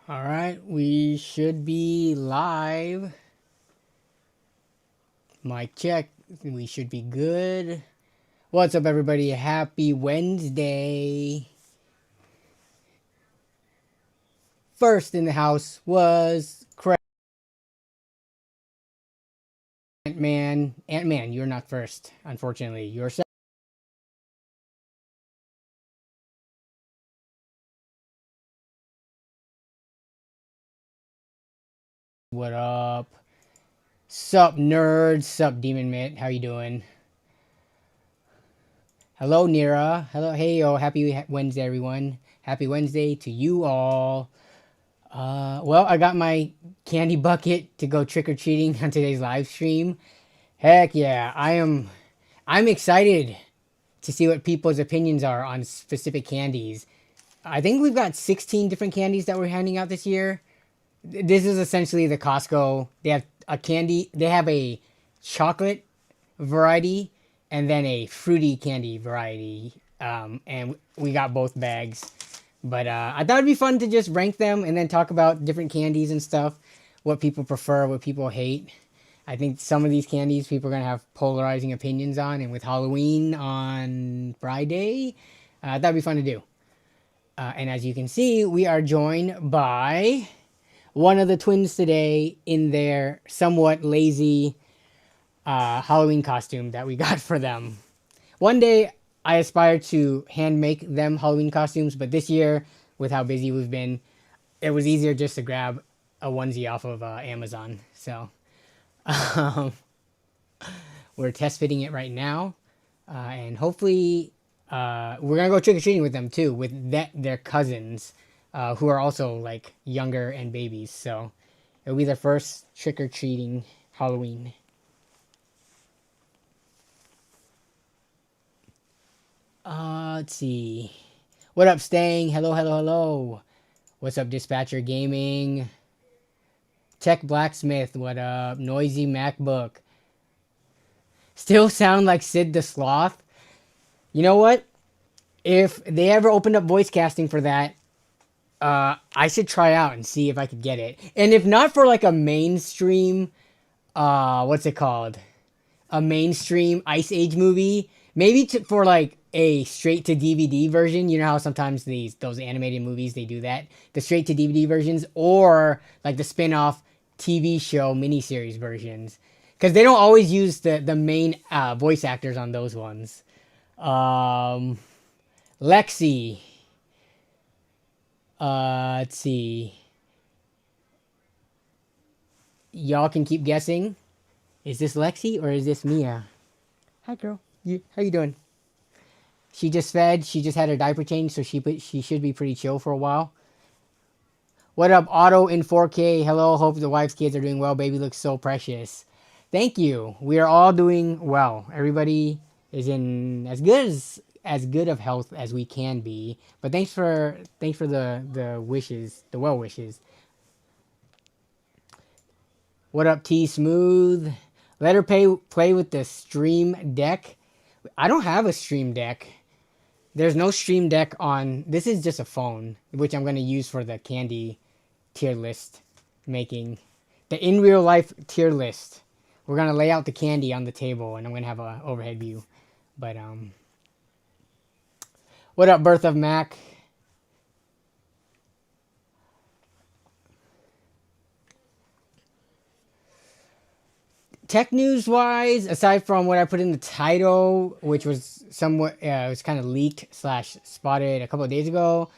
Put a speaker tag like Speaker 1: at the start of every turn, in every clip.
Speaker 1: All right, we should be live. Mic check. We should be good. What's up, everybody? Happy Wednesday. First in the house was Ant-Man. Ant-Man, you're not first, unfortunately. You're second. What up? Sup, nerds? Sup, Demon Mitt? How you doing? Hello, Nira. Hello, hey, yo. Happy Wednesday, everyone. Happy Wednesday to you all. Well, I got my candy bucket to go trick or treating on today's live stream. Heck yeah, I'm excited to see what people's opinions are on specific candies. I think we've got 16 different candies that we're handing out this year. This is essentially the Costco. They have a candy. They have a chocolate variety and then a fruity candy variety. And we got both bags. But I thought it'd be fun to just rank them and then talk about different candies and stuff, what people prefer, what people hate. I think some of these candies people are going to have polarizing opinions on. And with Halloween on Friday, that'd be fun to do. And as you can see, we are joined by one of the twins today in their somewhat lazy Halloween costume that we got for them. One day, I aspire to hand make them Halloween costumes, but this year, with how busy we've been, it was easier just to grab a onesie off of Amazon. So um, we're test fitting it right now, and hopefully we're gonna go trick or treating with them too, with their cousins, who are also like younger and babies. So it'll be their first trick or treating Halloween. Let's see. What up, Stang? Hello, hello, hello. What's up, Dispatcher Gaming? Tech Blacksmith, what up? Noisy MacBook. Still sound like Sid the Sloth. You know what? If they ever opened up voice casting for that, I should try out and see if I could get it. And if not for like a mainstream, what's it called? A mainstream Ice Age movie, maybe for like a straight to DVD version. You know how sometimes those animated movies they do that, the straight to DVD versions, or like the spin-off TV show miniseries versions, because they don't always use the main voice actors on those ones. Lexi. Let's see. Y'all can keep guessing. Is this Lexi or is this Mia? Hi, girl. How you doing? She just fed. She just had her diaper change, so she should be pretty chill for a while. What up, Auto in 4K? Hello. Hope the wife's kids are doing well. Baby looks so precious. Thank you. We are all doing well. Everybody is in as good of health as we can be. But thanks for the wishes, the well wishes. What up, T Smooth? Let her play with the Stream Deck. I don't have a Stream Deck. There's no Stream Deck on. This is just a phone, which I'm going to use for the candy tier list making. The in real life tier list. We're going to lay out the candy on the table, and I'm going to have an overhead view. But, what up, Birth of Mac? Tech news wise, aside from what I put in the title, which was somewhat, it was kind of leaked / spotted a couple of days ago,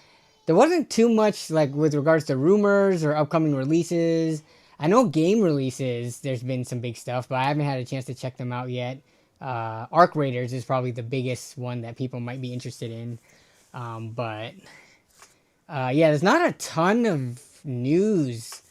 Speaker 1: there wasn't too much like with regards to rumors or upcoming releases. I know game releases, there's been some big stuff, but I haven't had a chance to check them out yet. Arc Raiders is probably the biggest one that people might be interested in. But yeah, there's not a ton of news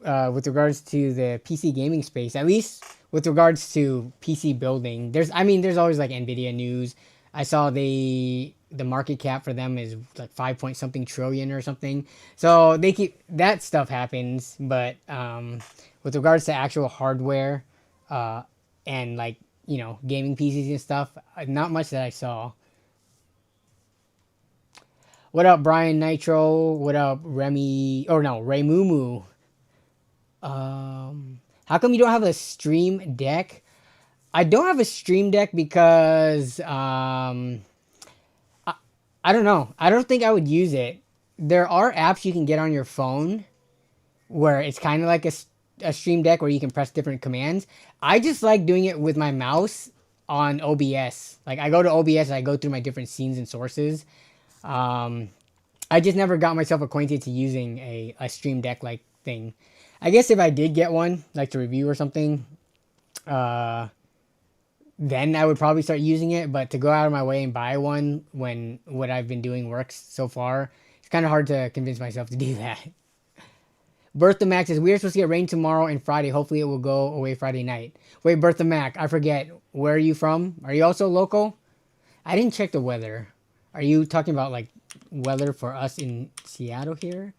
Speaker 1: with regards to the PC gaming space, at least with regards to PC building. There's always like Nvidia news. I saw the market cap for them is like 5 point something trillion or something. So they keep that stuff happens, but with regards to actual hardware and like gaming PCs and stuff, not much that I saw. What up, Brian Nitro? What up, Remy? Or no, Ray Mumu. How come you don't have a Stream Deck? I don't have a Stream Deck because I don't know. I don't think I would use it. There are apps you can get on your phone where it's kind of like a Stream Deck where you can press different commands. I just like doing it with my mouse on OBS. Like I go to OBS, and I go through my different scenes and sources. Um, I just never got myself acquainted to using a Stream Deck like thing. I guess if I did get one, like to review or something, uh, then I would probably start using it. But to go out of my way and buy one when what I've been doing works so far, it's kind of hard to convince myself to do that. Bertha Mac says, we're supposed to get rain tomorrow and Friday. Hopefully it will go away Friday night. Wait, Bertha Mac, I forget. Where are you from? Are you also local? I didn't check the weather. Are you talking about like weather for us in Seattle here?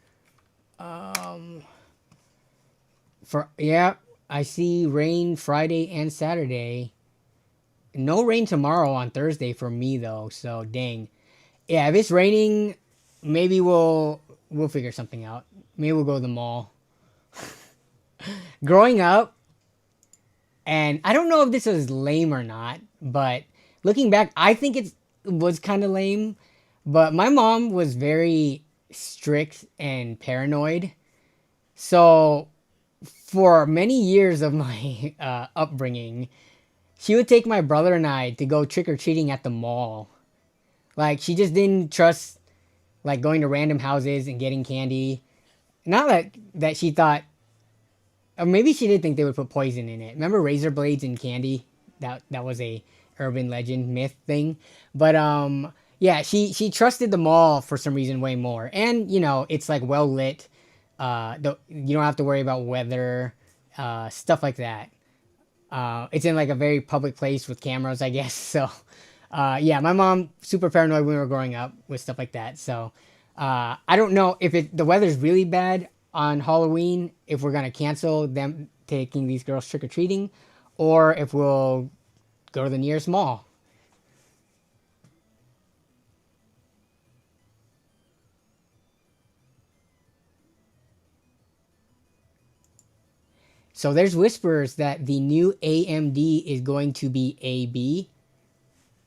Speaker 1: Yeah, I see rain Friday and Saturday. No rain tomorrow on Thursday for me though, so dang. Yeah, if it's raining, maybe we'll figure something out. Maybe we'll go to the mall. Growing up, and I don't know if this was lame or not, but looking back, I think it was kind of lame. But my mom was very strict and paranoid. So for many years of my upbringing, she would take my brother and I to go trick or treating at the mall. Like she just didn't trust like going to random houses and getting candy. Not that she thought, or maybe she did think they would put poison in it. Remember razor blades in candy? That was a urban legend myth thing. But yeah, she trusted the mall for some reason way more. And you know, it's like well lit. You don't have to worry about weather, stuff like that. It's in like a very public place with cameras, I guess. So, yeah, my mom super paranoid when we were growing up with stuff like that. So, I don't know if the weather's really bad on Halloween, if we're gonna cancel them taking these girls trick or treating, or if we'll go to the nearest mall. So there's whispers that the new AMD is going to be AB.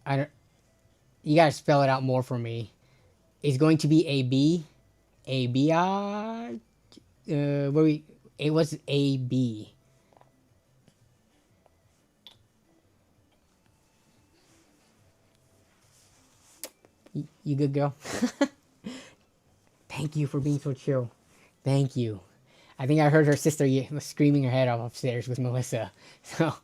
Speaker 1: I don't. You gotta spell it out more for me. It's going to be AB. AB. Where we? It was AB. You good, girl? Thank you for being so chill. Thank you. I think I heard her sister screaming her head off upstairs with Melissa. So,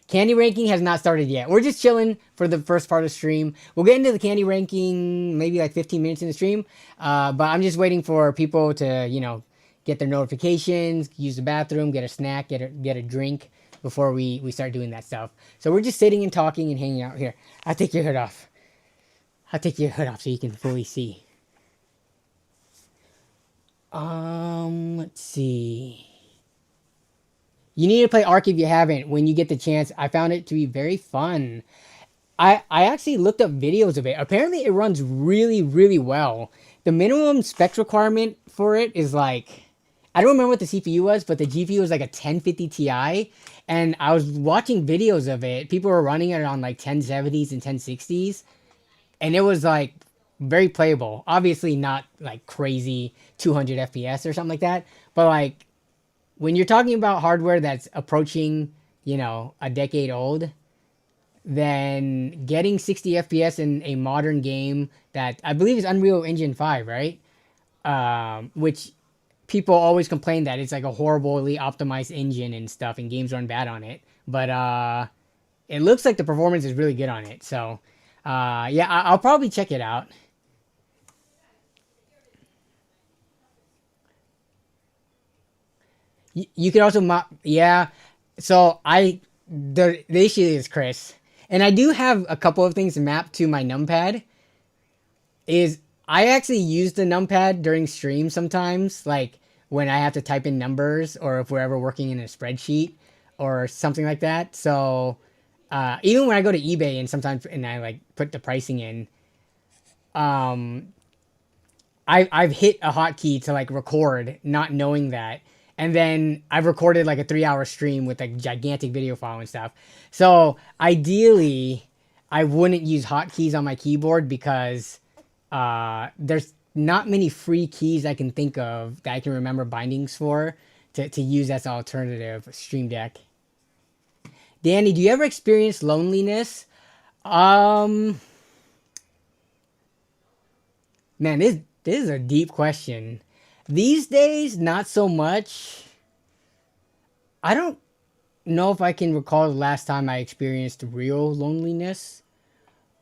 Speaker 1: candy ranking has not started yet. We're just chilling for the first part of the stream. We'll get into the candy ranking maybe like 15 minutes in the stream. But I'm just waiting for people to, you know, get their notifications, use the bathroom, get a snack, get a drink before we start doing that stuff. So we're just sitting and talking and hanging out here. I'll take your hood off. I'll take your hood off so you can fully see. Let's see. You need to play Ark if you haven't when you get the chance. I found it to be very fun. I actually looked up videos of it. Apparently it runs really, really well. The minimum specs requirement for it is like, I don't remember what the CPU was, but the GPU was like a 1050 Ti. And I was watching videos of it. People were running it on like 1070s and 1060s. And it was like very playable. Obviously not like crazy 200 FPS or something like that. But like when you're talking about hardware that's approaching, you know, a decade old, then getting 60 FPS in a modern game that I believe is Unreal Engine 5, right? Which people always complain that it's like a horribly optimized engine and stuff and games run bad on it. But it looks like the performance is really good on it. So yeah, I'll probably check it out. You can also yeah. So the issue is, Chris, and I do have a couple of things mapped to my numpad. Is I actually use the numpad during stream sometimes, like when I have to type in numbers or if we're ever working in a spreadsheet or something like that. So even when I go to eBay and sometimes and I like put the pricing in, um, I've hit a hotkey to like record, not knowing that. And then I've recorded like a 3 hour stream with a gigantic video file and stuff. So ideally, I wouldn't use hotkeys on my keyboard because there's not many free keys I can think of that I can remember bindings for to use as an alternative Stream Deck. Danny, do you ever experience loneliness? Um, Man, this is a deep question. These days, not so much. I don't know if I can recall the last time I experienced real loneliness.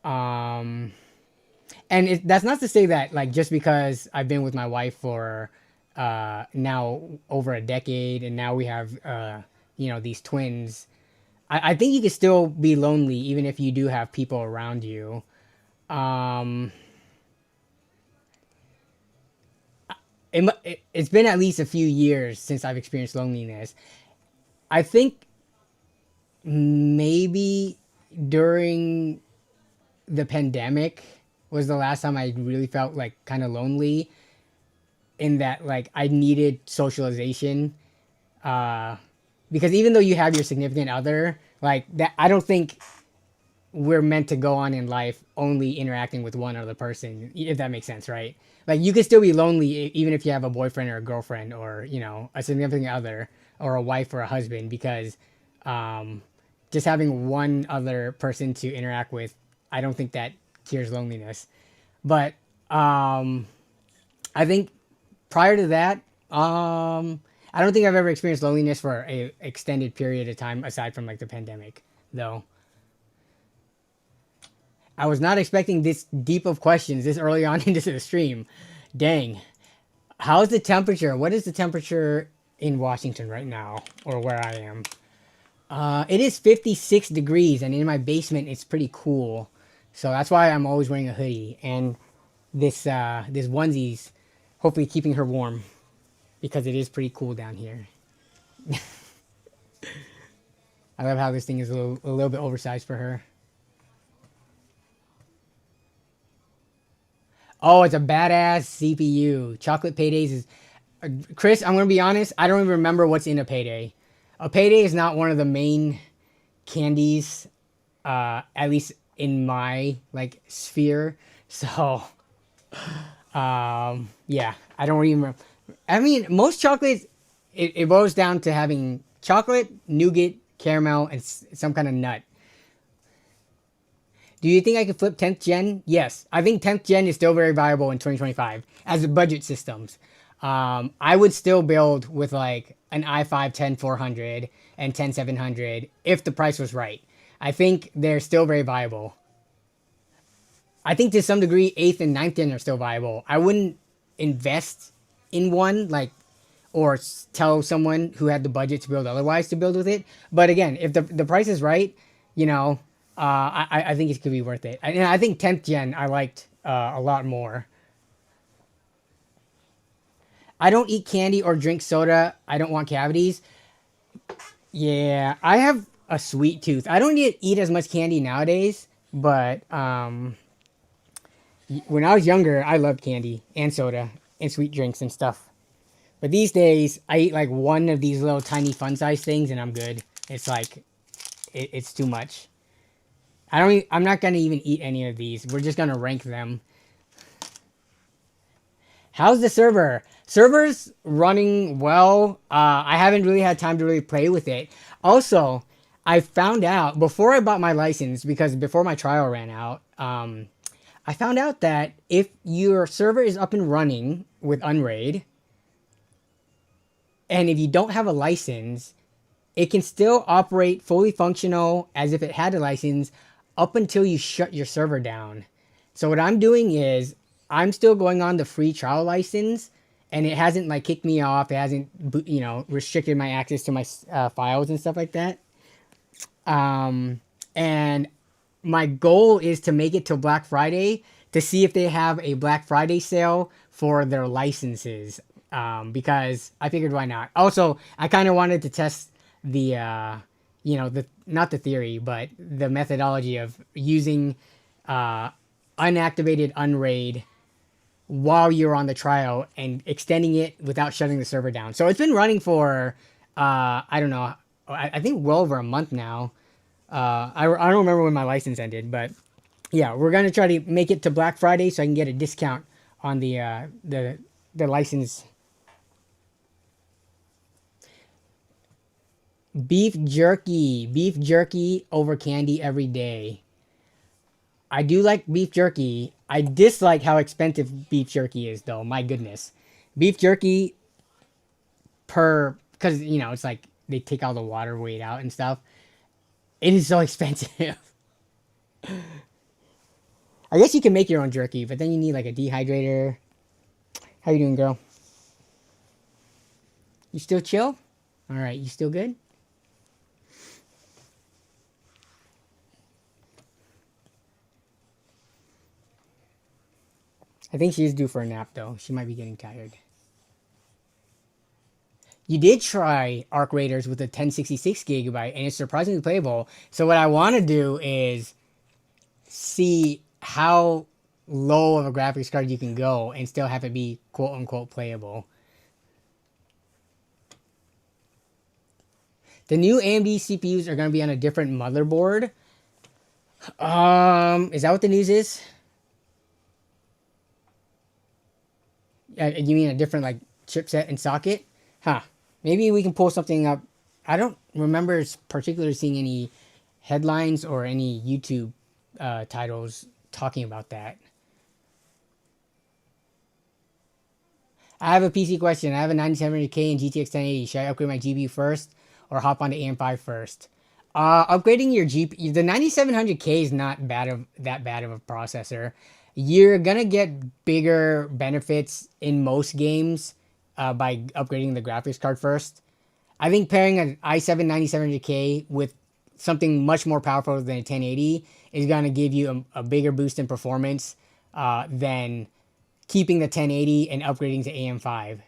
Speaker 1: Um, and that's not to say that like just because I've been with my wife for now over a decade, and now we have these twins. I think you can still be lonely even if you do have people around you. Um, it's been at least a few years since I've experienced loneliness. I think maybe during the pandemic was the last time I really felt like kind of lonely, in that like I needed socialization. Uh, because even though you have your significant other, like that, I don't think we're meant to go on in life only interacting with one other person, if that makes sense, right? Like you can still be lonely even if you have a boyfriend or a girlfriend, or a significant other, or a wife or a husband, because um, just having one other person to interact with, I don't think that cures loneliness. But I think prior to that, I don't think I've ever experienced loneliness for a extended period of time aside from like the pandemic, though. I was not expecting this deep of questions this early on into the stream. Dang. How's the temperature? What is the temperature in Washington right now, or where I am? It is 56 degrees, and in my basement it's pretty cool. So that's why I'm always wearing a hoodie, and this onesie's hopefully keeping her warm because it is pretty cool down here. I love how this thing is a little bit oversized for her. Oh, it's a badass CPU. Chocolate Paydays is... Chris, I'm going to be honest. I don't even remember what's in a Payday. A Payday is not one of the main candies, at least in my, like, sphere. So, yeah. I don't even remember. I mean, most chocolates, it boils down to having chocolate, nougat, caramel, and some kind of nut. Do you think I could flip 10th gen? Yes. I think 10th gen is still very viable in 2025 as a budget systems. I would still build with like an i5 10400 and 10700 if the price was right. I think they're still very viable. I think to some degree 8th and 9th gen are still viable. I wouldn't invest in one, like, or tell someone who had the budget to build otherwise to build with it. But again, if the price is right, you know, I think it could be worth it. And I think 10th gen I liked a lot more. I don't eat candy or drink soda. I don't want cavities. Yeah, I have a sweet tooth. I don't eat as much candy nowadays, but when I was younger, I loved candy and soda and sweet drinks and stuff. But these days, I eat like one of these little tiny fun size things and I'm good. It's like, it's too much. I'm not gonna even eat any of these. We're just gonna rank them. How's the server? Server's running well. I haven't really had time to really play with it. Also, I found out before I bought my license, because before my trial ran out, I found out that if your server is up and running with Unraid, and if you don't have a license, it can still operate fully functional as if it had a license up until you shut your server down. So what I'm doing is I'm still going on the free trial license, and it hasn't like kicked me off. It hasn't, restricted my access to my files and stuff like that. And my goal is to make it till Black Friday to see if they have a Black Friday sale for their licenses. Because I figured why not. Also, I kind of wanted to test the, not the theory, but the methodology of using unactivated Unraid while you're on the trial and extending it without shutting the server down. So it's been running for, I don't know, I think well over a month now. I don't remember when my license ended, but yeah, we're gonna try to make it to Black Friday so I can get a discount on the license. Beef jerky over candy every day. I do like beef jerky. I dislike how expensive beef jerky is, though. My goodness, beef jerky because it's like they take all the water weight out and stuff. It is so expensive. I guess you can make your own jerky, but then you need like a dehydrator. How you doing, girl? You still chill? All right, you still good? I think she's due for a nap, though. She might be getting tired. You did try Arc Raiders with a 1066 gigabyte, and it's surprisingly playable. So what I want to do is see how low of a graphics card you can go and still have it be quote-unquote playable. The new AMD CPUs are going to be on a different motherboard. Is that what the news is? You mean a different like chipset and socket? Huh. Maybe we can pull something up. I don't remember particularly seeing any headlines or any YouTube titles talking about that. I have a PC question. I have a 9700K and GTX 1080. Should I upgrade my GPU first or hop onto AM5 first? Upgrading your GPU, the 9700K is not that bad of a processor. You're gonna get bigger benefits in most games by upgrading the graphics card first. I think pairing an i7 9700K with something much more powerful than a 1080 is gonna give you a bigger boost in performance than keeping the 1080 and upgrading to AM5.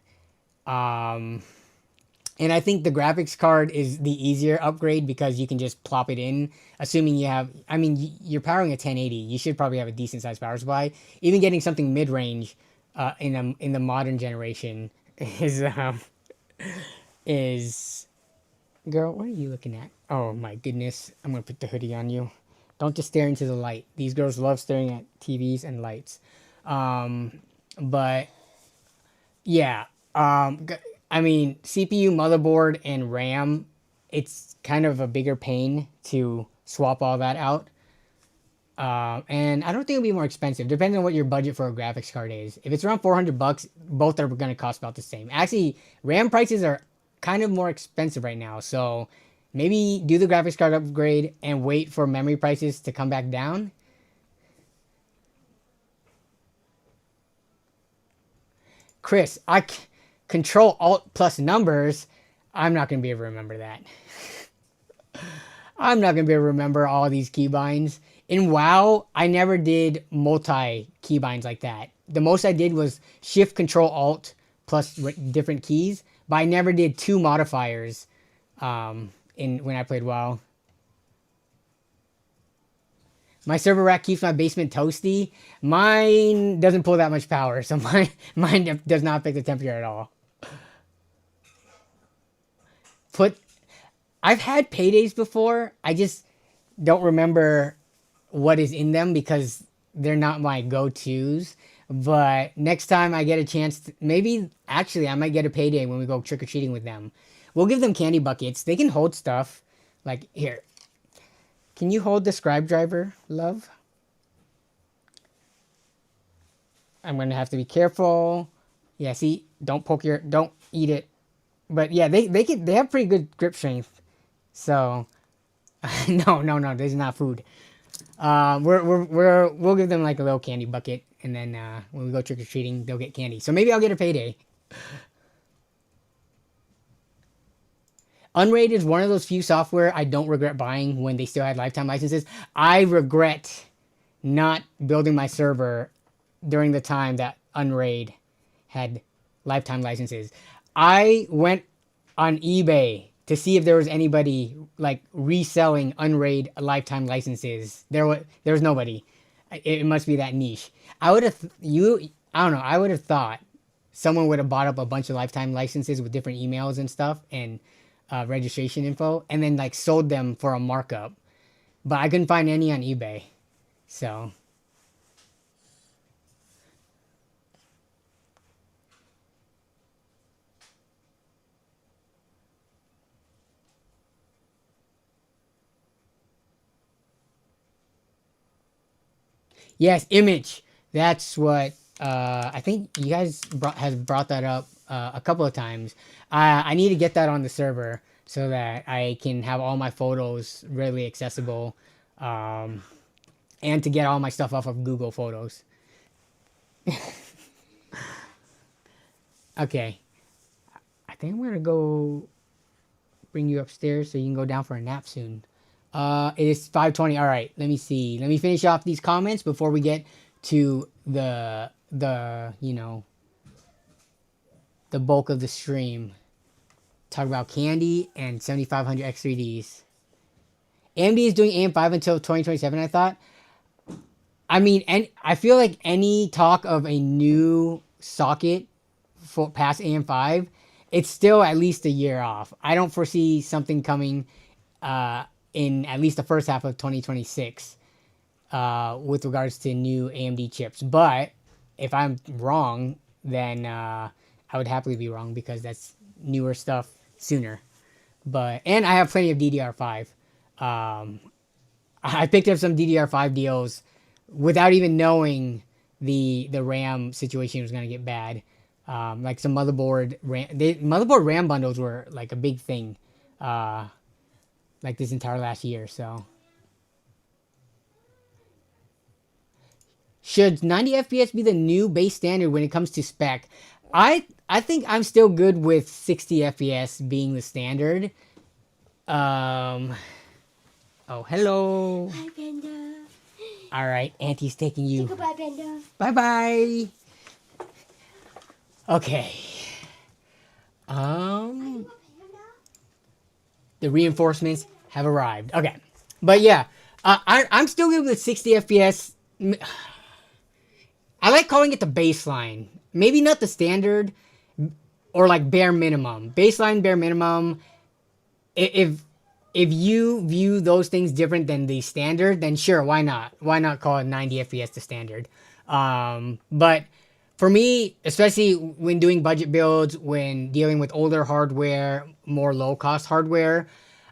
Speaker 1: And I think the graphics card is the easier upgrade because you can just plop it in, assuming you have, I mean, you're powering a 1080. You should probably have a decent sized power supply. Even getting something mid-range in the modern generation is, girl, what are you looking at? Oh my goodness. I'm going to put the hoodie on you. Don't just stare into the light. These girls love staring at TVs and lights. But yeah, I mean, CPU, motherboard, and RAM, it's kind of a bigger pain to swap all that out. And I don't think it'll be more expensive, depending on what your budget for a graphics card is. If it's around $400, both are going to cost about the same. Actually, RAM prices are kind of more expensive right now, so maybe do the graphics card upgrade and wait for memory prices to come back down. Chris, Control Alt plus numbers. I'm not going to be able to remember that. I'm not going to be able to remember all these keybinds. In WoW, I never did multi keybinds like that. The most I did was Shift Control Alt plus different keys, but I never did two modifiers when I played WoW. My server rack keeps my basement toasty. Mine doesn't pull that much power, so mine does not affect the temperature at all. I've had paydays before. I just don't remember what is in them because they're not my go-tos. But next time I get a chance, maybe actually I might get a payday when we go trick-or-treating with them. We'll give them candy buckets. They can hold stuff. Like, here. Can you hold the scribe driver, love? I'm going to have to be careful. Yeah, see? Don't eat it. But yeah, they have pretty good grip strength. So, no, this is not food. We'll give them like a little candy bucket, and then when we go trick or treating, they'll get candy. So maybe I'll get a payday. Unraid is one of those few software I don't regret buying when they still had lifetime licenses. I regret not building my server during the time that Unraid had lifetime licenses. I went on eBay to see if there was anybody like reselling Unraid lifetime licenses. There was nobody. It must be that niche. I would have I don't know. I would have thought someone would have bought up a bunch of lifetime licenses with different emails and stuff and registration info, and then like sold them for a markup. But I couldn't find any on eBay. So yes, image. That's what I think you guys has brought that up a couple of times. I need to get that on the server so that I can have all my photos readily accessible, um, and to get all my stuff off of Google Photos. Okay, I think I'm gonna go bring you upstairs so you can go down for a nap soon. It is 5:20. All right, let me see. Let me finish off these comments before we get to the the bulk of the stream. Talk about candy and 7500 X3Ds. AMD is doing AM5 until 2027. I thought. I mean, and I feel like any talk of a new socket for past AM5, it's still at least a year off. I don't foresee something coming in at least the first half of 2026 with regards to new AMD chips. But if I'm wrong, then I would happily be wrong because that's newer stuff sooner. But and I have plenty of DDR5. I picked up some DDR5 deals without even knowing the RAM situation was gonna get bad. Like some motherboard RAM bundles were like a big thing, like this entire last year. So should 90 FPS be the new base standard when it comes to spec? I think I'm still good with 60 FPS being the standard. Oh, hello.
Speaker 2: Hi, Panda.
Speaker 1: All right, Auntie's taking you.
Speaker 2: Goodbye, Panda.
Speaker 1: Bye bye. Okay. The reinforcements have arrived. Okay, but yeah, I'm still good with 60 FPS. I like calling it the baseline. Maybe not the standard, or like bare minimum. Baseline, bare minimum. If you view those things different than the standard, then sure, why not? Why not call it 90 FPS the standard? But for me, especially when doing budget builds, when dealing with older hardware, more low cost hardware,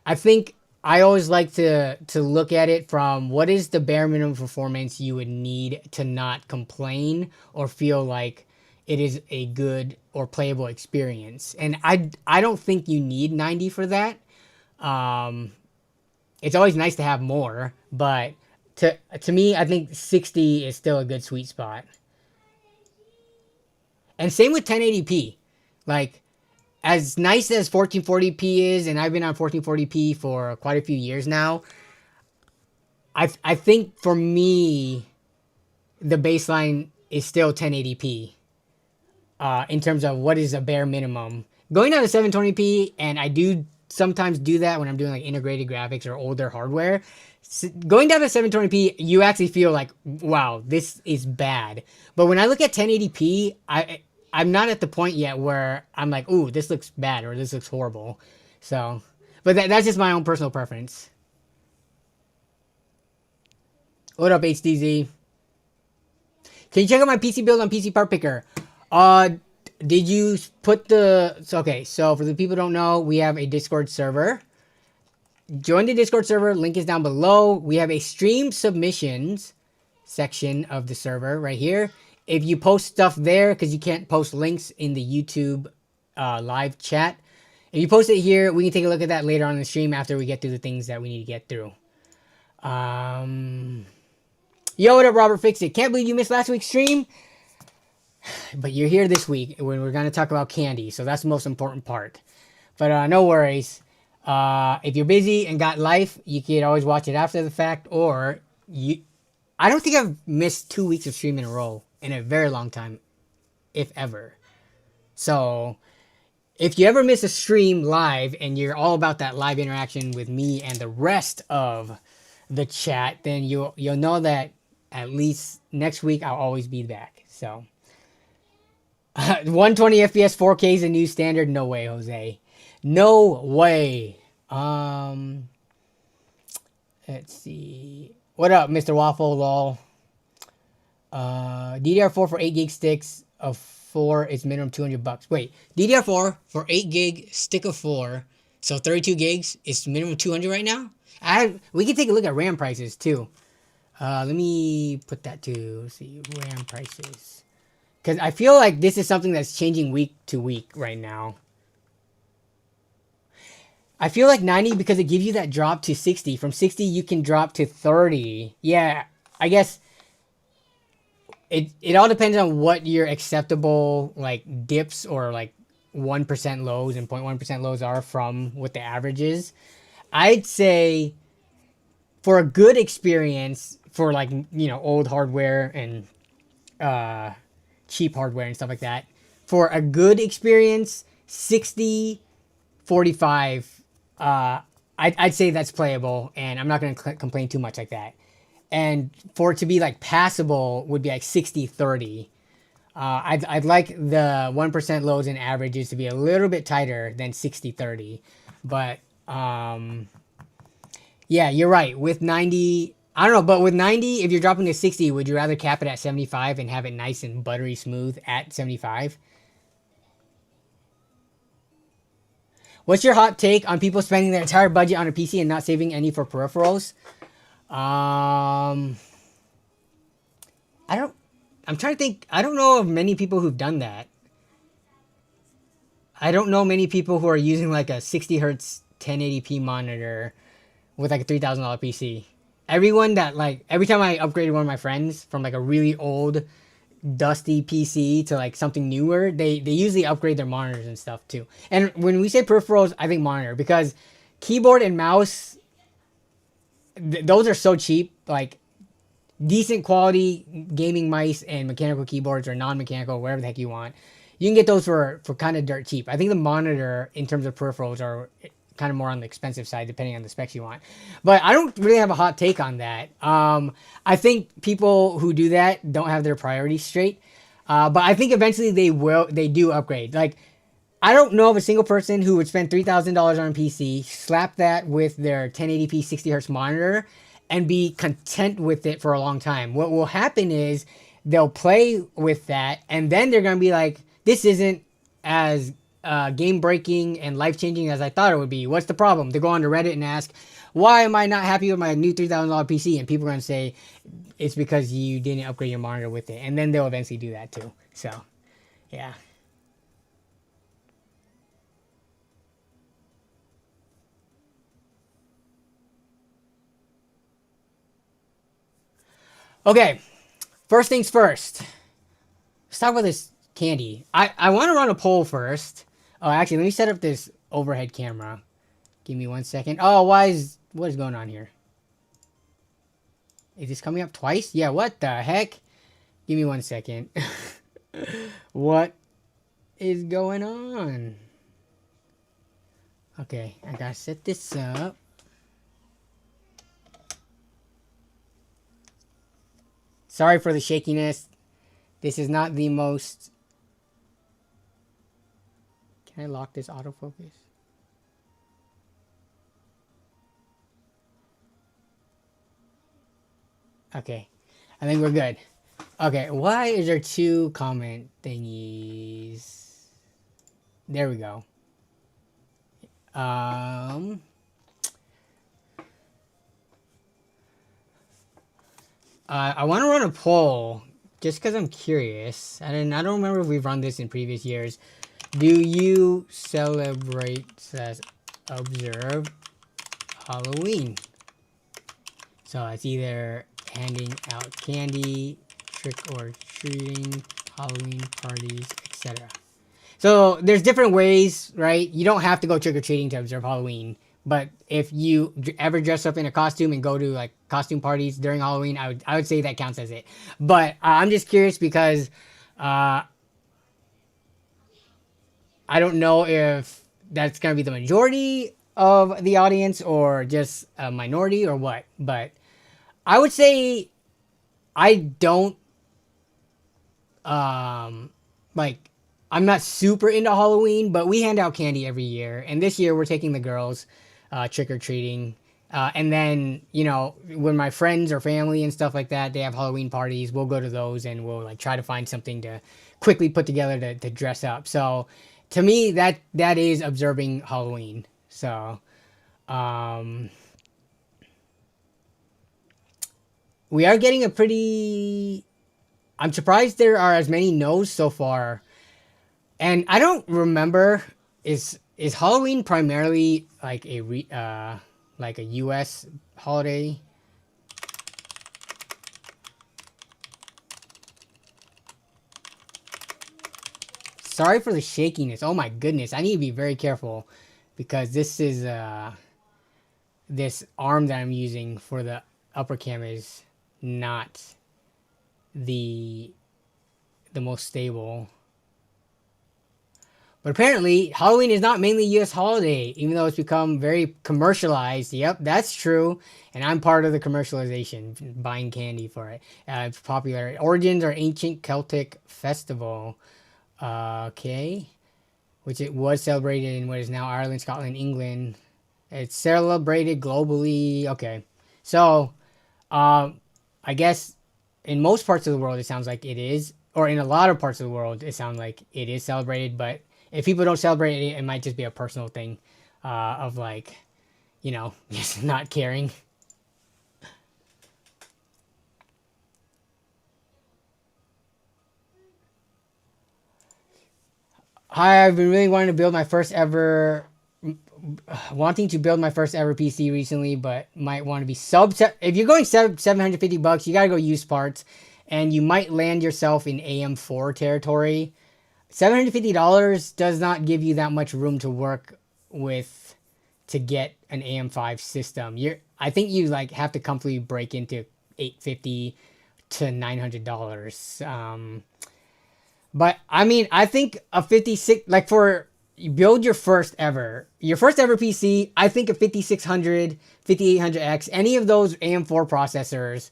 Speaker 1: I think I always like to look at it from what is the bare minimum performance you would need to not complain or feel like it is a good or playable experience. And I don't think you need 90 for that. It's always nice to have more, but to me, I think 60 is still a good sweet spot. And same with 1080p. Like, as nice as 1440p is, and I've been on 1440p for quite a few years now, I think for me, the baseline is still 1080p. In terms of what is a bare minimum. Going down to 720p, and I do sometimes do that when I'm doing like integrated graphics or older hardware. Going down to 720p, you actually feel like, wow, this is bad. But when I look at 1080p, I'm not at the point yet where I'm like, ooh, this looks bad or this looks horrible. So, but that's just my own personal preference. What up, HDZ? Can you check out my PC build on PC Part Picker? Did you put okay, so for the people who don't know, we have a Discord server. Join the Discord server, link is down below. We have a stream submissions section of the server right here. If you post stuff there, because you can't post links in the YouTube live chat, if you post it here, we can take a look at that later on in the stream after we get through the things that we need to get through. Yo, what up, Robert Fix It? Can't believe you missed last week's stream. But you're here this week when we're going to talk about candy, so that's the most important part. But no worries. If you're busy and got life, you can always watch it after the fact, or I don't think I've missed 2 weeks of stream in a row in a very long time, if ever. So if you ever miss a stream live and you're all about that live interaction with me and the rest of the chat, then you'll know that at least next week I'll always be back. So 120 FPS 4K is a new standard. No way, Jose. No way. Let's see. What up, Mr. Waffle Lol? DDR4 for 8 gig sticks of 4 is minimum $200. Wait, DDR4 for 8 gig stick of 4, so 32 gigs is minimum 200 right now. We can take a look at RAM prices too. Let me put that to see RAM prices, because I feel like this is something that's changing week to week right now. I feel like 90 because it gives you that drop to 60. From 60 you can drop to 30. Yeah, I guess it all depends on what your acceptable like dips or like 1% lows and 0.1% lows are from what the average is. I'd say for a good experience for like, you know, old hardware and cheap hardware and stuff like that, for a good experience, 60 45, I'd say that's playable, and I'm not going to complain too much like that. And for it to be like passable would be like 60-30. I'd like the 1% lows and averages to be a little bit tighter than 60-30. But yeah, you're right. With 90, I don't know, but with 90, if you're dropping to 60, would you rather cap it at 75 and have it nice and buttery smooth at 75? What's your hot take on people spending their entire budget on a PC and not saving any for peripherals? I'm trying to think. I don't know of many people who've done that. I don't know many people who are using like a 60 hertz 1080p monitor with like a $3,000 PC. Everyone that like, every time I upgraded one of my friends from like a really old dusty PC to like something newer, they usually upgrade their monitors and stuff too. And when we say peripherals, I think monitor, because keyboard and mouse, those are so cheap. Like decent quality gaming mice and mechanical keyboards or non-mechanical, whatever the heck you want, you can get those for kind of dirt cheap. I think the monitor in terms of peripherals are kind of more on the expensive side depending on the specs you want. But I don't really have a hot take on that. I think people who do that don't have their priorities straight. But I think eventually they do upgrade. Like, I don't know of a single person who would spend $3,000 on a PC, slap that with their 1080p 60 hertz monitor, and be content with it for a long time. What will happen is they'll play with that, and then they're going to be like, this isn't as game breaking and life changing as I thought it would be. What's the problem? They go on to Reddit and ask, why am I not happy with my new $3,000 PC? And people are going to say, it's because you didn't upgrade your monitor with it. And then they'll eventually do that too. So, yeah. Okay, first things first. Let's talk about this candy. I want to run a poll first. Oh, actually, let me set up this overhead camera. Give me 1 second. Oh, what is going on here? Is this coming up twice? Yeah, what the heck? Give me 1 second. What is going on? Okay, I gotta set this up. Sorry for the shakiness. This is not the most... Can I lock this autofocus? Okay, I think we're good. Okay, why is there two comment thingies? There we go. I want to run a poll just because I'm curious. I don't remember if we've run this in previous years. Do you celebrate / observe Halloween? So it's either handing out candy, trick or treating, Halloween parties, etc. So there's different ways, right? You don't have to go trick or treating to observe Halloween. But if you ever dress up in a costume and go to like costume parties during Halloween, I would say that counts as it. But I'm just curious because I don't know if that's going to be the majority of the audience or just a minority or what. But I would say I don't like I'm not super into Halloween, but we hand out candy every year. And this year we're taking the girls trick or treating. And then, you know, when my friends or family and stuff like that, they have Halloween parties, we'll go to those and we'll like try to find something to quickly put together to dress up. So to me, that is observing Halloween. So um, we are getting a pretty. I'm surprised there are as many no's so far. And I don't remember, is Halloween primarily like a US holiday? Sorry for the shakiness. Oh my goodness. I need to be very careful because this is this arm that I'm using for the upper cam is not the most stable. But apparently, Halloween is not mainly a U.S. holiday, even though it's become very commercialized. Yep, that's true. And I'm part of the commercialization, buying candy for it. It's popular. Origins are ancient Celtic festival. Okay. Which it was celebrated in what is now Ireland, Scotland, England. It's celebrated globally. Okay. So, I guess in most parts of the world, it sounds like it is. Or in a lot of parts of the world, it sounds like it is celebrated. But if people don't celebrate it, it might just be a personal thing of like, you know, just not caring. Hi, I've been really wanting to build my first ever PC recently, but might want to be if you're going $750, you gotta go use parts, and you might land yourself in AM4 territory. $750 does not give you that much room to work with to get an AM5 system. I think you like have to comfortably break into $850 to $900. But I mean, I think a 56 like for you build your first ever PC. I think a 5600, 5800X, any of those AM4 processors,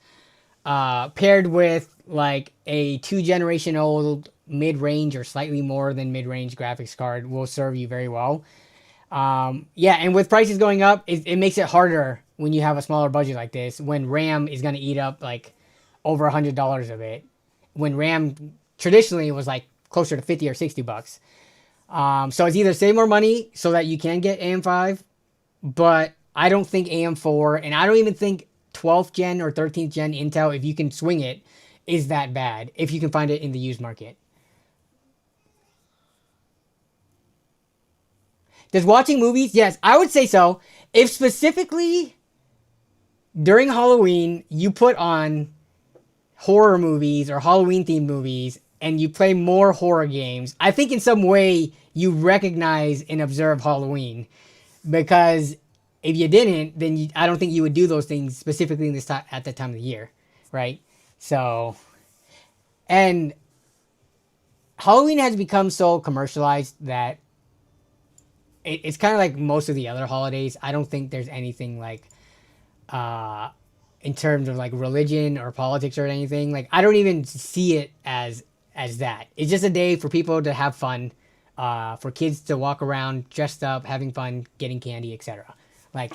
Speaker 1: paired with like a 2 generation old mid-range or slightly more than mid-range graphics card will serve you very well. Yeah, and with prices going up, it makes it harder when you have a smaller budget like this, when RAM is going to eat up like over $100 of it, when RAM traditionally was like closer to 50 or $60. So it's either save more money so that you can get AM5, but I don't think AM4, and I don't even think 12th gen or 13th gen Intel, if you can swing it, is that bad if you can find it in the used market. Does watching movies? Yes, I would say so. If specifically during Halloween you put on horror movies or Halloween themed movies and you play more horror games, I think in some way you recognize and observe Halloween. Because if you didn't, then I don't think you would do those things specifically in this at that time of the year, right? So, and Halloween has become so commercialized that it's kind of like most of the other holidays. I don't think there's anything like uh in terms of like religion or politics or anything. Like I don't even see it as that. It's just a day for people to have fun, for kids to walk around dressed up, having fun, getting candy, etc. Like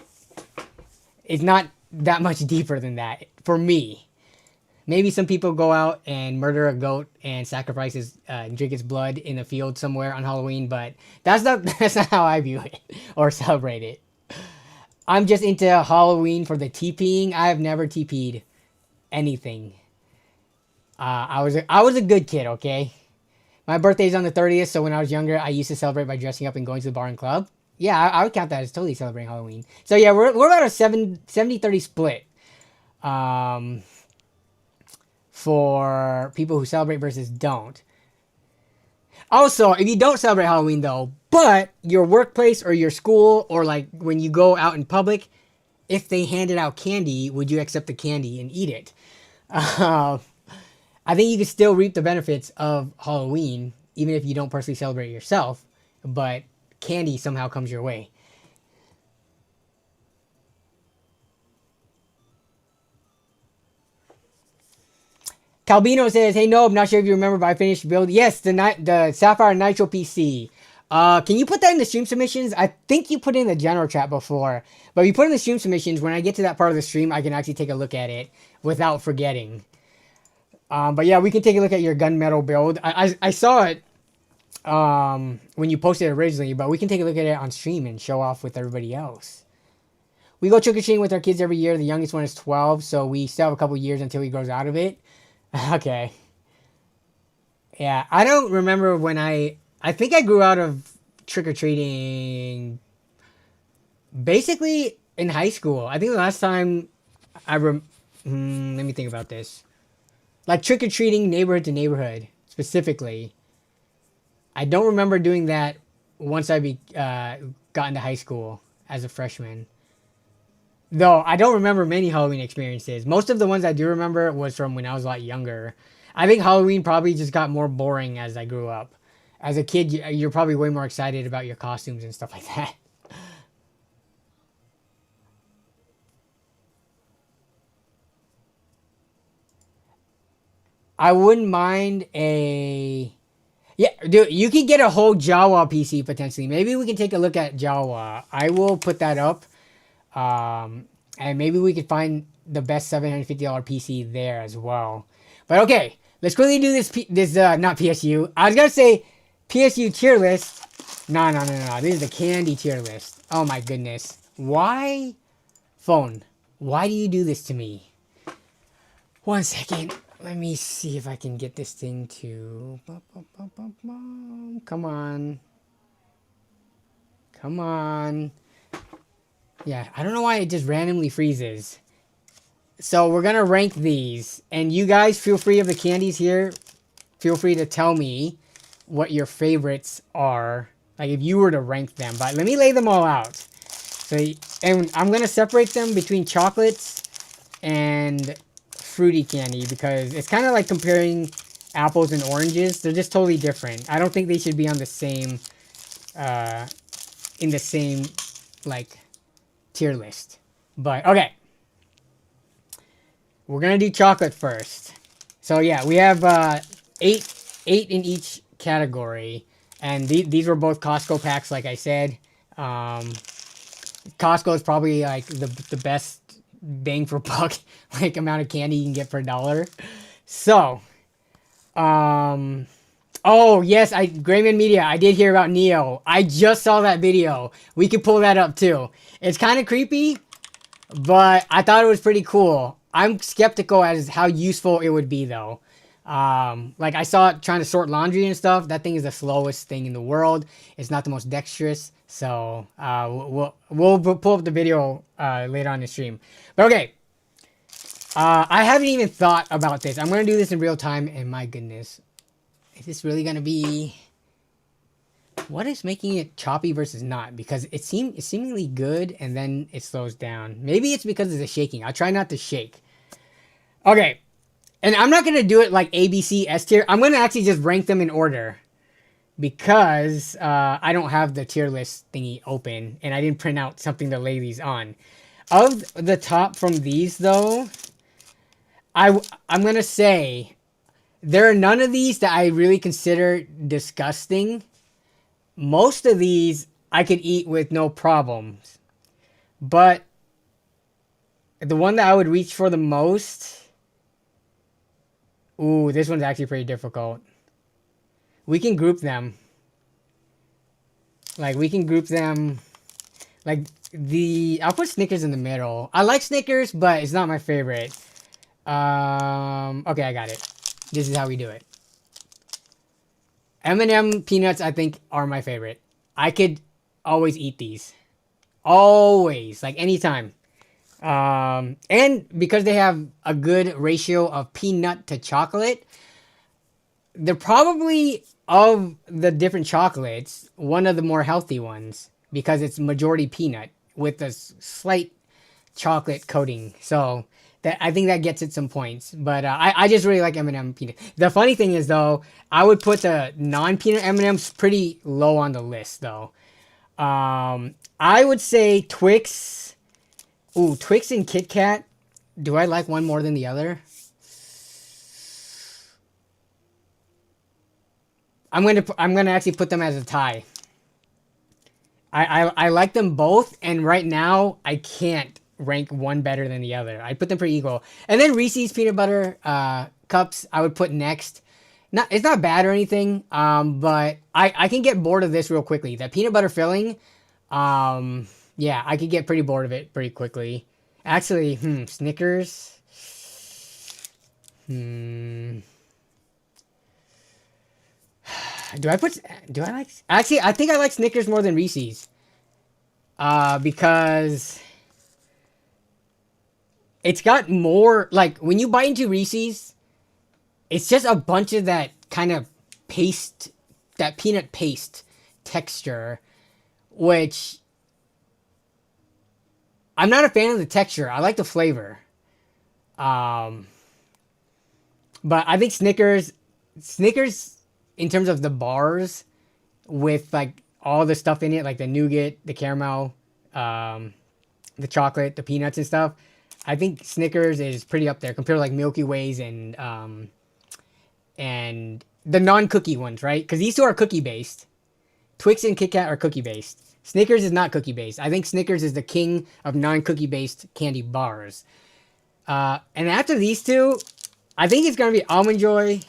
Speaker 1: it's not that much deeper than that for me. Maybe some people go out and murder a goat and sacrifice and drink its blood in a field somewhere on Halloween, but that's not that's not how I view it or celebrate it. I'm just into Halloween for the TPing. I have never TP'd anything. I was a good kid, okay? My birthday's on the 30th, so when I was younger, I used to celebrate by dressing up and going to the bar and club. Yeah, I would count that as totally celebrating Halloween. So yeah, we're about a 70-30 split. Um, for people who celebrate versus don't. Also, if you don't celebrate Halloween though, but your workplace or your school or like when you go out in public, if they handed out candy, would you accept the candy and eat it? Uh, I think you can still reap the benefits of Halloween, even if you don't personally celebrate it yourself, but candy somehow comes your way. Calbino says, "Hey, no, I'm not sure if you remember, but I finished build. Yes, the Sapphire Nitro PC. Can you put that in the stream submissions? I think you put it in the general chat before, but if you put it in the stream submissions, when I get to that part of the stream, I can actually take a look at it without forgetting. But yeah, we can take a look at your gunmetal build. I saw it when you posted it originally, but we can take a look at it on stream and show off with everybody else. We go trick-or-treating with our kids every year. The youngest one is 12, so we still have a couple years until he grows out of it. Okay. Yeah, I don't remember when I think I grew out of trick-or-treating basically in high school. I think the last time let me think about this. Like trick-or-treating neighborhood to neighborhood, specifically. I don't remember doing that once I got into high school as a freshman. Though I don't remember many Halloween experiences. Most of the ones I do remember was from when I was a lot younger. I think Halloween probably just got more boring as I grew up. As a kid, you're probably way more excited about your costumes and stuff like that. I wouldn't mind a... Yeah, dude, you could get a whole Jawa PC potentially. Maybe we can take a look at Jawa. I will put that up. And maybe we could find the best $750 PC there as well. But okay, let's quickly do this not PSU. I was going to say PSU tier list. No. This is the candy tier list. Oh my goodness. Why? Phone. Why do you do this to me? 1 second. Let me see if I can get this thing to... Come on. Come on. Yeah, I don't know why it just randomly freezes. So we're going to rank these. And you guys, feel free of the candies here. Feel free to tell me what your favorites are. Like if you were to rank them. But let me lay them all out. So, and I'm going to separate them between chocolates and fruity candy. Because it's kind of like comparing apples and oranges. They're just totally different. I don't think they should be on the same... in the same, like... tier list. But okay, we're gonna do chocolate first. So yeah, we have eight in each category, and these were both Costco packs, like I said. Costco is probably like the best bang for buck like amount of candy you can get per dollar. So oh yes, Grayman Media, I did hear about Neo. I just saw that video. We could pull that up too. It's kind of creepy, but I thought it was pretty cool. I'm skeptical as how useful it would be though. Like I saw it trying to sort laundry and stuff. That thing is the slowest thing in the world. It's not the most dexterous. So we'll pull up the video later on the stream. But okay, I haven't even thought about this. I'm gonna do this in real time, and my goodness, is this really gonna be? What is making it choppy versus not? Because it's seemingly good, and then it slows down. Maybe it's because of the shaking. I'll try not to shake. Okay. And I'm not going to do it like A, B, C, S tier. I'm going to actually just rank them in order. Because I don't have the tier list thingy open. And I didn't print out something to lay these on. Of the top from these, though, I'm going to say there are none of these that I really consider disgusting. Most of these I could eat with no problems. But the one that I would reach for the most... Ooh, this one's actually pretty difficult. We can group them. Like, we can group them... Like, I'll put Snickers in the middle. I like Snickers, but it's not my favorite. Okay, I got it. This is how we do it. M&M peanuts, I think, are my favorite. I could always eat these. Always. Like, anytime. And because they have a good ratio of peanut to chocolate, they're probably, of the different chocolates, one of the more healthy ones. Because it's majority peanut with a slight chocolate coating. So... I think that gets it some points, but I just really like M&M peanut. The funny thing is, though, I would put the non-peanut M&Ms pretty low on the list, though. I would say Twix. Ooh, Twix and Kit Kat. Do I like one more than the other? I'm gonna actually put them as a tie. I like them both, and right now I can't rank one better than the other. I put them pretty equal. And then Reese's peanut butter cups I would put next. It's not bad or anything, but I can get bored of this real quickly. That peanut butter filling, yeah, I could get pretty bored of it pretty quickly. Actually, Snickers. Do I like... Actually, I think I like Snickers more than Reese's. Because... It's got more... Like, when you bite into Reese's, it's just a bunch of that kind of paste... That peanut paste texture. Which... I'm not a fan of the texture. I like the flavor. But I think Snickers... in terms of the bars with like all the stuff in it, like the nougat, the caramel, the chocolate, the peanuts and stuff, I think Snickers is pretty up there compared to like Milky Ways and the non-cookie ones, right? Because these two are cookie based. Twix and Kit Kat are cookie based. Snickers is not cookie based. I think Snickers is the king of non-cookie based candy bars. And after these two, I think it's gonna be Almond Joy.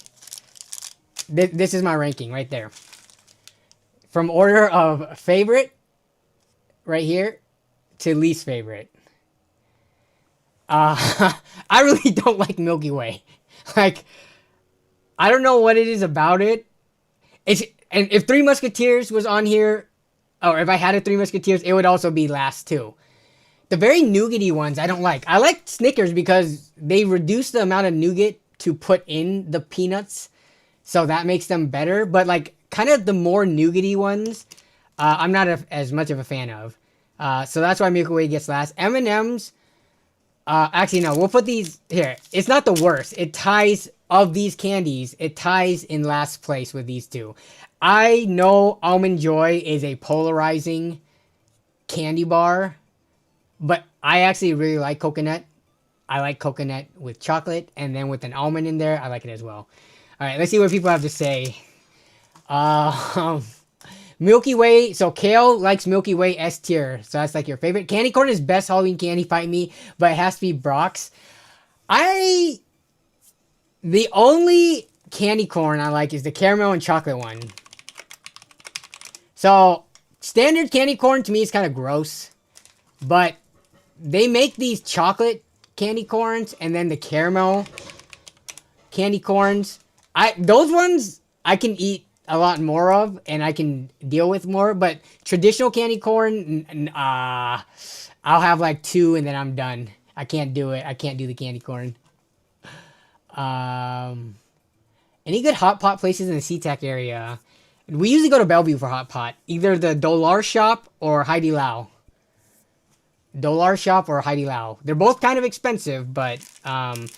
Speaker 1: This is my ranking right there. From order of favorite, right here, to least favorite. I really don't like Milky Way. Like, I don't know what it is about it. And if Three Musketeers was on here, or if I had a Three Musketeers, it would also be last too. The very nougaty ones I don't like. I like Snickers because they reduce the amount of nougat to put in the peanuts. So that makes them better. But like kind of the more nougaty ones, I'm not as much of a fan of. So that's why Milky Way gets last. M&M's, actually no, we'll put these here. It's not the worst. It ties, of these candies, it ties in last place with these two. I know Almond Joy is a polarizing candy bar, but I actually really like coconut. I like coconut with chocolate, and then with an almond in there, I like it as well. All right, let's see what people have to say. Milky Way. So Kale likes Milky Way S tier. So that's like your favorite. Candy corn is best Halloween candy, fight me, but it has to be Brock's. The only candy corn I like is the caramel and chocolate one. So standard candy corn to me is kind of gross, but they make these chocolate candy corns and then the caramel candy corns. Those ones I can eat a lot more of and I can deal with more, but traditional candy corn, I'll have like 2 and then I'm done. I can't do it. I can't do the candy corn. Any good hot pot places in the SeaTac area? We usually go to Bellevue for hot pot. Either the Dollar Shop or Heidi Lau. Dollar Shop or Heidi Lau. They're both kind of expensive, but and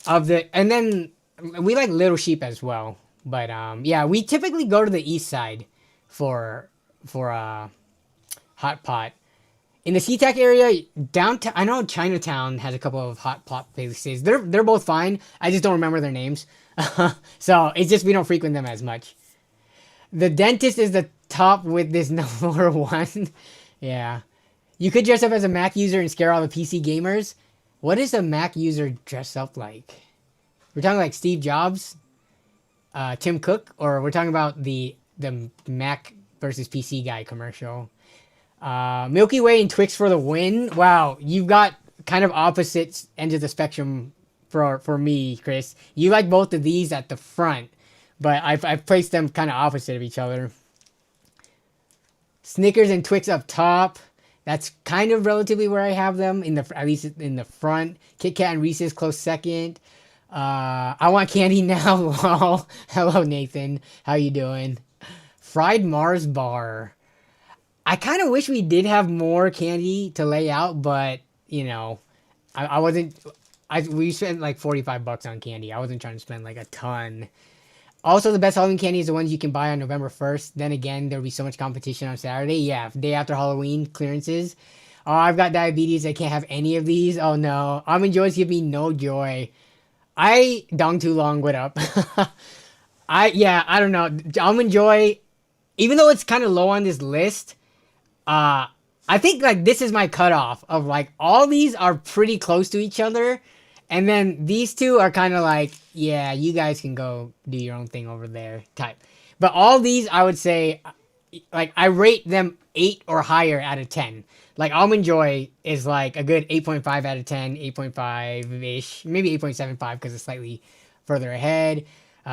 Speaker 1: then we like Little Sheep as well. But yeah, we typically go to the east side for hot pot. In the SeaTac area, downtown, I know Chinatown has a couple of hot pot places. They're both fine. I just don't remember their names. So it's just we don't frequent them as much. The dentist is the top with this number 1. Yeah. You could dress up as a Mac user and scare all the PC gamers. What is a Mac user dress up like? We're talking like Steve Jobs, Tim Cook, or we're talking about the Mac versus PC guy commercial. Milky Way and Twix for the win. Wow, you've got kind of opposite ends of the spectrum for me, Chris. You like both of these at the front, but I've placed them kind of opposite of each other. Snickers and Twix up top. That's kind of relatively where I have them, at least in the front. Kit Kat and Reese's close second. I want candy now. Hello, Nathan. How you doing? Fried Mars bar. I kind of wish we did have more candy to lay out, but, you know, we spent like $45 on candy. I wasn't trying to spend like a ton. Also, the best Halloween candy is the ones you can buy on November 1st. Then again, there'll be so much competition on Saturday. Yeah, day after Halloween clearances. Oh, I've got diabetes. I can't have any of these. Oh, no. Almond Joys give me no joy. I dong too long. What up? I don't know. Almond Joy, even though it's kind of low on this list, uh, I think like this is my cutoff of like all these are pretty close to each other, and then these two are kind of like, yeah, you guys can go do your own thing over there type. But all these I would say, like I rate them 8 or higher out of 10. Like Almond Joy is like a good 8.5 out of 10, 8.5 ish, maybe 8.75 because it's slightly further ahead.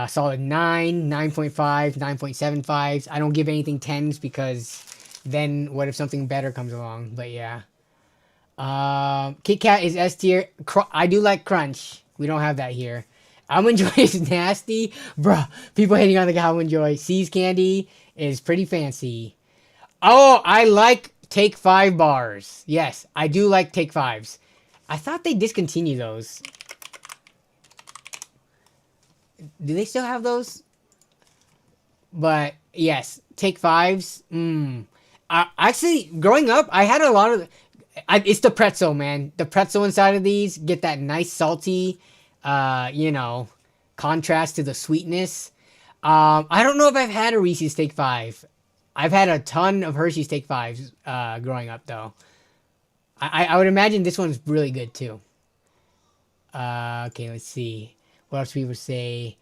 Speaker 1: Solid 9, 9.5, 9.75s. I don't give anything 10s because then what if something better comes along? But yeah. Kit Kat is S tier. I do like Crunch. We don't have that here. Almond Joy is nasty. Bruh, people hating on the Almond Joy. C's Candy is pretty fancy. Oh, I like Take 5 bars. Yes, I do like Take 5s. I thought they discontinued those. Do they still have those? But yes, Take 5s. Actually, growing up, I had a lot of... it's the pretzel, man. The pretzel inside of these get that nice salty, contrast to the sweetness. I don't know if I've had a Reese's Take 5. I've had a ton of Hershey's Take 5s growing up, though. I would imagine this one's really good, too. Okay, let's see. What else people say?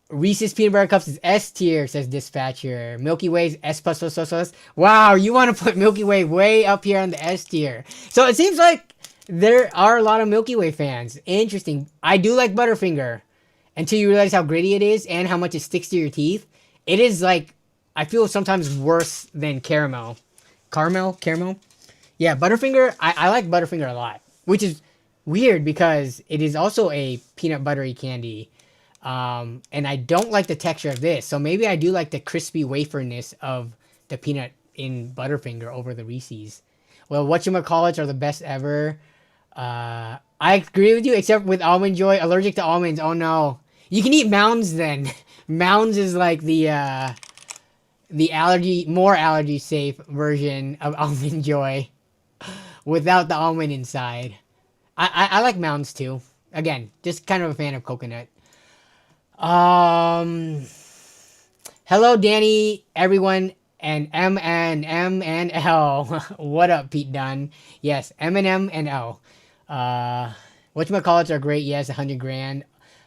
Speaker 1: Reese's Peanut Butter Cups is S tier, says Dispatcher. Milky Way's S plus plus plus plus. Wow, you want to put Milky Way way up here on the S tier. So it seems like there are a lot of Milky Way fans. Interesting. I do like Butterfinger. Until you realize how gritty it is and how much it sticks to your teeth. It is like, I feel sometimes worse than caramel. Caramel? Yeah, Butterfinger, I like Butterfinger a lot. Which is weird because it is also a peanut buttery candy. And I don't like the texture of this. So maybe I do like the crispy waferness of the peanut in Butterfinger over the Reese's. Well, whatchamacallits are the best ever. I agree with you, except with Almond Joy. Allergic to almonds. Oh no. You can eat Mounds then. Mounds is like the more allergy safe version of Almond Joy without the almond inside. I like Mounds too. Again, just kind of a fan of coconut. Hello, Danny, everyone, and M and L. What up, Pete Dunn? Yes, M and L. Whatchamacallits are great. Yes, 100 grand.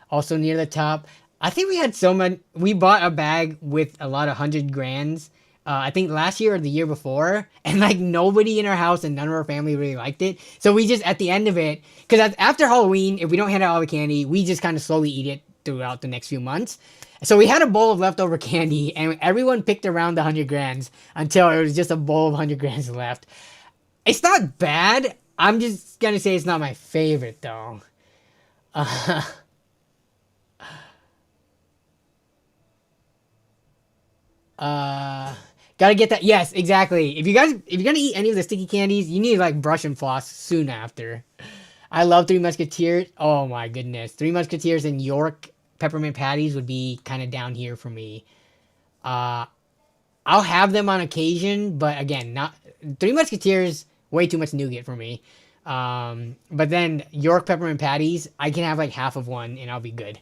Speaker 1: Also near the top. I think we had so much. We bought a bag with a lot of 100 grands. I think last year or the year before, and like nobody in our house and none of our family really liked it. So we just at the end of it, because after Halloween, if we don't hand out all the candy, we just kind of slowly eat it throughout the next few months. So we had a bowl of leftover candy, and everyone picked around the 100 grands until it was just a bowl of 100 grands left. It's not bad. I'm just gonna say it's not my favorite though. Gotta get that. Yes, exactly. If you're gonna eat any of the sticky candies, you need to like brush and floss soon after. I love Three Musketeers. Oh my goodness. Three Musketeers and York peppermint patties would be kind of down here for me. I'll have them on occasion, but again, not Three Musketeers, way too much nougat for me. But then York peppermint patties, I can have like half of one and I'll be good.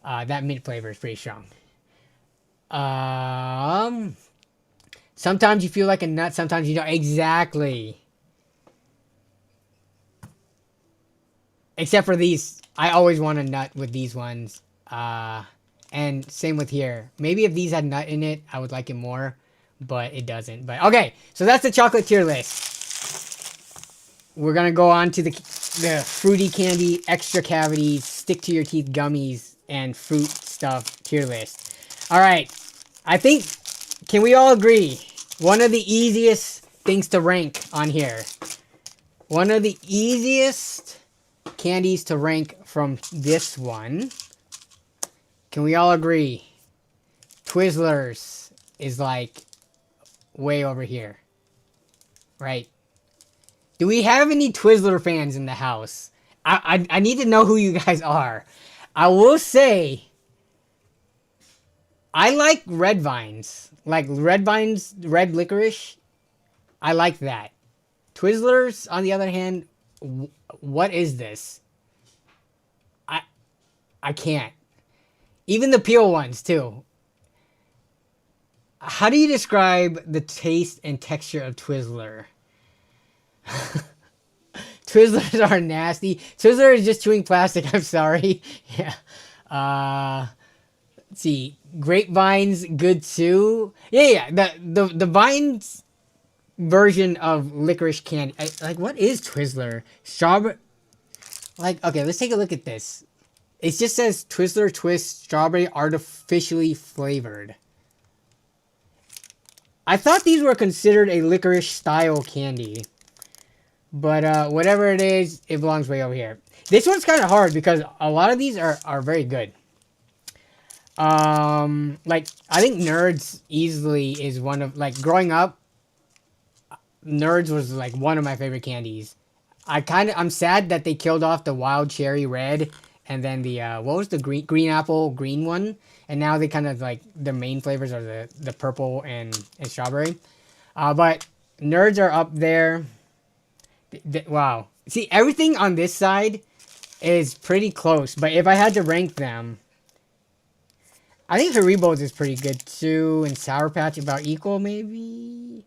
Speaker 1: That mint flavor is pretty strong. Sometimes you feel like a nut, sometimes you don't. Exactly. Except for these. I always want a nut with these ones. And same with here. Maybe if these had nut in it, I would like it more. But it doesn't. But okay, so that's the chocolate tier list. We're going to go on to the fruity candy, extra cavities, stick to your teeth gummies, and fruit stuff tier list. Alright. I think, can we all agree? One of the easiest things to rank on here. One of the easiest candies to rank from this one. Can we all agree? Twizzlers is like way over here. Right? Do we have any Twizzler fans in the house? I need to know who you guys are. I will say, I like red vines. Like red vines, red licorice. I like that. Twizzlers, on the other hand, what is this? I can't. Even the peel ones too. How do you describe the taste and texture of Twizzler? Twizzlers are nasty. Twizzler is just chewing plastic. I'm sorry. Yeah. Let's see. Grapevine's good too. Yeah. The Vines version of licorice candy. Like, what is Twizzler? Strawberry. Like, okay, let's take a look at this. It just says Twizzler Twist Strawberry Artificially Flavored. I thought these were considered a licorice style candy. But whatever it is, it belongs way over here. This one's kind of hard because a lot of these are very good. Like, I think Nerds easily is one of, like, growing up, Nerds was like one of my favorite candies. I'm sad that they killed off the wild cherry red and then the what was the green apple green one, and now they kind of like the main flavors are the purple and strawberry. But Nerds are up there. Wow. See, everything on this side is pretty close, but if I had to rank them, I think Haribo's is pretty good too, and Sour Patch about equal maybe.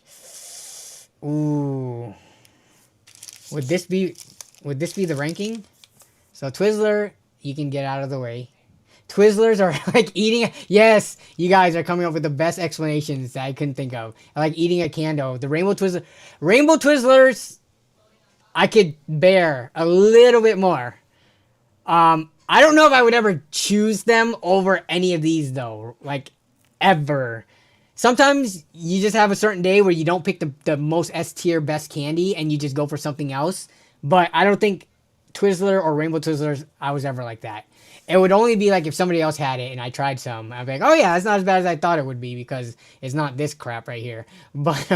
Speaker 1: Ooh. Would this be the ranking? So Twizzler, you can get out of the way. Twizzlers are like eating. Yes, you guys are coming up with the best explanations that I couldn't think of. I like eating a candle. The Rainbow Twizzlers, I could bear a little bit more. I don't know if I would ever choose them over any of these though. Like, ever. Sometimes you just have a certain day where you don't pick the most S tier best candy and you just go for something else. But I don't think Twizzler or Rainbow Twizzlers, I was ever like that. It would only be like if somebody else had it and I tried some. I'd be like, oh yeah, it's not as bad as I thought it would be because it's not this crap right here. But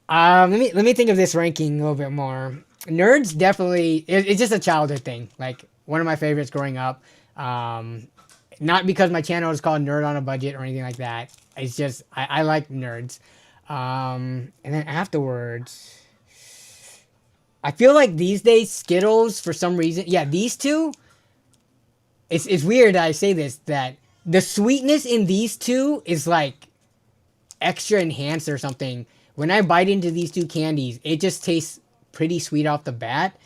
Speaker 1: let me think of this ranking a little bit more. Nerds definitely, it's just a childhood thing. Like, one of my favorites growing up. Not because my channel is called Nerd on a Budget or anything like that. It's just, I like Nerds. And then afterwards, I feel like these days Skittles, for some reason, yeah, these two, it's weird that I say this, that the sweetness in these two is like extra enhanced or something. When I bite into these two candies, it just tastes pretty sweet off the bat.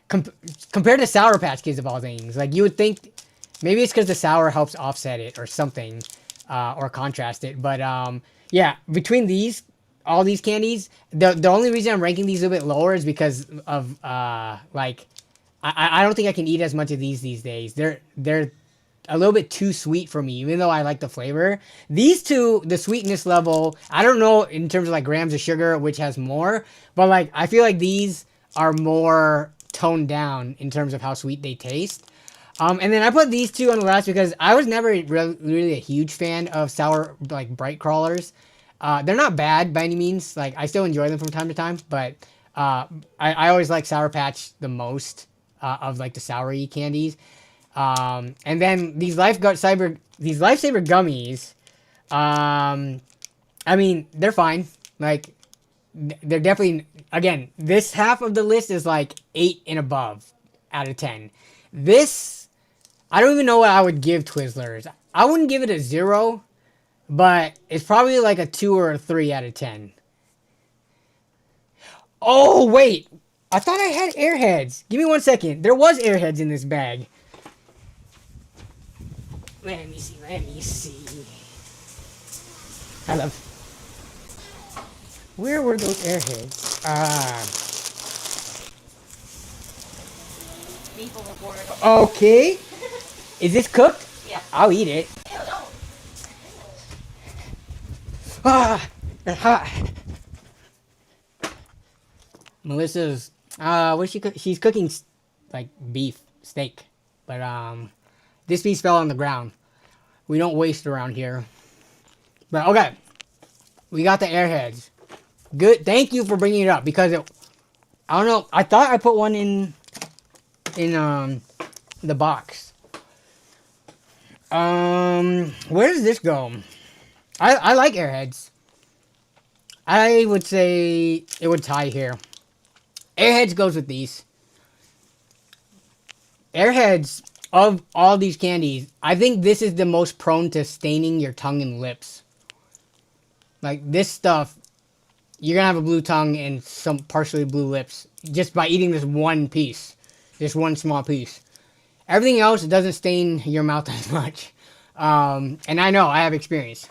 Speaker 1: Compared to Sour Patch Kids of all things. Like, you would think, maybe it's because the sour helps offset it or something, or contrast it. But yeah, between all these candies, the only reason I'm ranking these a bit lower is because of like, I don't think I can eat as much of these days. They're a little bit too sweet for me, even though I like the flavor. These two, the sweetness level, I don't know in terms of like grams of sugar, which has more, but like, I feel like these are more toned down in terms of how sweet they taste. And then I put these two on the last because I was never really a huge fan of sour, like, bright crawlers. They're not bad by any means. Like, I still enjoy them from time to time, but I always like Sour Patch the most of like the soury candies. And then these Lifesaver gummies. I mean, they're fine. Like, they're definitely, again, this half of the list is like 8 and above out of 10. This, I don't even know what I would give Twizzlers. I wouldn't give it a 0, but it's probably like a 2 or a 3 out of 10. Oh, wait. I thought I had Airheads. Give me 1 second. There was Airheads in this bag. Let me see. I love... Where were those Airheads? Okay. Is this cooked?
Speaker 2: Yeah.
Speaker 1: I'll eat it. It's hot. Melissa's, what's she cook? She's cooking, like, beef steak. But, this piece fell on the ground. We don't waste around here. But, okay. We got the Airheads. Good. Thank you for bringing it up because I don't know. I thought I put one in the box. Where does this go? I like Airheads. I would say it would tie here. Airheads goes with these. Airheads, of all these candies, I think this is the most prone to staining your tongue and lips. Like this stuff, you're gonna have a blue tongue and some partially blue lips just by eating this one piece, this one small piece. Everything else doesn't stain your mouth as much. And I know, I have experience.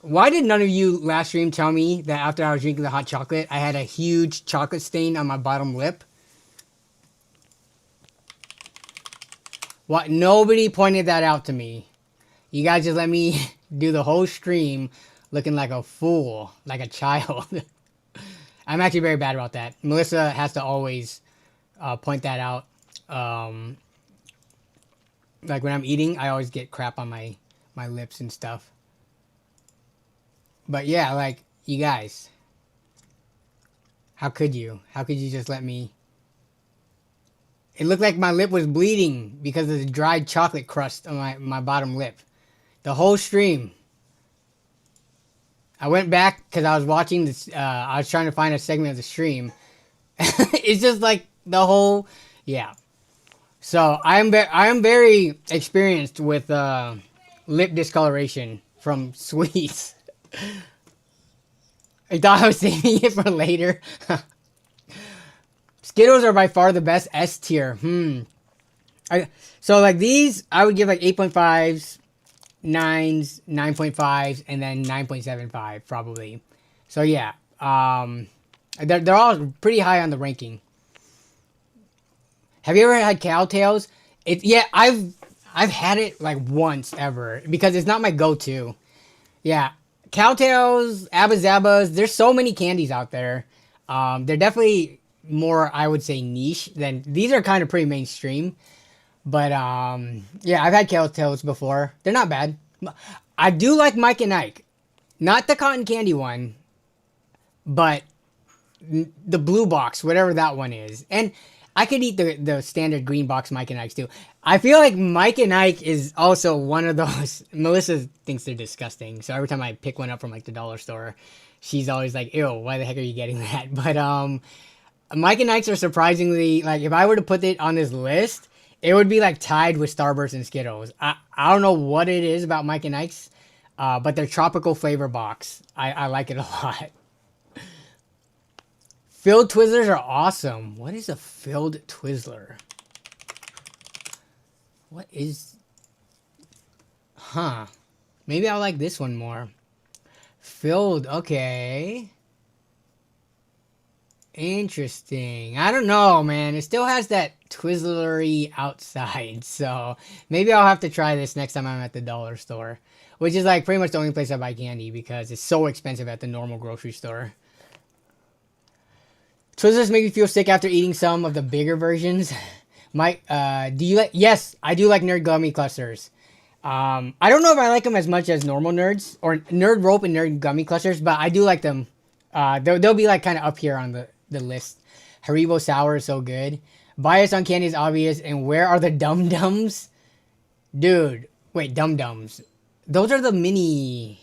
Speaker 1: Why did none of you last stream tell me that after I was drinking the hot chocolate, I had a huge chocolate stain on my bottom lip? What? Nobody pointed that out to me. You guys just let me do the whole stream looking like a fool, like a child. I'm actually very bad about that. Melissa has to always point that out. Like when I'm eating, I always get crap on my lips and stuff. But yeah, like, you guys. How could you? How could you just let me... It looked like my lip was bleeding because of the dried chocolate crust on my bottom lip. The whole stream. I went back because I was watching this. I was trying to find a segment of the stream. It's just like the whole... Yeah. So I am very experienced with lip discoloration from sweets. I thought I was saving it for later. Skittles are by far the best S tier. So like these, I would give like 8.5s, 9s, 9.5s, and then 9.75 probably. So yeah, they're all pretty high on the ranking. Have you ever had Cowtails? Yeah, I've had it like once ever because it's not my go-to. Yeah, Cowtails, Abba Zabbas. There's so many candies out there. They're definitely more, I would say, niche than these are kind of pretty mainstream. But yeah, I've had Cowtails before. They're not bad. I do like Mike and Ike, not the cotton candy one, but the blue box, whatever that one is. And I could eat the standard green box Mike and Ike's too. I feel like Mike and Ike is also one of those. Melissa thinks they're disgusting, so every time I pick one up from like the dollar store, she's always like, "Ew, why the heck are you getting that?" But Mike and Ike's are surprisingly, like, if I were to put it on this list, it would be like tied with Starburst and Skittles. I don't know what it is about Mike and Ike's, but their tropical flavor box, I like it a lot. Filled Twizzlers are awesome. What is a filled Twizzler? What is... Huh. Maybe I like this one more. Filled, okay. Interesting. I don't know, man. It still has that Twizzlery outside. So maybe I'll have to try this next time I'm at the dollar store. Which is like pretty much the only place I buy candy because it's so expensive at the normal grocery store. Twizzlers make me feel sick after eating some of the bigger versions. Mike, do you like... Yes, I do like Nerd Gummy Clusters. I don't know if I like them as much as normal Nerds, or Nerd Rope and Nerd Gummy Clusters, but I do like them. They'll be like kind of up here on the list. Haribo Sour is so good. Bias on candy is obvious, and where are the Dum Dums? Dude, wait, Dum Dums. Those are the mini...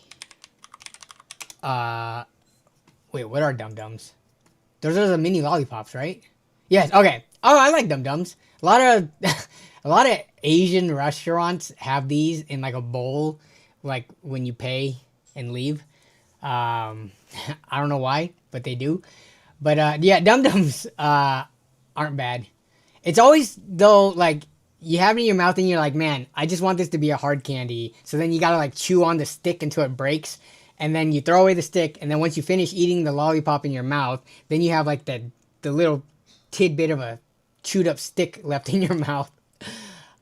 Speaker 1: Wait, what are Dum Dums? Those are the mini lollipops, right? Yes, okay. Oh, I like Dum Dums. A lot of Asian restaurants have these in like a bowl, like when you pay and leave. I don't know why, but they do. But yeah, Dum Dums aren't bad. It's always though like you have it in your mouth and you're like, man, I just want this to be a hard candy. So then you gotta like chew on the stick until it breaks. And then you throw away the stick, and then once you finish eating the lollipop in your mouth, then you have like the little tidbit of a chewed up stick left in your mouth.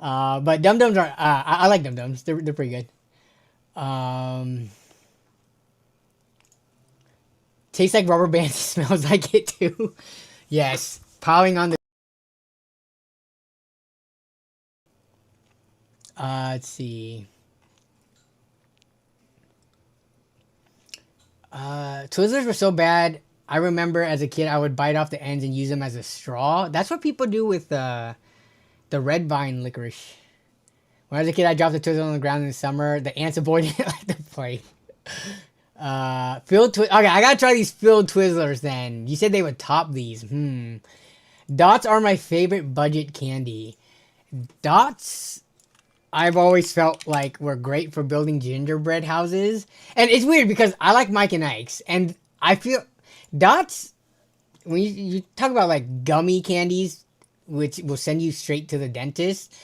Speaker 1: But Dum Dums are, I like Dum Dums. They're pretty good. Tastes like rubber bands. Smells like it too. Yes, piling on the. Let's see. Twizzlers were so bad. I remember as a kid, I would bite off the ends and use them as a straw. That's what people do with the red vine licorice. When I was a kid, I dropped a Twizzler on the ground in the summer. The ants avoided it like the plague. Okay, I gotta try these filled Twizzlers then. You said they would top these. Dots are my favorite budget candy. Dots, I've always felt like were great for building gingerbread houses. And it's weird because I like Mike and Ike's, and I feel Dots, when you talk about like gummy candies, which will send you straight to the dentist,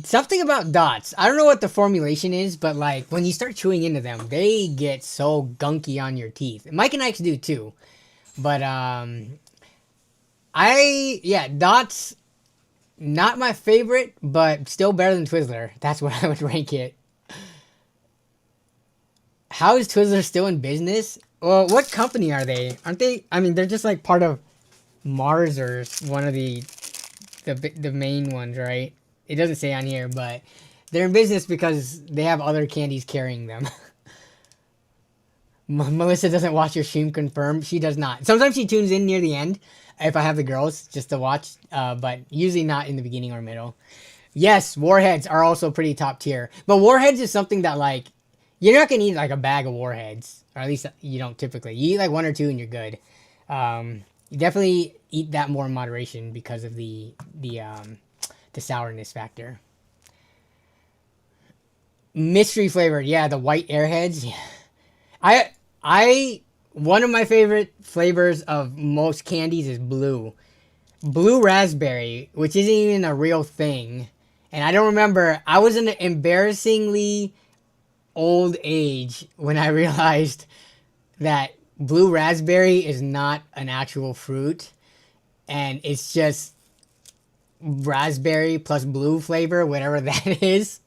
Speaker 1: something about Dots, I don't know what the formulation is, but like when you start chewing into them, they get so gunky on your teeth. Mike and Ike's do too. But Dots, not my favorite, but still better than Twizzler. That's where I would rank it. How is Twizzler still in business? Well, what company are they? Aren't they? I mean, they're just like part of Mars or one of the main ones, right? It doesn't say on here, but they're in business because they have other candies carrying them. Melissa doesn't watch your stream, confirmed. She does not. Sometimes she tunes in near the end if I have the girls just to watch, but usually not in the beginning or middle. Yes, Warheads are also pretty top tier. But Warheads is something that, like, you're not going to eat, like, a bag of Warheads. Or at least you don't typically. You eat, like, one or two and you're good. You definitely eat that more in moderation because of the sourness factor. Mystery flavored. Yeah, the white Airheads. Yeah. One of my favorite flavors of most candies is blue raspberry, which isn't even a real thing. And I don't remember, I was in an embarrassingly old age when I realized that blue raspberry is not an actual fruit, and it's just raspberry plus blue flavor, whatever that is.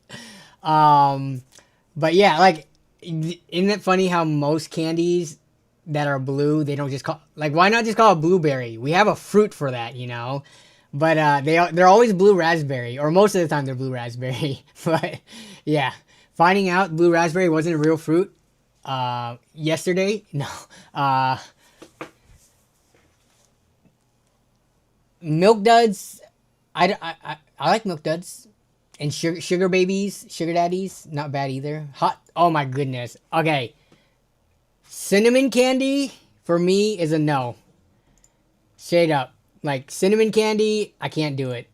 Speaker 1: But yeah, like, isn't it funny how most candies that are blue, they don't just call, like, why not just call it blueberry? We have a fruit for that, you know. But they're always blue raspberry, or most of the time they're blue raspberry. But yeah, finding out blue raspberry wasn't a real fruit yesterday. No. Milk duds, I like milk duds. And sugar babies, sugar daddies, not bad either. Hot, oh my goodness. Okay. Cinnamon candy, for me, is a no. Straight up. Like, cinnamon candy, I can't do it.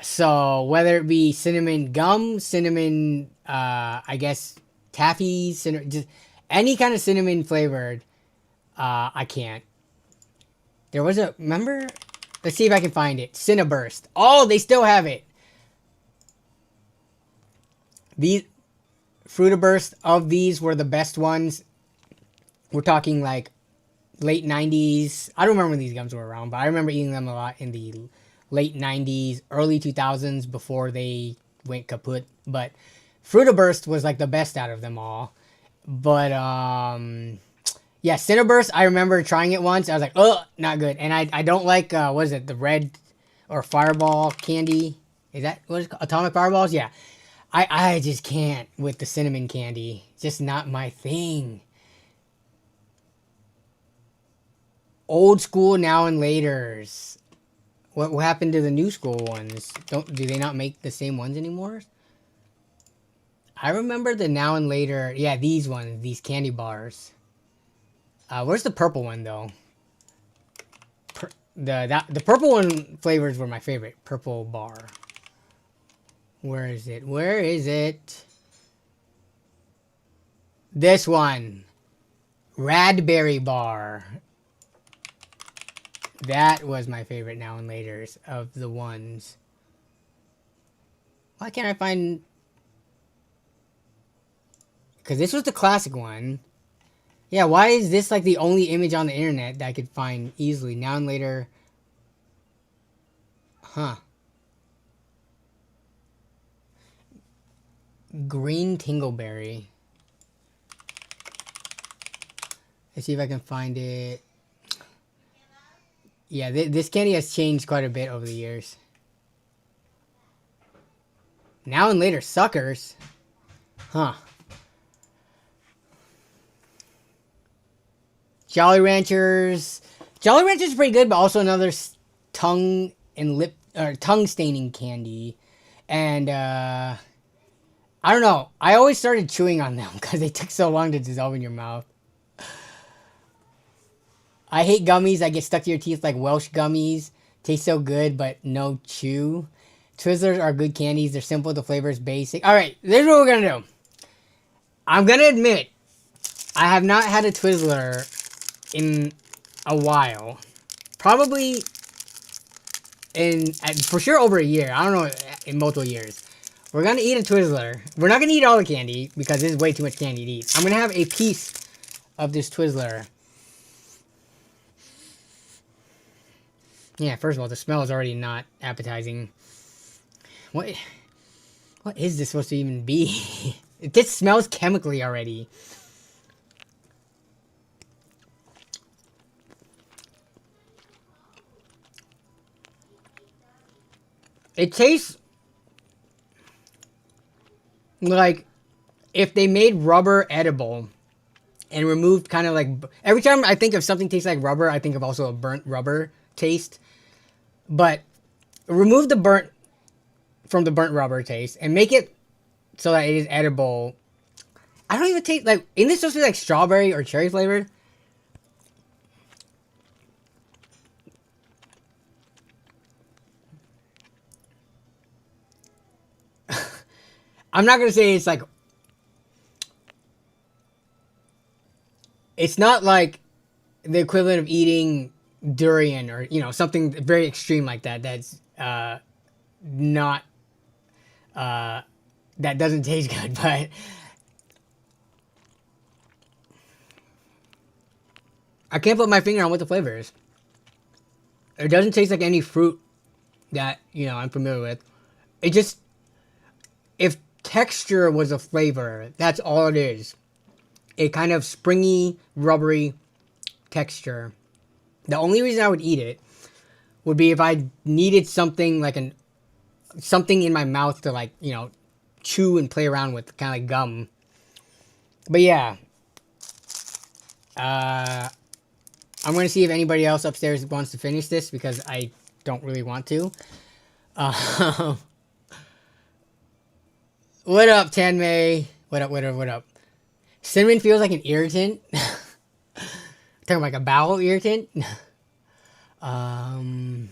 Speaker 1: So, whether it be cinnamon gum, cinnamon, I guess, taffy, just any kind of cinnamon flavored, I can't. There was a, remember? Let's see if I can find it. Cinnaburst. Oh, they still have it. These Fruitaburst of these were the best ones. We're talking like late 90s. I don't remember when these gums were around, but I remember eating them a lot in the late 90s, early 2000s before they went kaput. But Fruitaburst was like the best out of them all. But yeah, Cinnaburst, I remember trying it once. I was like, oh, not good. And I don't like, what is it, the red or fireball candy? Is that what is it called? Atomic Fireballs? Yeah. I just can't with the cinnamon candy. Just not my thing. Old school now and laters. What happened to the new school ones? Do they not make the same ones anymore? I remember the now and later. Yeah, these ones, these candy bars. Where's the purple one though? The purple one flavors were my favorite. Purple bar. Where is it? Where is it? This one. Radberry bar. That was my favorite now and laters of the ones. Why can't I find... Because this was the classic one. Yeah, why is this like the only image on the internet that I could find easily? Now and later. Huh. Green Tingleberry. Let's see if I can find it. Yeah, this candy has changed quite a bit over the years. Now and later suckers. Huh. Jolly Ranchers. Jolly Ranchers is pretty good, but also another tongue and lip or tongue staining candy. And I don't know. I always started chewing on them because they took so long to dissolve in your mouth. I hate gummies that get stuck to your teeth like Welsh gummies. Taste so good, but no chew. Twizzlers are good candies. They're simple. The flavor is basic. All right, this is what we're going to do. I'm going to admit, I have not had a Twizzler in a while. Probably for sure over a year. I don't know, in multiple years. We're going to eat a Twizzler. We're not going to eat all the candy because this is way too much candy to eat. I'm going to have a piece of this Twizzler. Yeah, first of all, the smell is already not appetizing. What is this supposed to even be? This smells chemically already. It tastes like if they made rubber edible and removed kind of like... Every time I think of something tastes like rubber, I think of also a burnt rubber taste. But remove the burnt from the burnt rubber taste and make it so that it is edible. I don't even taste like... Isn't this supposed to be like strawberry or cherry flavored? I'm not going to say it's like... It's not like the equivalent of eating durian or, you know, something very extreme like that. That's not... that doesn't taste good, but... I can't put my finger on what the flavor is. It doesn't taste like any fruit that, you know, I'm familiar with. It just... If texture was a flavor, that's all it is. A kind of springy, rubbery texture. The only reason I would eat it would be if I needed something like something in my mouth to, like, you know, chew and play around with, kind of like gum. But yeah. I'm going to see if anybody else upstairs wants to finish this because I don't really want to. What up, Tanmay? What up? Cinnamon feels like an irritant. Talking like a bowel irritant. I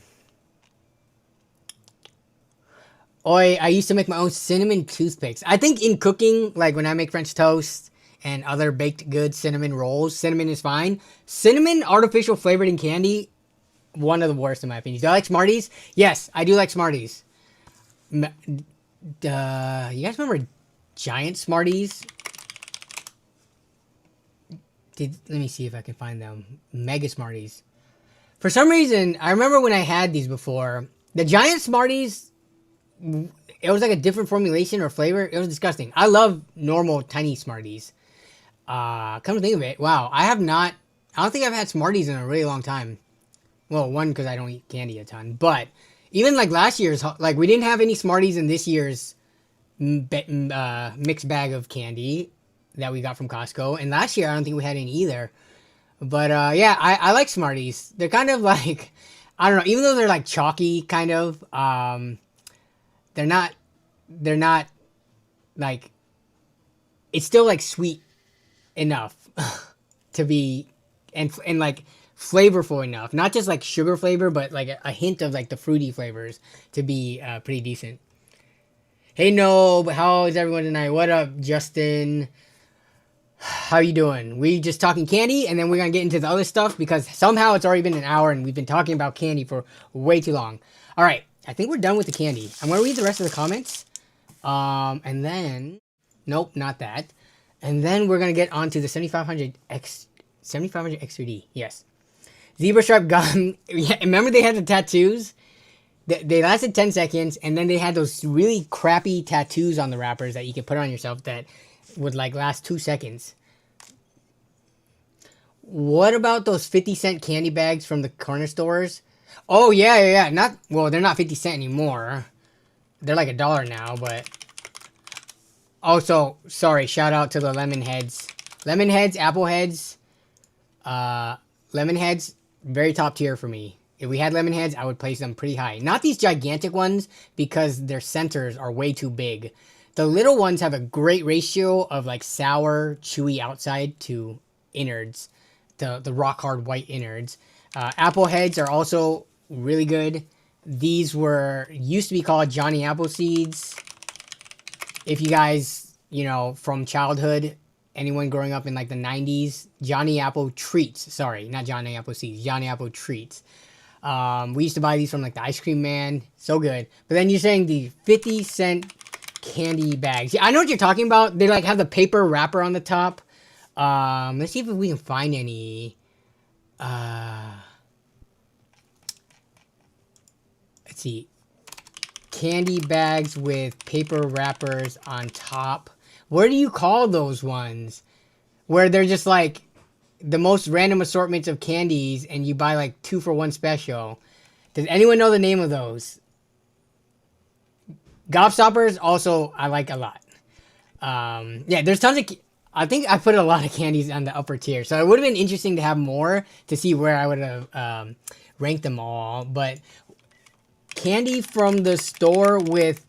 Speaker 1: used to make my own cinnamon toothpicks. I think in cooking, like when I make French toast and other baked goods, cinnamon rolls, cinnamon is fine. Cinnamon artificial flavored in candy, one of the worst in my opinion. Do I like Smarties? Yes, I do like Smarties. You guys remember Giant Smarties? Let me see if I can find them. Mega Smarties. For some reason, I remember when I had these before. The Giant Smarties, it was like a different formulation or flavor. It was disgusting. I love normal tiny Smarties. Come to think of it, wow. I don't think I've had Smarties in a really long time. Well, one, because I don't eat candy a ton. But even like last year's, like we didn't have any Smarties in this year's mixed bag of candy that we got from Costco. And last year, I don't think we had any either. But yeah, I like Smarties. They're kind of like, I don't know, even though they're like chalky kind of, they're not like, it's still like sweet enough to be, and like flavorful enough. Not just like sugar flavor, but like a hint of like the fruity flavors to be pretty decent. Hey, no, but how is everyone tonight? What up, Justin? How you doing? We just talking candy, and then we're gonna get into the other stuff because somehow it's already been an hour and we've been talking about candy for way too long. All right, I think we're done with the candy. I'm gonna read the rest of the comments, and then, nope, not that. And then we're gonna get on to the 7500 X3D. Yes, zebra stripe gum. Yeah, remember they had the tattoos? They lasted 10 seconds, and then they had those really crappy tattoos on the wrappers that you could put on yourself that would like last 2 seconds. What about those 50-cent candy bags from the corner stores? Oh, yeah. Well, they're not 50 cents anymore. They're like $1 now, but... Also, sorry, shout out to the lemon heads. Lemon heads, apple heads. Lemon heads, very top tier for me. If we had lemon heads, I would place them pretty high. Not these gigantic ones, because their centers are way too big. The little ones have a great ratio of like sour, chewy outside to innards. the rock hard white innards. Apple heads are also really good. These used to be called Johnny Appleseeds. If you guys, from childhood, anyone growing up in like the 90s, Johnny Apple Treats. Sorry, not Johnny Appleseeds, Johnny Apple Treats. We used to buy these from like the Ice Cream Man. So good. But then you're saying the 50-cent candy bags. Yeah, I know what you're talking about. They like have the paper wrapper on the top. Let's see if we can find any. Let's see. Candy bags with paper wrappers on top. What do you call those ones? Where they're just like the most random assortments of candies and you buy like 2 for 1 special. Does anyone know the name of those? Gobstoppers also I like a lot. Yeah, there's tons of... I think I put a lot of candies on the upper tier. So it would have been interesting to have more to see where I would have ranked them all. But candy from the store with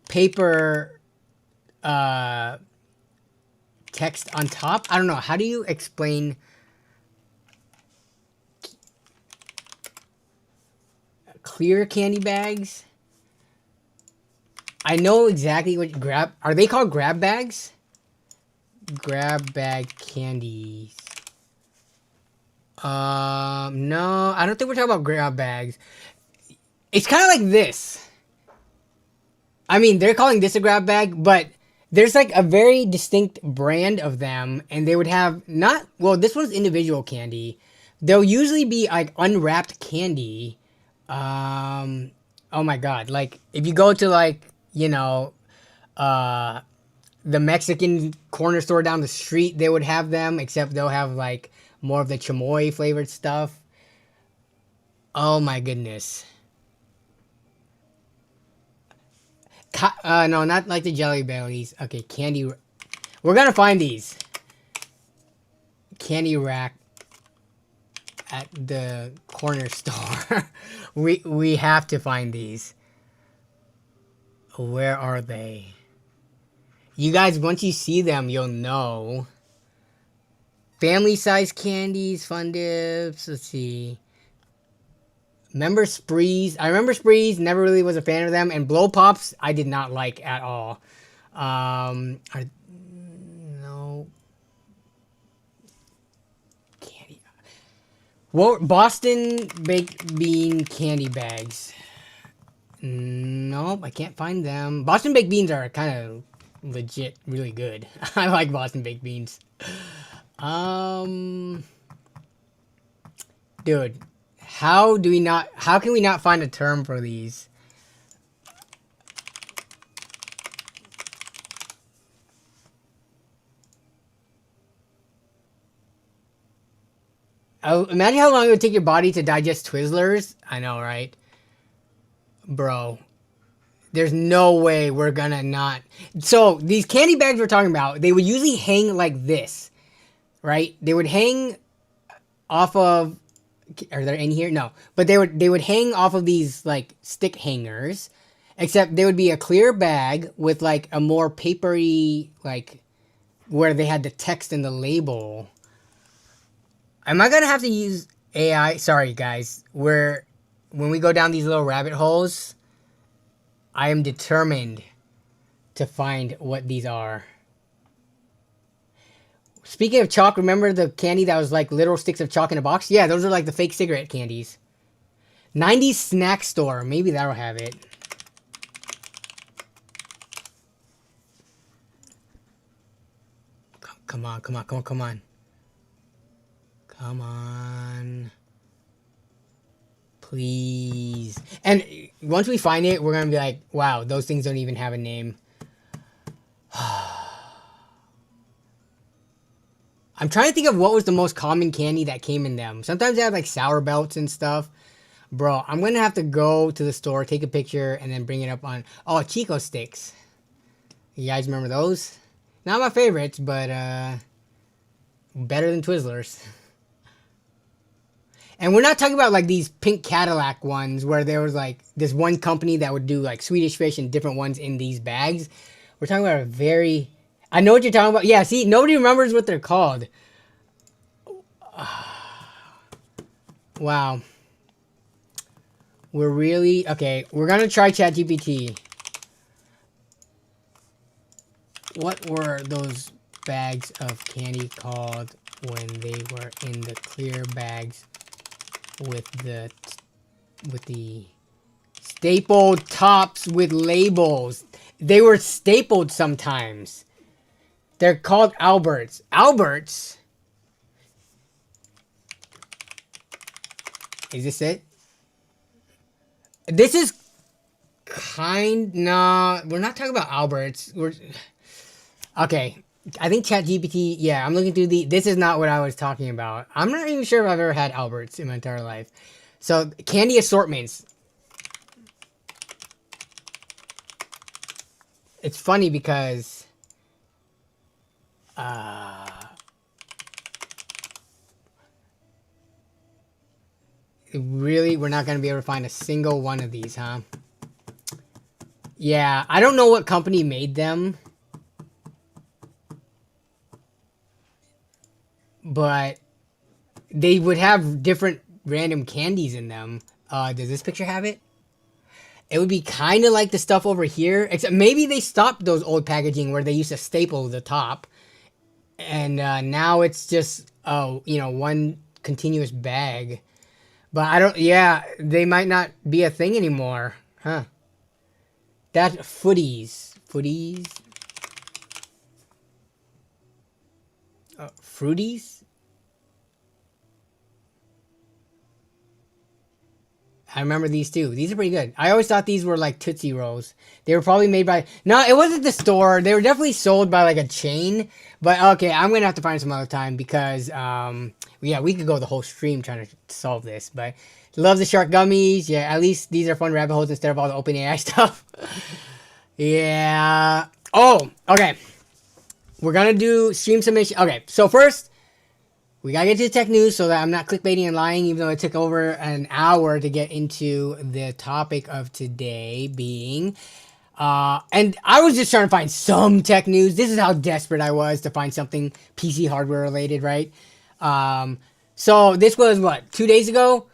Speaker 1: paper text on top. I don't know. How do you explain clear candy bags? I know exactly what grab... Are they called grab bags? Grab bag candies. No, I don't think we're talking about grab bags. It's kind of like this. I mean, they're calling this a grab bag, but there's like a very distinct brand of them, and they would have not... Well, this one's individual candy. They'll usually be like unwrapped candy. Oh my god. Like, if you go to like, the Mexican corner store down the street, they would have them, except they'll have like more of the chamoy flavored stuff. Oh my goodness. No, not like the Jelly Bellies. Okay, candy. We're gonna find these. Candy rack at the corner store. we have to find these. Where are they? You guys, once you see them, you'll know. Family size candies, Fun Dips. Let's see. Remember Sprees? I remember Sprees. Never really was a fan of them. And Blow Pops, I did not like at all. No. Candy. Well, Boston Baked Bean candy bags. Nope, I can't find them. Boston Baked Beans are kind of legit really good. I like Boston Baked Beans. Dude, how can we not find a term for these? Imagine how long it would take your body to digest Twizzlers. I know, right? Bro, there's no way we're gonna not... So, these candy bags we're talking about, they would usually hang like this, right? They would hang off of... Are there any here? No. But they would hang off of these, like, stick hangers, except they would be a clear bag with, like, a more papery, like, where they had the text and the label. Am I gonna have to use AI? Sorry, guys. When we go down these little rabbit holes, I am determined to find what these are. Speaking of chalk, remember the candy that was like literal sticks of chalk in a box? Yeah, those are like the fake cigarette candies. 90s snack store. Maybe that'll have it. Come on. Come on. Please. And once we find it, we're going to be like, wow, those things don't even have a name. I'm trying to think of what was the most common candy that came in them. Sometimes they have like sour belts and stuff. Bro, I'm going to have to go to the store, take a picture, and then bring it up on... Oh, Chico sticks. You guys remember those? Not my favorites, but better than Twizzlers. And we're not talking about like these pink Cadillac ones where there was like this one company that would do like Swedish Fish and different ones in these bags. We're talking about a very... I know what you're talking about. Yeah, see, nobody remembers what they're called. Wow. We're really... Okay, we're gonna try ChatGPT. What were those bags of candy called when they were in the clear bags with the stapled tops with labels? They were stapled sometimes. They're called Alberts. Alberts? Is this it? This is no, we're not talking about Alberts. Okay. I think ChatGPT, yeah, I'm looking through this is not what I was talking about. I'm not even sure if I've ever had Alberts in my entire life. So, candy assortments. It's funny because really, we're not going to be able to find a single one of these, huh? Yeah, I don't know what company made them. But they would have different random candies in them. Does this picture have it? It would be kind of like the stuff over here, except maybe they stopped those old packaging where they used to staple the top. And now it's just, one continuous bag. But I don't, yeah, they might not be a thing anymore. Huh. That footies. Fruities? I remember these too. These are pretty good. I always thought these were like Tootsie Rolls. They were probably made by... No, it wasn't the store. They were definitely sold by like a chain. But okay, I'm going to have to find some other time because, yeah, we could go the whole stream trying to solve this. But love the shark gummies. Yeah, at least these are fun rabbit holes instead of all the OpenAI stuff. Yeah. Oh, okay. We're going to do stream submission. Okay, so first... We gotta get to the tech news so that I'm not clickbaiting and lying, even though it took over an hour to get into the topic of today being... and I was just trying to find some tech news. This is how desperate I was to find something PC hardware related, right? So this was, 2 days ago?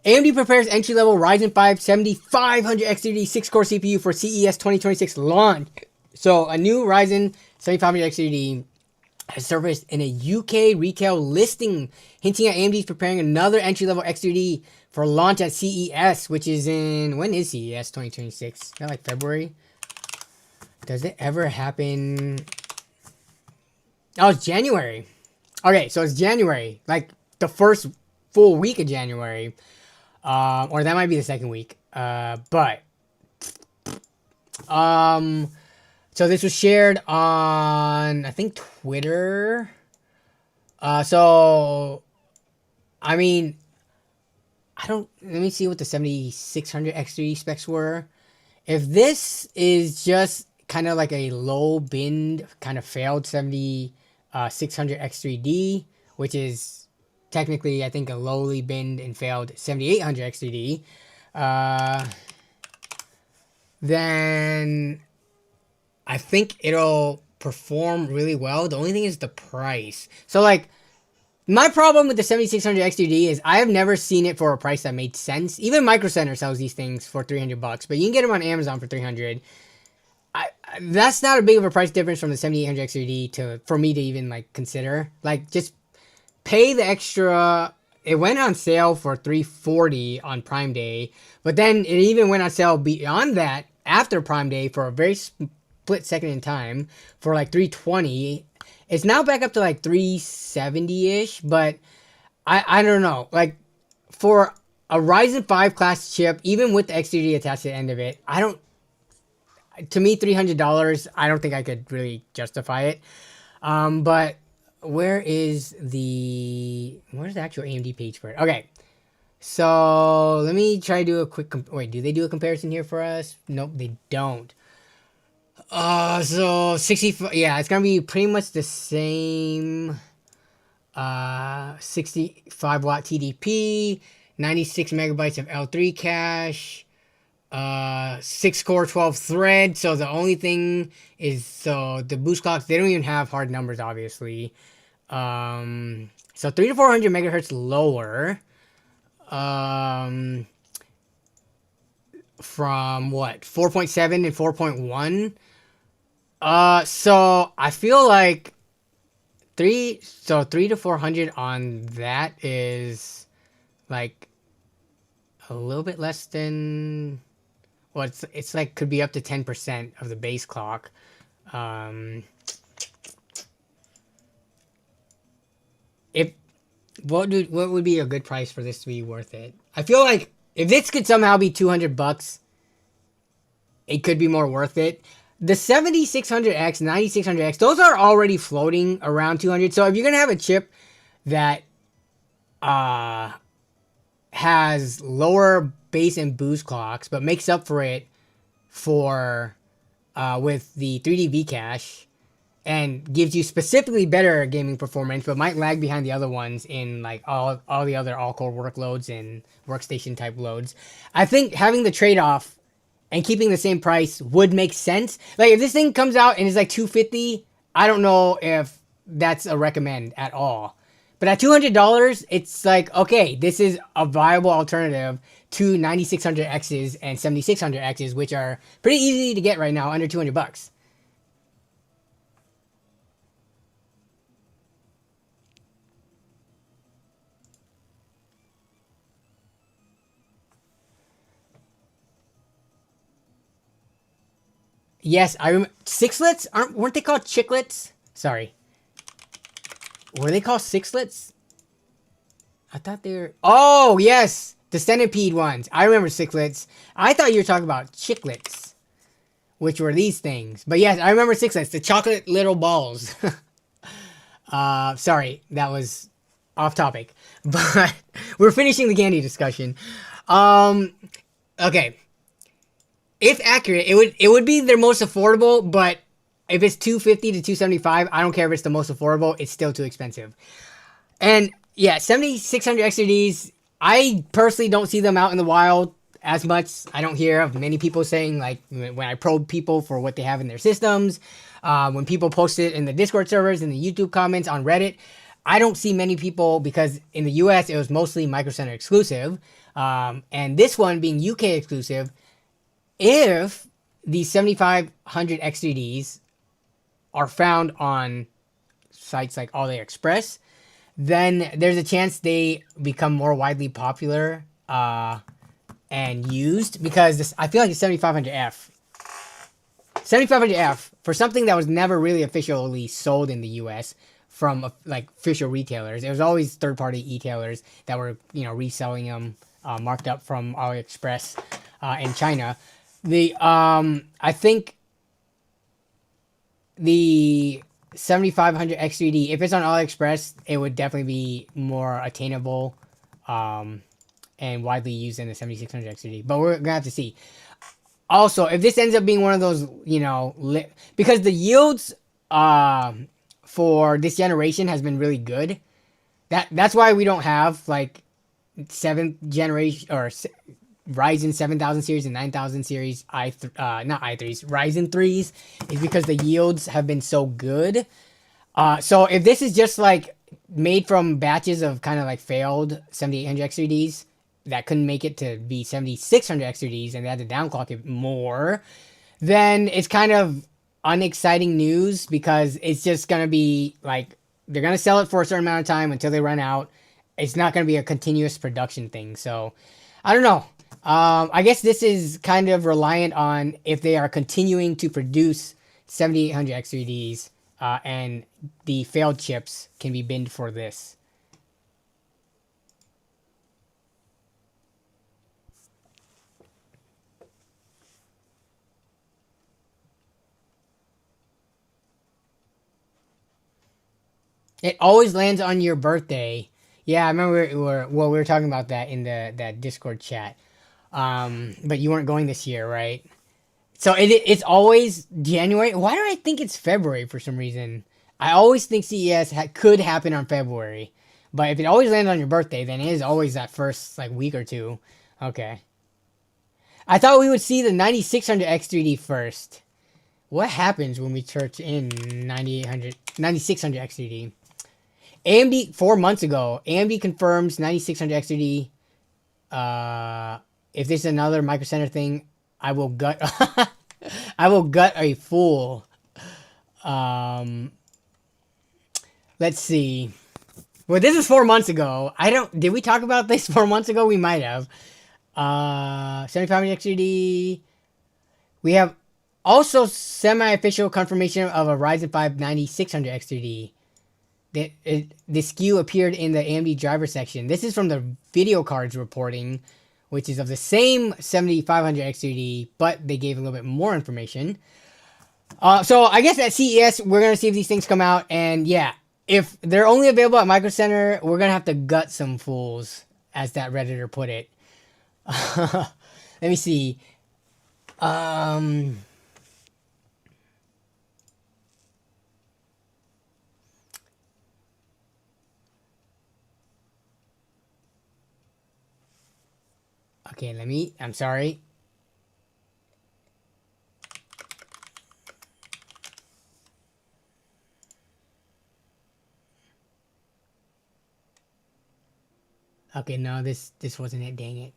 Speaker 1: AMD prepares entry-level Ryzen 5 7500 XDD 6-core CPU for CES 2026 launch. So a new Ryzen 7500 XDD has surfaced in a UK retail listing, hinting at AMD's preparing another entry-level XDD for launch at CES, which is in... When is CES 2026? Is that like February? Does it ever happen? Oh, it's January. Okay, so it's January. Like, the first full week of January. Or that might be the second week. So this was shared on, I think, Twitter. So, I mean, let me see what the 7600 X3 specs were. If this is just kind of like a low binned, kind of failed 7600 X3D, which is technically, I think, a lowly binned and failed 7800 X3D, then I think it'll perform really well. The only thing is the price. So, like, my problem with the 7600 XDD is I have never seen it for a price that made sense. Even Micro Center sells these things for $300, but you can get them on Amazon for $300. That's not a big of a price difference from the 7800 XDD for me to even, like, consider. Like, just pay the extra. It went on sale for $340 on Prime Day, but then it even went on sale beyond that after Prime Day for a very split second in time for like $320. It's now back up to like $370-ish, but I don't know. Like, for a Ryzen 5 class chip, even with the XDD attached to the end of it, to me, $300, I don't think I could really justify it. But where's the actual AMD page for it? Okay. So let me try to do a quick, wait, do they do a comparison here for us? Nope, they don't. So 65, yeah, it's gonna be pretty much the same. 65 watt TDP, 96 megabytes of L3 cache, 6 core 12 thread. So the only thing is, so the boost clocks, they don't even have hard numbers, obviously. So 3 to 400 megahertz lower. From what 4.7 and 4.1. So I feel like 3 to 400 on that is like a little bit less than, well, it's like could be up to 10% of the base clock. If what would be a good price for this to be worth it? I feel like if this could somehow be $200, it could be more worth it. The 7600X, 9600X, those are already floating around 200. So if you're gonna have a chip that has lower base and boost clocks, but makes up for it for with the 3D V cache, and gives you specifically better gaming performance, but might lag behind the other ones in like all the other all-core workloads and workstation type loads, I think having the trade-off and keeping the same price would make sense. Like if this thing comes out and is like $250, I don't know if that's a recommend at all. But at $200, it's like, okay, this is a viable alternative to 9600Xs and 7600Xs, which are pretty easy to get right now, under $200. Yes, I remember. Sixlets? Weren't they called chiclets? Sorry. Were they called sixlets? I thought they were... Oh, yes! The centipede ones. I remember sixlets. I thought you were talking about chiclets, which were these things. But yes, I remember sixlets. The chocolate little balls. Sorry, that was off topic. But we're finishing the candy discussion. Okay. If accurate, it would be their most affordable, but if it's $250 to $275, I don't care if it's the most affordable, it's still too expensive. And yeah, 7600 XRDs, I personally don't see them out in the wild as much. I don't hear of many people saying, like, when I probe people for what they have in their systems, when people post it in the Discord servers, in the YouTube comments, on Reddit, I don't see many people, because in the US, it was mostly Micro Center exclusive. And this one being UK exclusive, if the 7500 XDDs are found on sites like AliExpress, then there's a chance they become more widely popular and used, because I feel like the 7500F, for something that was never really officially sold in the US from like official retailers, it was always third-party e-tailers that were, reselling them marked up from AliExpress in China. I think the 7500 X3D, if it's on AliExpress, it would definitely be more attainable and widely used than the 7600 X3D. But we're gonna have to see. Also, if this ends up being one of those, because the yields for this generation has been really good. That's why we don't have like 7th generation or Ryzen 7000 series and 9000 series not i3s, Ryzen 3s, is because the yields have been so good. So if this is just like made from batches of kind of like failed 7800 X3Ds that couldn't make it to be 7600 X3Ds and they had to downclock it more, then it's kind of unexciting news, because it's just going to be like, they're going to sell it for a certain amount of time until they run out. It's not going to be a continuous production thing. So I don't know. I guess this is kind of reliant on if they are continuing to produce 7800 X3Ds and the failed chips can be binned for this. It always lands on your birthday. Yeah, I remember we were talking about that in that Discord chat. But you weren't going this year, right? So it's always January. Why do I think it's February for some reason? I always think CES could happen on February. But if it always lands on your birthday, then it is always that first like week or two. Okay. I thought we would see the 9600 X3D first. What happens when we search in 9600 X3D? AMD 4 months ago. AMD confirms 9600 XDD. If this is another Micro Center thing, I will gut. I will gut a fool. Let's see. Well, this is 4 months ago. Did we talk about this 4 months ago? We might have. 7500 XDD. We have also semi-official confirmation of a Ryzen 5 9600 XDD. The SKU appeared in the AMD driver section. This is from the video cards reporting, which is of the same 7500 XDD, but they gave a little bit more information. So I guess at CES, we're going to see if these things come out. And yeah, if they're only available at Micro Center, we're going to have to gut some fools, as that Redditor put it. Let me see. Okay, I'm sorry. Okay, no, this wasn't it, dang it.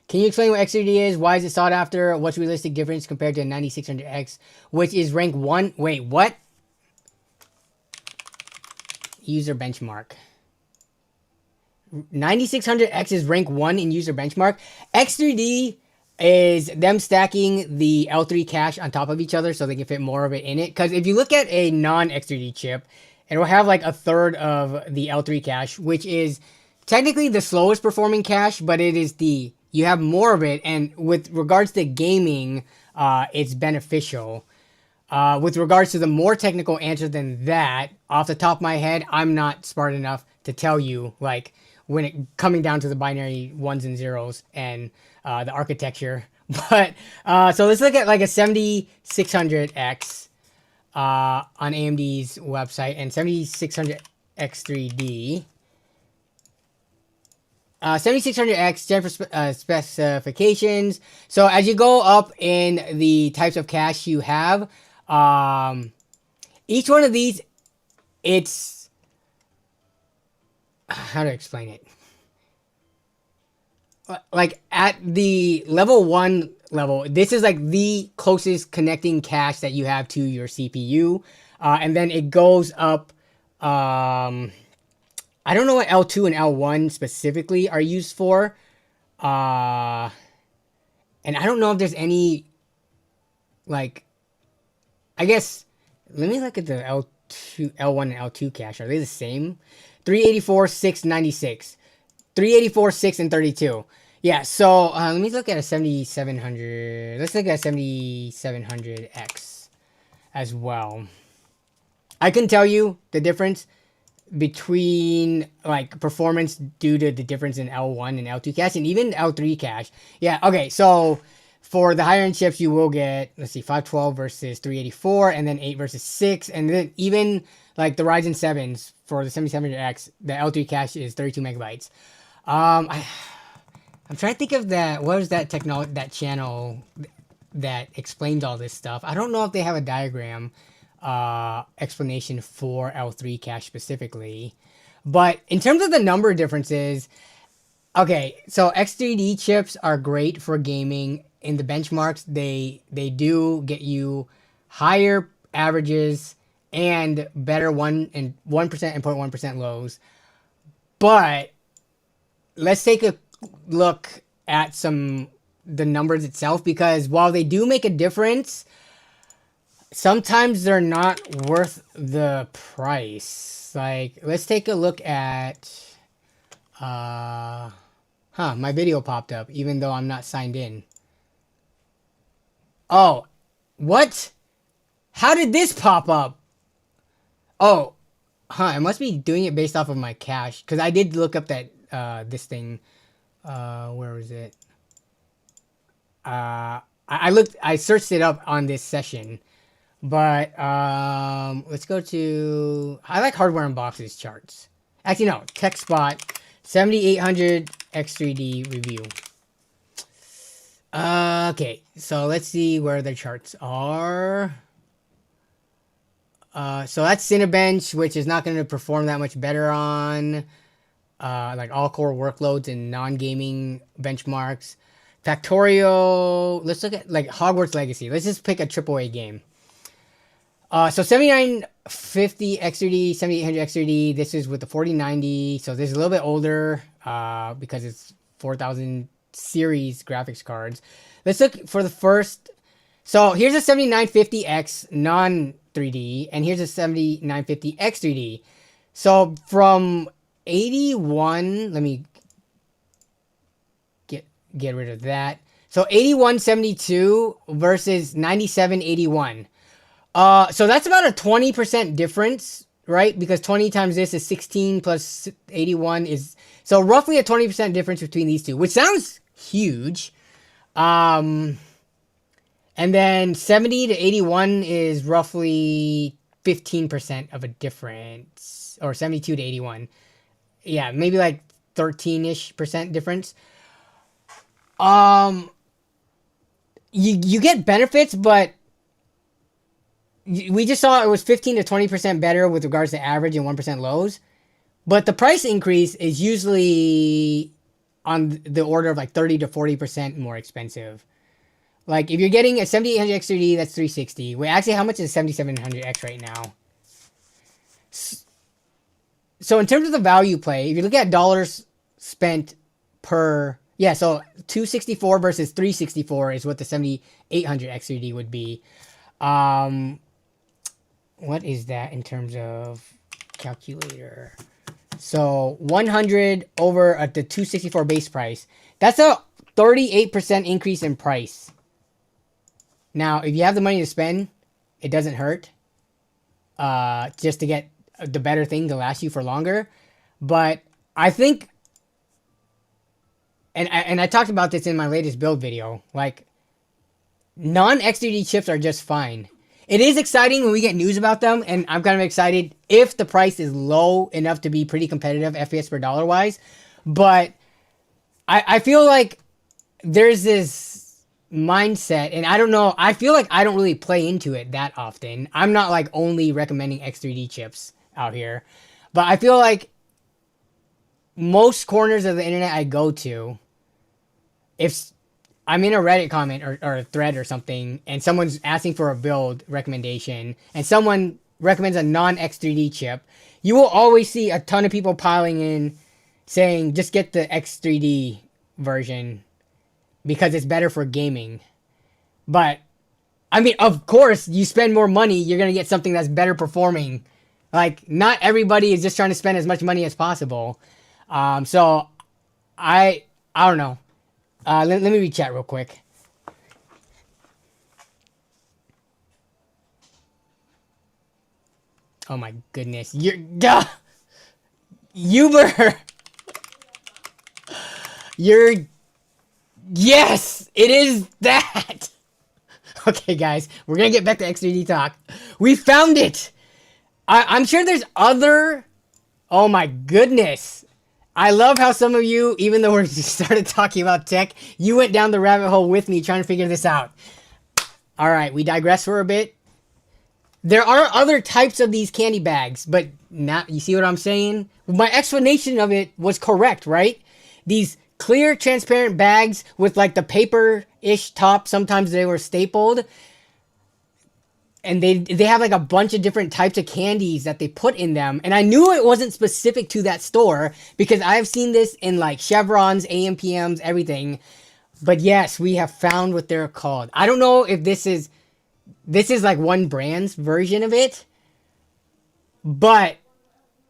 Speaker 1: Can you explain what XDD is? Why is it sought after? What's the realistic difference compared to a 9600X, which is rank 1? Wait, what? User benchmark. 9600X is rank 1 in user benchmark. X3D is them stacking the L3 cache on top of each other so they can fit more of it in it. Because if you look at a non-X3D chip, it will have like a third of the L3 cache, which is technically the slowest performing cache, but it is you have more of it, and with regards to gaming, it's beneficial. With regards to the more technical answer than that, off the top of my head, I'm not smart enough to tell you, like, when it coming down to the binary ones and zeros and the architecture. But, so let's look at like a 7600X on AMD's website, and 7600X3D. 7600X specifications. So as you go up in the types of cache you have, each one of these, it's, how to explain it? Like at the level 1 level, this is like the closest connecting cache that you have to your CPU. And then it goes up, I don't know what L2 and L1 specifically are used for. And I don't know if there's any, like, I guess, let me look at the L1 and L2 cache. Are they the same? 384, 696. 384, 6, and 32. Yeah, so let me look at a 7700. Let's look at a 7700X as well. I can tell you the difference between like performance due to the difference in L1 and L2 cache and even L3 cache. Yeah, okay, so for the higher end chips you will get, let's see, 512 versus 384, and then 8 versus 6, and then even like the Ryzen 7s for the 7700X, the L3 cache is 32 megabytes. I'm trying to think of that, what was that technology, that channel that explains all this stuff. I don't know if they have a diagram explanation for L3 cache specifically, but in terms of the number differences, okay, so X3D chips are great for gaming. In the benchmarks, they do get you higher averages and better 1% and 0.1% lows. But let's take a look at the numbers itself, because while they do make a difference, sometimes they're not worth the price. Like, let's take a look at, my video popped up, even though I'm not signed in. Oh, what? How did this pop up? Oh, I must be doing it based off of my cache, because I did look up that, this thing, where was it? I searched it up on this session. But let's go to, I like hardware unboxes charts. Actually, no, TechSpot 7800 X3D review. Okay, so let's see where the charts are. So that's Cinebench, which is not going to perform that much better on like all core workloads and non-gaming benchmarks. Factorio. Let's look at like Hogwarts Legacy. Let's just pick a AAA game. So 7950 X3D, 7800 X3D. This is with the 4090. So this is a little bit older because it's 4000 series graphics cards. Let's look for the first. So here's a 7950X non 3D, and here's a 7950X 3D. So from 81, let me get rid of that. So 8172 versus 9781. So that's about a 20% difference, right? Because 20 times this is 16 plus 81 is so roughly a 20% difference between these two, which sounds huge. And then 70 to 81 is roughly 15% of a difference, or 72 to 81. Yeah, maybe like 13-ish% difference. You get benefits, but we just saw it was 15 to 20% better with regards to average and 1% lows. But the price increase is usually on the order of like 30 to 40% more expensive. Like if you're getting a 7800 X3D, that's 360. Wait, actually, how much is 7700X right now? So in terms of the value play, if you look at dollars spent per, yeah, so 264 versus 364 is what the 7800 X3D would be. What is that in terms of calculator? So 100 over at the 264 base price. That's a 38% increase in price. Now, if you have the money to spend, it doesn't hurt. Just to get the better thing to last you for longer. But I think, and I talked about this in my latest build video, like non-X3D chips are just fine. It is exciting when we get news about them, and I'm kind of excited if the price is low enough to be pretty competitive FPS per dollar wise. But I feel like there's this mindset, and I don't know, I feel like I don't really play into it that often. I'm not like only recommending X3D chips out here, but I feel like most corners of the internet I go to, if I'm in a Reddit comment or a thread or something, and someone's asking for a build recommendation, and someone recommends a non-X3D chip, you will always see a ton of people piling in saying, just get the X3D version because it's better for gaming. But, I mean, of course, you spend more money, you're going to get something that's better performing. Like, not everybody is just trying to spend as much money as possible. So, I don't know. Let me read chat real quick. Oh my goodness. Uber. Yes, it is that. Okay, guys, we're going to get back to X3D talk. We found it. I'm sure there's other. Oh my goodness. I love how some of you, even though we started talking about tech, you went down the rabbit hole with me trying to figure this out. All right, we digress for a bit. There are other types of these candy bags, but not, you see what I'm saying? My explanation of it was correct, right? These clear, transparent bags with like the paper-ish top. Sometimes they were stapled. And they have like a bunch of different types of candies that they put in them. And I knew it wasn't specific to that store because I've seen this in like Chevrons, AMPMs, everything. But yes, we have found what they're called. I don't know if this is like one brand's version of it. But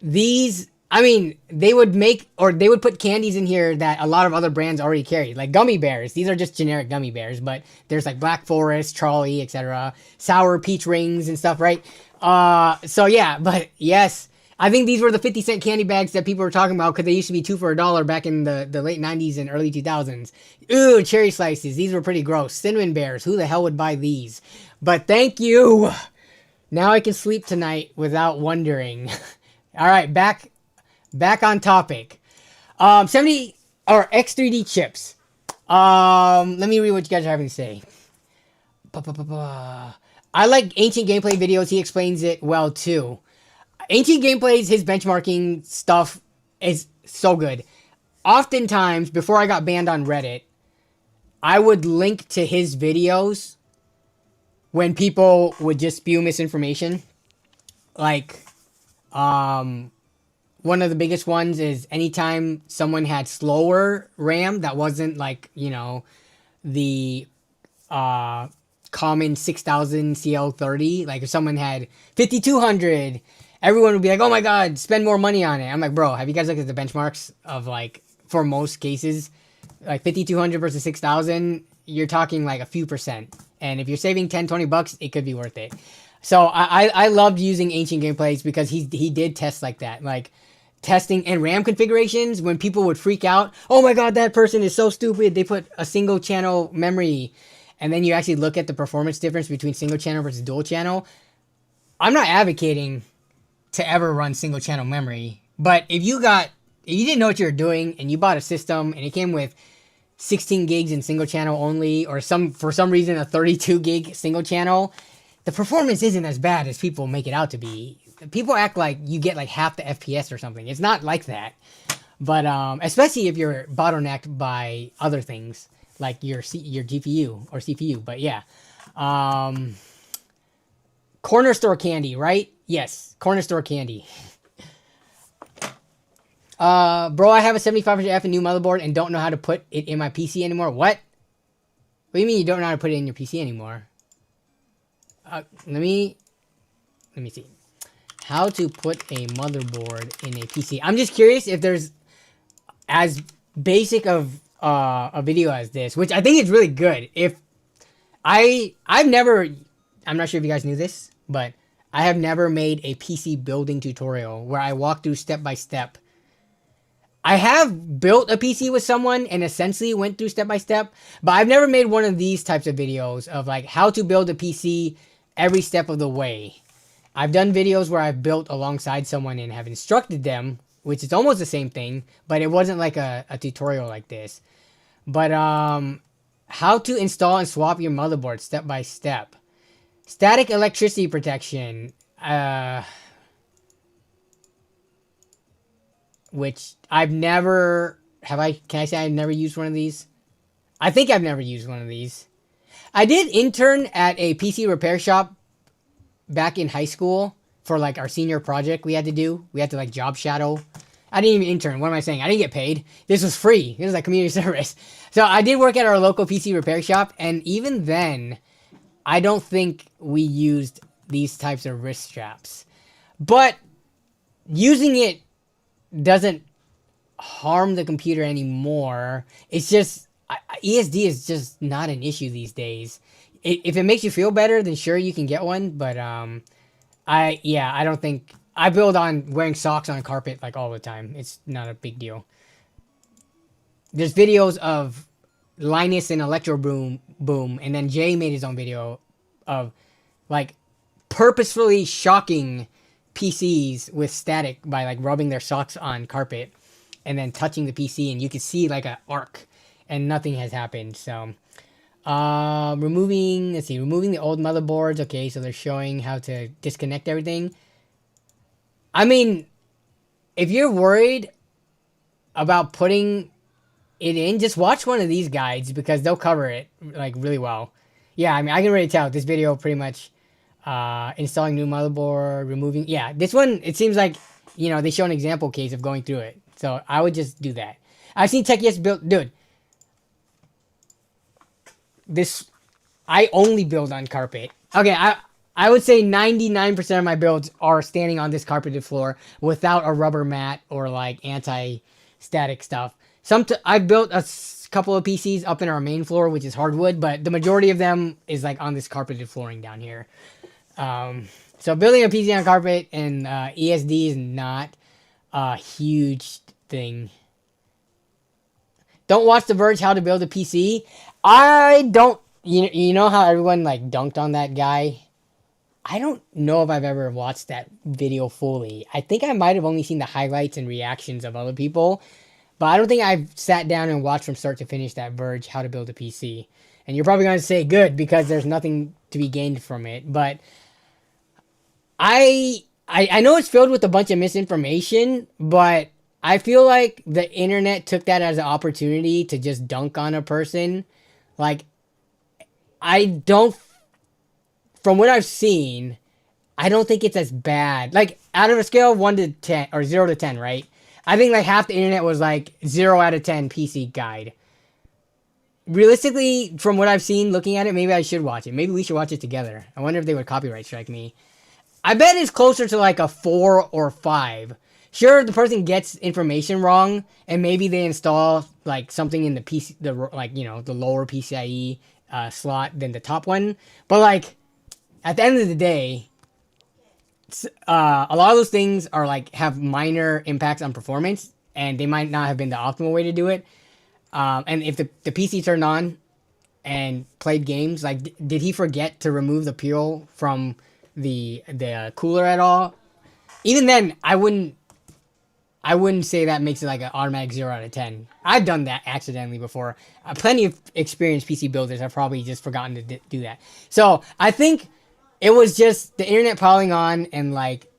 Speaker 1: these, I mean, they would put candies in here that a lot of other brands already carry. Like gummy bears. These are just generic gummy bears, but there's like Black Forest, Charlie, etc. Sour peach rings and stuff, right? So yeah, but yes, I think these were the 50-cent candy bags that people were talking about because they used to be 2 for $1 back in the late 90s and early 2000s. Ooh, cherry slices. These were pretty gross. Cinnamon bears. Who the hell would buy these? But thank you. Now I can sleep tonight without wondering. All right, back on topic. 70 or X3D chips. Let me read what you guys are having to say. I like Ancient Gameplay videos. He explains it well too. Ancient Gameplays, his benchmarking stuff is so good. Oftentimes, before I got banned on Reddit, I would link to his videos when people would just spew misinformation. Like, one of the biggest ones is anytime someone had slower RAM that wasn't like, the common 6000 CL30, like if someone had 5200, everyone would be like, oh my god, spend more money on it. I'm like, bro, have you guys looked at the benchmarks of, like, for most cases, like 5200 versus 6000, you're talking like a few percent, and if you're saving 10-20 bucks, it could be worth it. So I loved using Ancient Gameplays because he did tests like that, like testing and RAM configurations when people would freak out. Oh my god, that person is so stupid, they put a single channel memory. And then you actually look at the performance difference between single channel versus dual channel. I'm not advocating to ever run single channel memory, but if you didn't know what you were doing and you bought a system and it came with 16 gigs in single channel only, or for some reason a 32 gig single channel, the performance isn't as bad as people make it out to be. People act like you get like half the FPS or something. It's not like that. But especially if you're bottlenecked by other things, like your GPU or CPU. But yeah. Corner store candy, right? Yes, corner store candy. Bro, I have a 7500F and new motherboard and don't know how to put it in my PC anymore. What? What do you mean you don't know how to put it in your PC anymore? Let me see. How to put a motherboard in a PC. I'm just curious if there's as basic of a video as this, which I think is really good. If I'm not sure if you guys knew this, but I have never made a PC building tutorial where I walk through step by step. I have built a PC with someone and essentially went through step by step, but I've never made one of these types of videos of like how to build a PC every step of the way. I've done videos where I've built alongside someone and have instructed them, which is almost the same thing, but it wasn't like a tutorial like this. But how to install and swap your motherboard step by step. Static electricity protection, which I've never, can I say I've never used one of these? I think I've never used one of these. I did intern at a PC repair shop back in high school for like our senior project we had to do. We had to like job shadow. I didn't even intern. What am I saying? I didn't get paid. This was free. It was like community service. So I did work at our local PC repair shop. And even then, I don't think we used these types of wrist straps. But using it doesn't harm the computer anymore. It's just, ESD is just not an issue these days. If it makes you feel better, then sure, you can get one. But I don't think... I build on wearing socks on carpet like all the time. It's not a big deal. There's videos of Linus and Electro Boom, and then Jay made his own video of like purposefully shocking PCs with static by like rubbing their socks on carpet and then touching the PC, and you can see like an arc, and nothing has happened. So removing the old motherboards. Okay, so they're showing how to disconnect everything. I mean, if you're worried about putting it in, just watch one of these guides because they'll cover it like really well. Yeah, I mean, I can already tell this video pretty much installing new motherboard, removing. Yeah, this one, it seems like, they show an example case of going through it. So I would just do that. I've seen TechYes build, dude. I only build on carpet. Okay, I would say 99% of my builds are standing on this carpeted floor without a rubber mat or like anti-static stuff. I've built a couple of PCs up in our main floor, which is hardwood, but the majority of them is like on this carpeted flooring down here. So building a PC on carpet and ESD is not a huge thing. Don't watch The Verge how to build a PC. I don't, you know how everyone like dunked on that guy? I don't know if I've ever watched that video fully. I think I might have only seen the highlights and reactions of other people. but I don't think I've sat down and watched from start to finish that Verge How to Build a PC. And you're probably going to say good because there's nothing to be gained from it. But I know it's filled with a bunch of misinformation, but I feel like the internet took that as an opportunity to just dunk on a person. Like, I don't, from what I've seen, I don't think it's as bad. Like, out of a scale of 1 to 10, or 0 to 10, right? I think like half the internet was like 0 out of 10 PC guide. Realistically, from what I've seen, looking at it, maybe I should watch it. Maybe we should watch it together. I wonder if they would copyright strike me. I bet it's closer to like a 4 or 5. Sure, the person gets information wrong, and maybe they install like something in the PC, the lower PCIe slot than the top one. But like, at the end of the day, a lot of those things are like have minor impacts on performance, and they might not have been the optimal way to do it. And if the PC turned on and played games, like did he forget to remove the peel from the cooler at all? Even then, I wouldn't say that makes it like an automatic 0 out of 10. I've done that accidentally before. Plenty of experienced PC builders have probably just forgotten to do that. So I think it was just the internet piling on and like,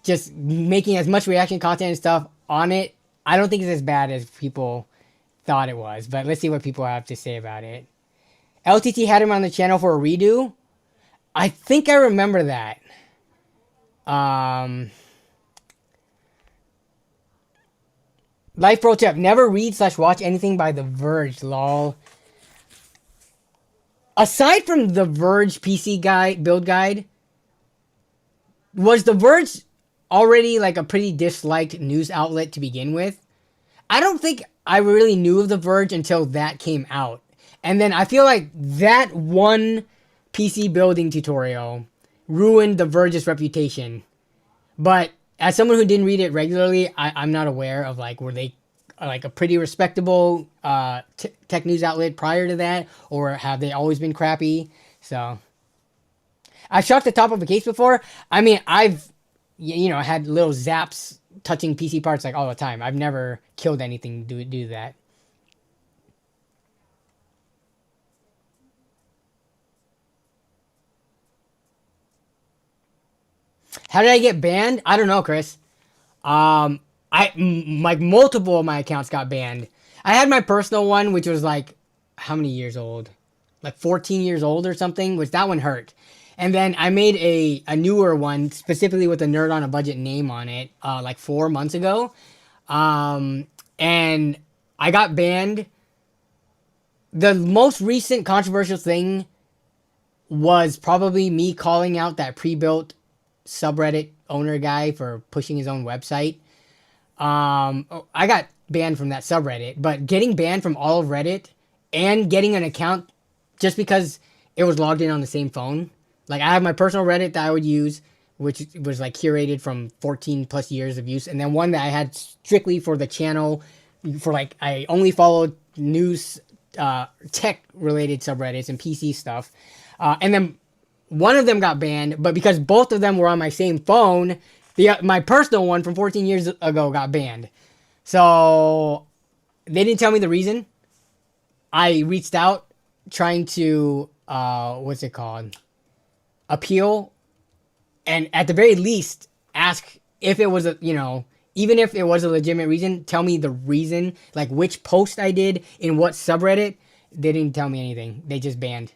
Speaker 1: just making as much reaction content and stuff on it. I don't think it's as bad as people thought it was, but let's see what people have to say about it. LTT had him on the channel for a redo. I think I remember that. Life pro tip: never read/watch anything by The Verge. Lol. Aside from The Verge PC guide build guide, was The Verge already like a pretty disliked news outlet to begin with? I don't think I really knew of The Verge until that came out. And then I feel like that one PC building tutorial ruined The Verge's reputation. But as someone who didn't read it regularly, I'm not aware of like, were they like a pretty respectable tech news outlet prior to that? Or have they always been crappy? So I've shocked the top of a case before. I mean, I've had little zaps touching PC parts like all the time. I've never killed anything to do that. How did I get banned? I don't know, Chris. Like multiple of my accounts got banned. I had my personal one, which was like, how many years old? Like 14 years old or something, which that one hurt. And then I made a newer one, specifically with a Nerd on a Budget name on it, like 4 months ago. And I got banned. The most recent controversial thing was probably me calling out that pre-built subreddit owner guy for pushing his own website. I got banned from that subreddit, but getting banned from all of Reddit and getting an account just because it was logged in on the same phone. Like, I have my personal Reddit that I would use, which was like curated from 14 plus years of use, and then one that I had strictly for the channel, for like, I only followed news, tech related subreddits and PC stuff. And then one of them got banned, but because both of them were on my same phone, my personal one from 14 years ago got banned. So they didn't tell me the reason. I reached out trying to, what's it called? Appeal, and at the very least ask if it was even if it was a legitimate reason, tell me the reason, like which post I did in what subreddit. They didn't tell me anything. They just banned.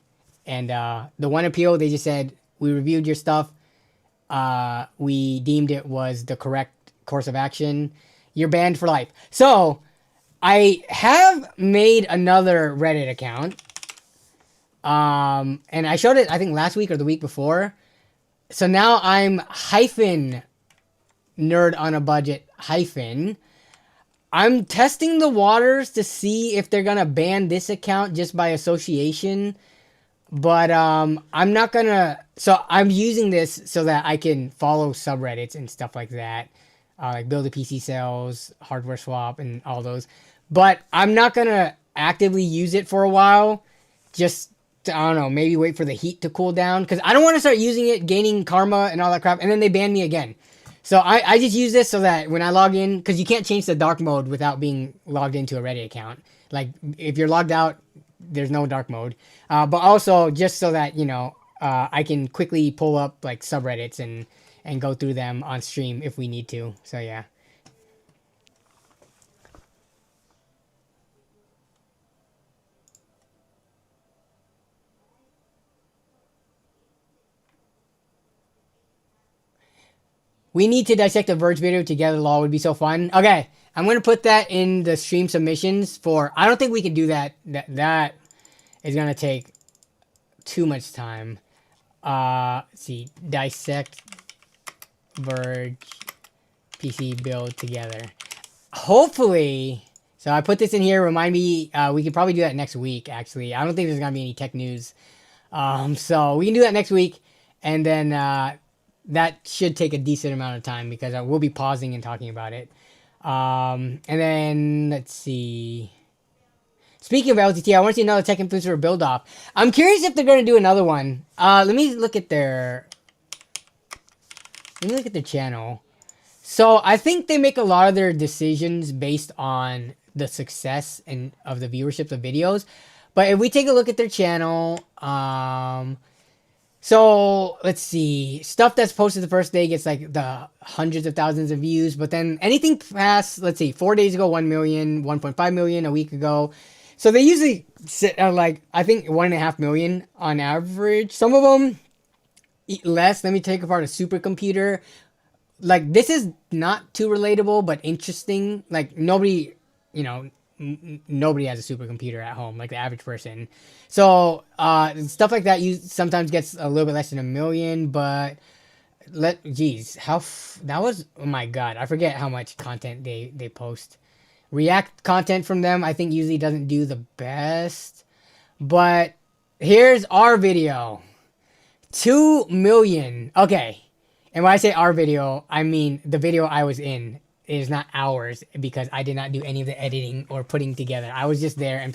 Speaker 1: And the one appeal, they just said, we reviewed your stuff, we deemed it was the correct course of action, you're banned for life. So I have made another Reddit account. And I showed it, I think last week or the week before. So now I'm hyphen Nerd on a Budget hyphen. I'm testing the waters to see if they're gonna ban this account just by association. But I'm not gonna. So I'm using this so that I can follow subreddits and stuff like that, like Build a PC Sales, Hardware Swap, and all those. But I'm not gonna actively use it for a while. Just to, I don't know, maybe wait for the heat to cool down, because I don't want to start using it, gaining karma and all that crap, and then they ban me again. So I just use this so that when I log in, because you can't change the dark mode without being logged into a Reddit account. Like if you're logged out, there's no dark mode. But also just so that, you know, I can quickly pull up like subreddits and go through them on stream if we need to. So yeah. We need to dissect a Verge video together, lol, would be so fun. Okay, I'm going to put that in the stream submissions for... I don't think we can do that. That is going to take too much time. Let's see. Dissect Verge PC build together. Hopefully... So I put this in here. Remind me, we could probably do that next week, actually. I don't think there's going to be any tech news. So we can do that next week. And then... that should take a decent amount of time because I will be pausing and talking about it. And then, let's see. Speaking of LTT, I want to see another tech influencer build off. I'm curious if they're going to do another one. Let me look at their channel. So I think they make a lot of their decisions based on the success and of the viewerships of videos. But if we take a look at their channel, so let's see, stuff that's posted the first day gets like the hundreds of thousands of views, but then anything past, let's see, 4 days ago, 1 million, 1.5 million a week ago. So they usually sit at like, I think 1.5 million on average. Some of them eat less. Let me take apart a supercomputer. Like this is not too relatable, but interesting. Like nobody, you know, nobody has a supercomputer at home, like the average person. So stuff like that sometimes gets a little bit less than 1 million, but that was, oh my god, I forget how much content they post. React content from them I think usually doesn't do the best, but here's our video. 2 million. Okay, and when I say our video, I mean the video I was in. It is not ours because I did not do any of the editing or putting together. I was just there and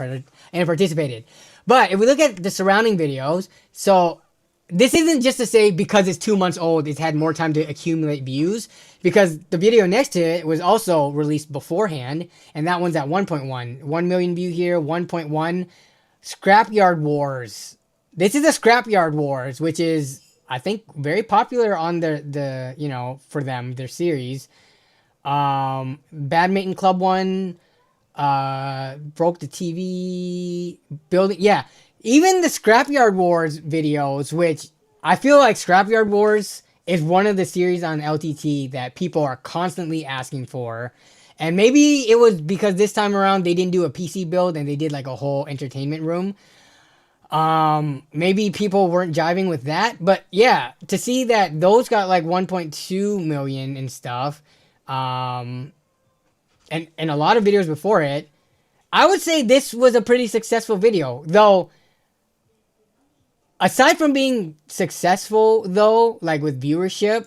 Speaker 1: participated. But if we look at the surrounding videos, so this isn't just to say because it's 2 months old, it's had more time to accumulate views, because the video next to it was also released beforehand, and that one's at 1.1. 1 million view here, 1.1. Scrapyard Wars. This is a Scrapyard Wars, which is, I think, very popular on the you know, for them, their series. Badminton Club one, broke the TV, building, yeah, even the Scrapyard Wars videos, which I feel like Scrapyard Wars is one of the series on LTT that people are constantly asking for, and maybe it was because this time around they didn't do a PC build and they did like a whole entertainment room. Maybe people weren't jiving with that, but yeah, to see that those got like 1.2 million and stuff, and a lot of videos before it, I would say this was a pretty successful video. Though, aside from being successful, though, like with viewership,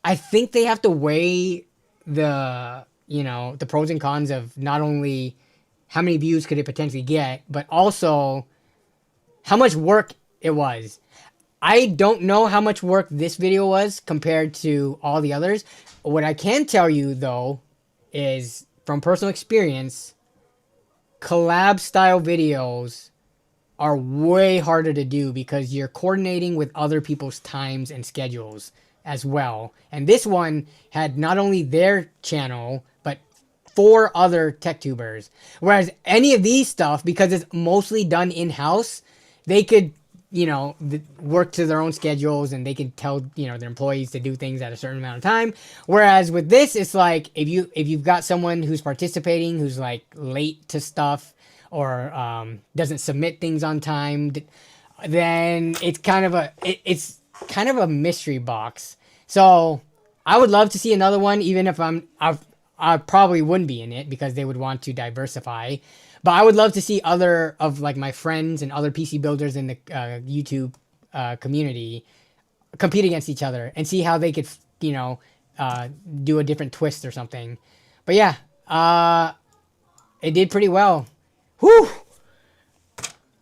Speaker 1: I think they have to weigh the, you know, the pros and cons of not only how many views could it potentially get, but also how much work it was. I don't know how much work this video was compared to all the others. What I can tell you, though, is from personal experience, collab style videos are way harder to do because you're coordinating with other people's times and schedules as well. And this one had not only their channel, but 4 other tech tubers. Whereas any of these stuff, because it's mostly done in-house, they could, you know, work to their own schedules and they could tell, you know, their employees to do things at a certain amount of time. Whereas with this, it's like if you've got someone who's participating, who's like late to stuff or doesn't submit things on time, then it's kind of a mystery box. So I would love to see another one, even if I probably wouldn't be in it because they would want to diversify. But I would love to see other of like my friends and other PC builders in the YouTube community compete against each other and see how they could, you know, do a different twist or something. But yeah, it did pretty well. Whew!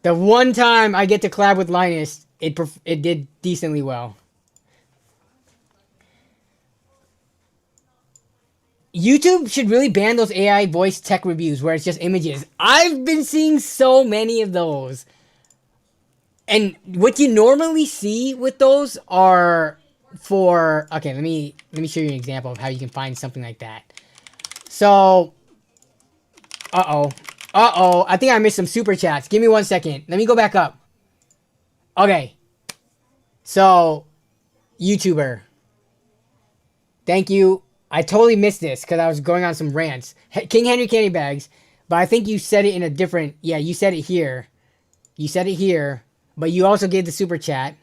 Speaker 1: The one time I get to collab with Linus, it did decently well. YouTube should really ban those AI voice tech reviews where it's just images. I've been seeing so many of those. And what you normally see with those are for... Okay, let me show you an example of how you can find something like that. So... Uh-oh. Uh-oh. I think I missed some super chats. Give me 1 second. Let me go back up. Okay. So, YouTuber. Thank you. I totally missed this because I was going on some rants. King Henry Candy Bags. But I think you said it in a different... Yeah, you said it here. You said it here. But you also gave the super chat.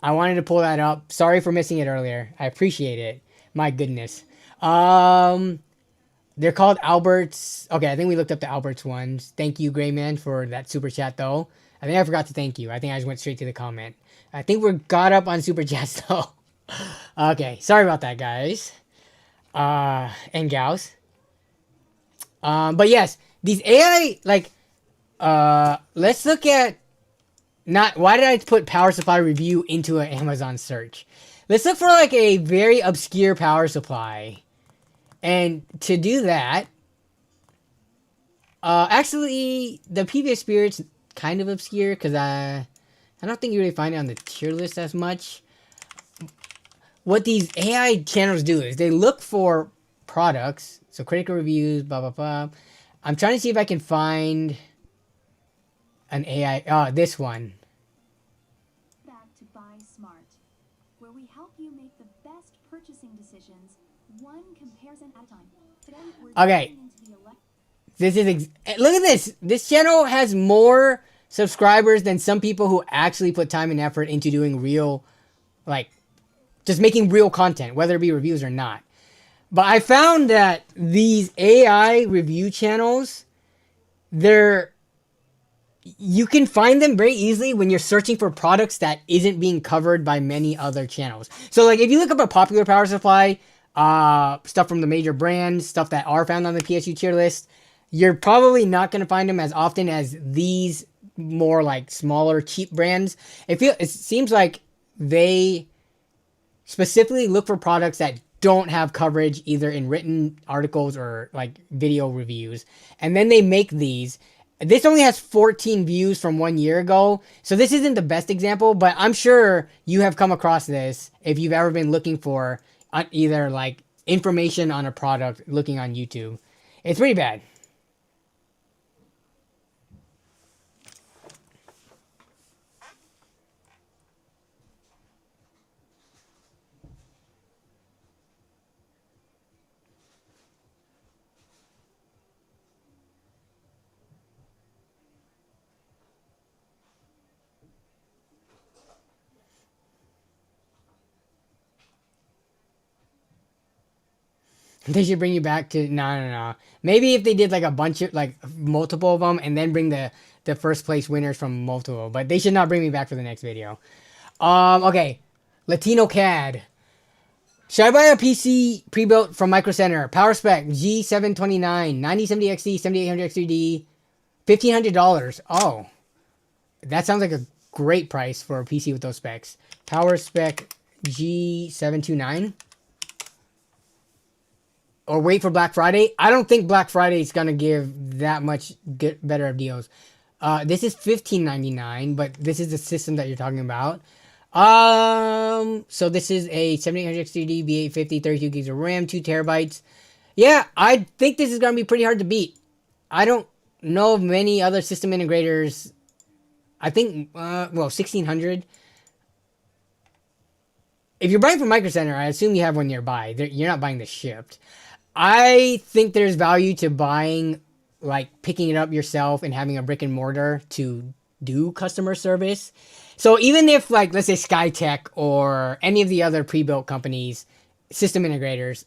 Speaker 1: I wanted to pull that up. Sorry for missing it earlier. I appreciate it. My goodness. They're called Alberts. Okay, I think we looked up the Alberts ones. Thank you, Grayman, for that super chat, though. I think I forgot to thank you. I think I just went straight to the comment. I think we're got up on super chats, though. Okay, sorry about that, guys. And gals. But yes, these AI, like, let's look at, not, why did I put power supply review into an Amazon search? Let's look for, like, a very obscure power supply. And to do that, actually, the PVS Spirit's kind of obscure, because I don't think you really find it on the tier list as much. What these AI channels do is they look for products, so critical reviews, blah, blah, blah. I'm trying to see if I can find an AI, this one.
Speaker 2: Back to Buy Smart, where we help you make the best purchasing decisions, one comparison at a time. Today, we're
Speaker 1: Okay. This is, look at this. This channel has more subscribers than some people who actually put time and effort into doing real, like, just making real content, whether it be reviews or not. But I found that these AI review channels, you can find them very easily when you're searching for products that isn't being covered by many other channels. So, like, if you look up a popular power supply, stuff from the major brands, stuff that are found on the PSU tier list, you're probably not going to find them as often as these more, like, smaller, cheap brands. It seems like they specifically look for products that don't have coverage either in written articles or, like, video reviews. And then they make these. This only has 14 views from 1 year ago. So this isn't the best example, but I'm sure you have come across this if you've ever been looking for either, like, information on a product looking on YouTube. It's pretty bad. They should bring you back to... No. Maybe if they did, like, a bunch of, like, multiple of them and then bring the first place winners from multiple. But they should not bring me back for the next video. Okay. Latino CAD. Should I buy a PC pre-built from Micro Center? Power spec G729, 9070XT, 7800X3D, $1,500. Oh. That sounds like a great price for a PC with those specs. Power spec G729. Or wait for Black Friday. I don't think Black Friday is going to give that much better of deals. This is $15.99, but this is the system that you're talking about. So this is a 7800 XTD, B850, 32 gigs of RAM, 2 terabytes. Yeah, I think this is going to be pretty hard to beat. I don't know of many other system integrators. I think, well, 1600. If you're buying from Micro Center, I assume you have one nearby. You're not buying this shipped. I think there's value to buying, like, picking it up yourself and having a brick and mortar to do customer service. So even if, like, let's say Skytech or any of the other pre-built companies, system integrators,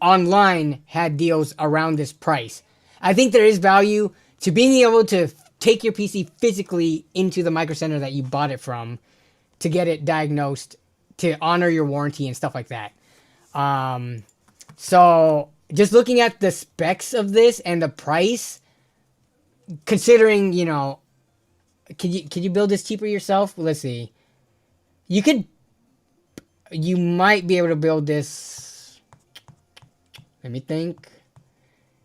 Speaker 1: online had deals around this price, I think there is value to being able to take your PC physically into the Micro Center that you bought it from to get it diagnosed, to honor your warranty and stuff like that. So just looking at the specs of this and the price, considering, you know, could you build this cheaper yourself? Let's see. You might be able to build this. Let me think.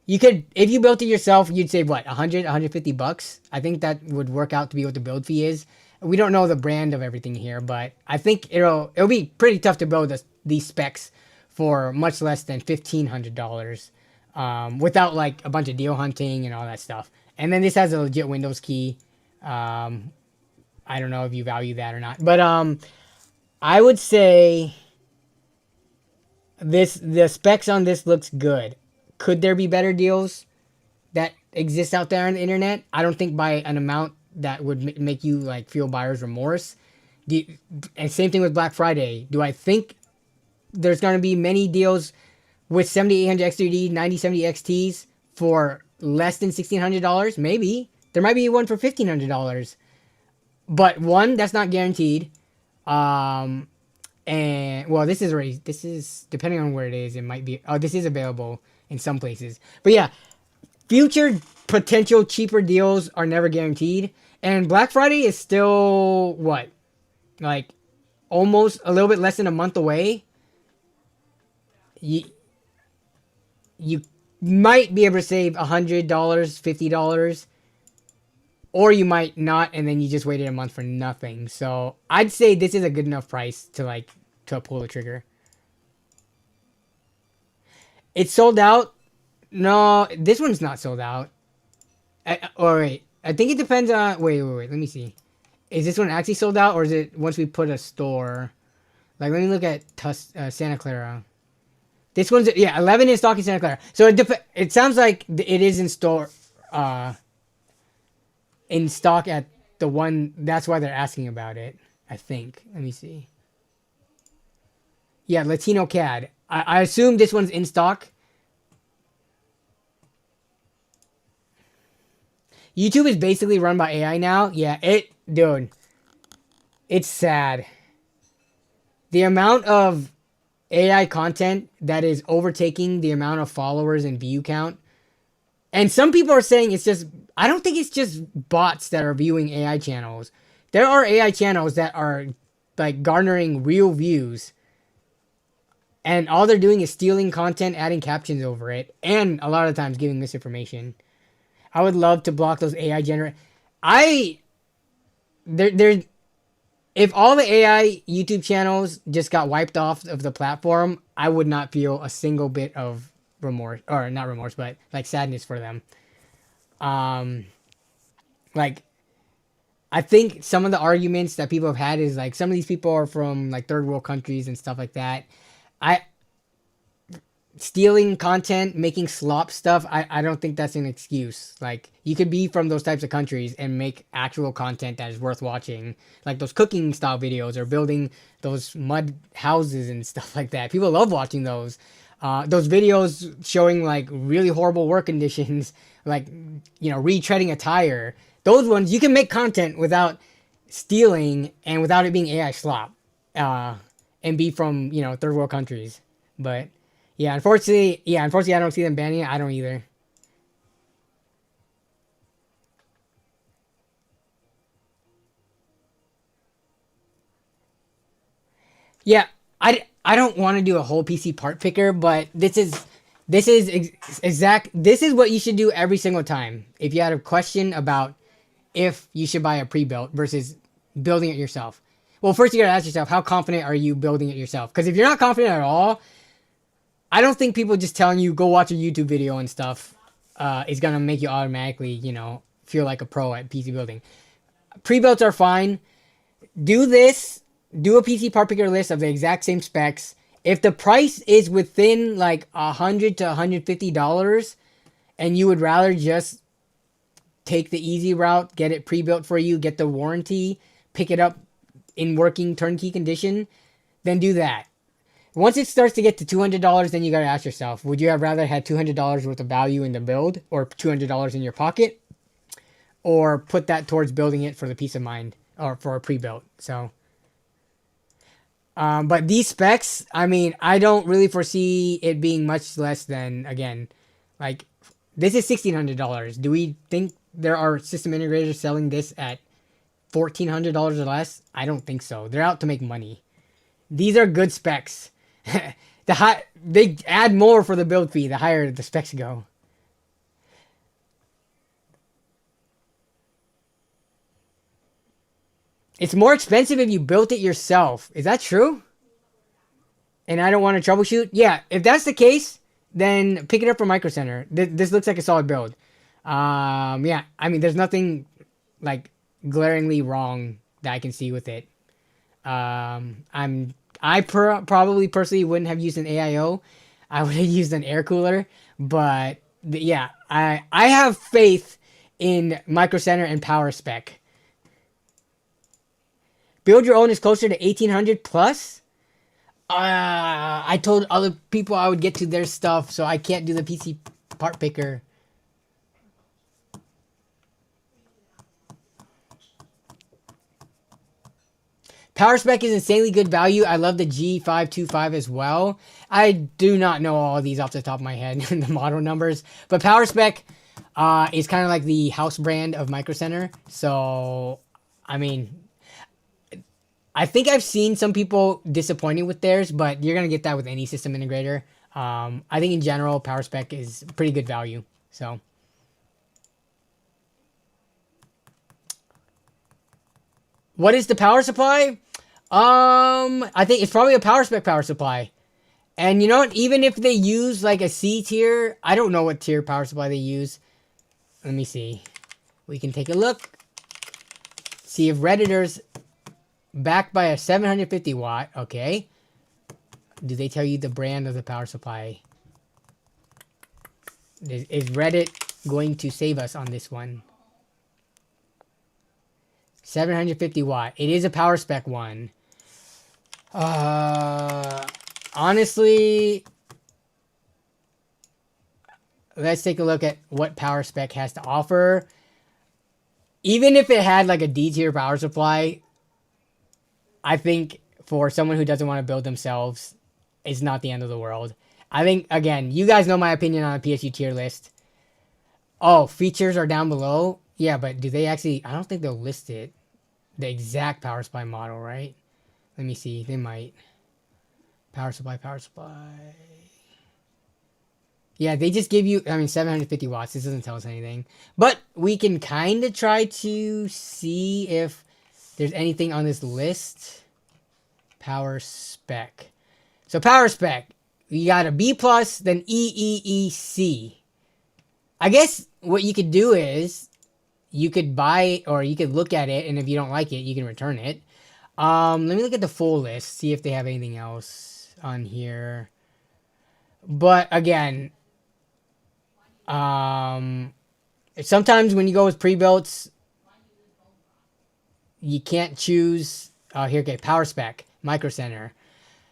Speaker 1: You could, if you built it yourself, you'd save what, 100, 150 bucks? I think that would work out to be what the build fee is. We don't know the brand of everything here, but I think it'll be pretty tough to build these specs for much less than $1,500 without like a bunch of deal hunting and all that stuff. And then this has a legit Windows key. I don't know if you value that or not, but I would say the specs on this looks good. Could there be better deals that exist out there on the internet? I don't think by an amount that would make you like feel buyer's remorse. And same thing with Black Friday. Do I think there's going to be many deals with 7800 X3D, 9070 XTs for less than $1,600? Maybe. There might be one for $1,500. But one, that's not guaranteed. And well, this is depending on where it is, it might be, this is available in some places. But yeah, future potential cheaper deals are never guaranteed. And Black Friday is still, what? Like, almost a little bit less than a month away. You might be able to save $100, $50. Or you might not, and then you just waited a month for nothing. So, I'd say this is a good enough price to pull the trigger. It's sold out. No, this one's not sold out. Wait. I think it depends on... Wait. Let me see. Is this one actually sold out, or is it once we put a store? Like, let me look at Santa Clara. This one's... Yeah, 11 in stock in Santa Clara. So, it sounds like it is in store... in stock at the one... That's why they're asking about it, I think. Let me see. Yeah, Latino CAD. I assume this one's in stock. YouTube is basically run by AI now. Yeah, dude. It's sad. The amount of AI content that is overtaking the amount of followers and view count. And some people are saying it's just... I don't think it's just bots that are viewing AI channels. There are AI channels that are like garnering real views. And all they're doing is stealing content, adding captions over it, and a lot of times giving misinformation. I would love to block those AI if all the AI YouTube channels just got wiped off of the platform, I would not feel a single bit of remorse, or not remorse, but like sadness for them. Like, I think some of the arguments that people have had is like some of these people are from like third world countries and stuff like that. Stealing content, making slop stuff, I don't think that's an excuse. Like, you could be from those types of countries and make actual content that is worth watching. Like those cooking style videos or building those mud houses and stuff like that. People love watching those. Those videos showing like really horrible work conditions, like, you know, retreading a tire. Those ones, you can make content without stealing and without it being AI slop. And be from, you know, third world countries. But... Yeah, unfortunately, I don't see them banning it. I don't either. Yeah, I don't want to do a whole PC part picker, but this is what you should do every single time. If you had a question about if you should buy a pre-built versus building it yourself. Well, first you gotta ask yourself, how confident are you building it yourself? Because if you're not confident at all, I don't think people just telling you go watch a YouTube video and stuff is gonna make you automatically, you know, feel like a pro at PC building. Pre-builts are fine. Do this. Do a PC part picker list of the exact same specs. If the price is within like $100 to $150, and you would rather just take the easy route, get it pre-built for you, get the warranty, pick it up in working turnkey condition, then do that. Once it starts to get to $200, then you gotta ask yourself, would you have rather had $200 worth of value in the build, or $200 in your pocket, or put that towards building it for the peace of mind, or for a pre-built? So, but these specs, I mean, I don't really foresee it being much less than, again, like, this is $1,600. Do we think there are system integrators selling this at $1,400 or less? I don't think so. They're out to make money. These are good specs. They add more for the build fee the higher the specs go. It's more expensive if you built it yourself. Is that true? And I don't want to troubleshoot? Yeah, if that's the case, then pick it up from Micro Center. This looks like a solid build. Yeah, I mean, there's nothing like glaringly wrong that I can see with it. Probably personally wouldn't have used an AIO. I would have used an air cooler, but yeah, I have faith in Micro Center and Power Spec. Build your own is closer to 1800 plus. I told other people I would get to their stuff, so I can't do the PC part picker. Power Spec is insanely good value. I love the G525 as well. I do not know all of these off the top of my head, the model numbers, but Power Spec is kind of like the house brand of Micro Center. So, I mean, I think I've seen some people disappointed with theirs, but you're going to get that with any system integrator. I think in general, Power Spec is pretty good value. So, what is the power supply? I think it's probably a Power Spec power supply. And you know what? Even if they use like a C tier, I don't know what tier power supply they use. Let me see. We can take a look. See if Redditor's backed by a 750 watt. Okay. Do they tell you the brand of the power supply? Is Reddit going to save us on this one? 750 watt. It is a Power Spec one. Honestly, let's take a look at what Power Spec has to offer. Even if it had like a D tier power supply, I think for someone who doesn't want to build themselves, it's not the end of the world. I think, again, you guys know my opinion on a PSU tier list. Oh, features are down below? Yeah, but do they actually... I don't think they'll list it. The exact power supply model, right? Let me see. They might. Power supply, power supply. Yeah, they just give you... I mean, 750 watts. This doesn't tell us anything. But we can kind of try to see if there's anything on this list. Power Spec. So, Power Spec. You got a B+, then EEEC. I guess what you could do is you could buy or you could look at it, and if you don't like it, you can return it. Let me look at the full list, see if they have anything else on here. But again, sometimes when you go with pre-builts, you can't choose. Here, okay, Power Spec, Micro Center.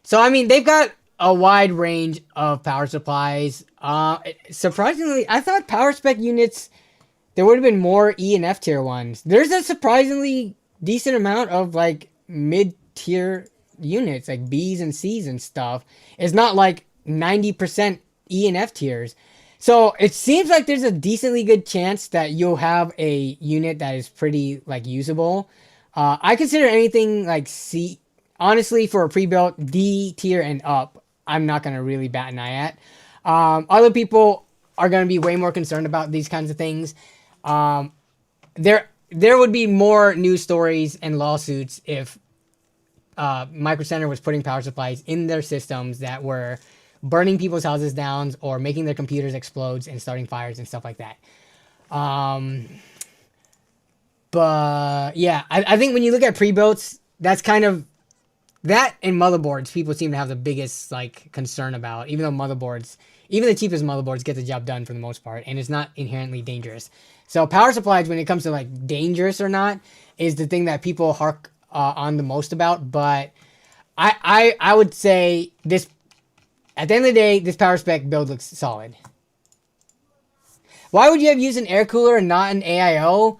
Speaker 1: So I mean, they've got a wide range of power supplies. Surprisingly, I thought Power Spec units, there would have been more E and F tier ones. There's a surprisingly decent amount of like mid-tier units, like B's and C's and stuff. It's not like 90% E and F tiers. So it seems like there's a decently good chance that you'll have a unit that is pretty like usable. I consider anything like C, honestly, for a pre-built D tier and up, I'm not going to really bat an eye at. Other people are going to be way more concerned about these kinds of things. There would be more news stories and lawsuits if Micro Center was putting power supplies in their systems that were burning people's houses down or making their computers explode and starting fires and stuff like that. But yeah, I think when you look at pre-builts, that's kind of... That and motherboards, people seem to have the biggest like concern about, even though motherboards, even the cheapest motherboards get the job done for the most part, and it's not inherently dangerous. So power supplies, when it comes to like dangerous or not, is the thing that people hark on the most about. But I would say this, at the end of the day, this Power Spec build looks solid. Why would you have used an air cooler and not an AIO?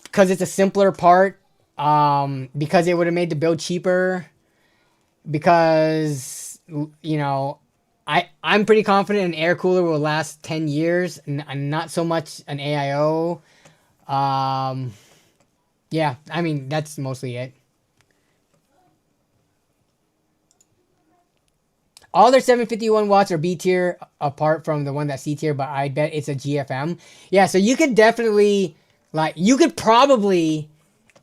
Speaker 1: Because it's a simpler part. Because it would have made the build cheaper, because, you know, I'm pretty confident an air cooler will last 10 years and not so much an AIO. Yeah, I mean, that's mostly it. All their 751 watts are B tier apart from the one that's C tier, but I bet it's a GFM. Yeah, so you could definitely, like, you could probably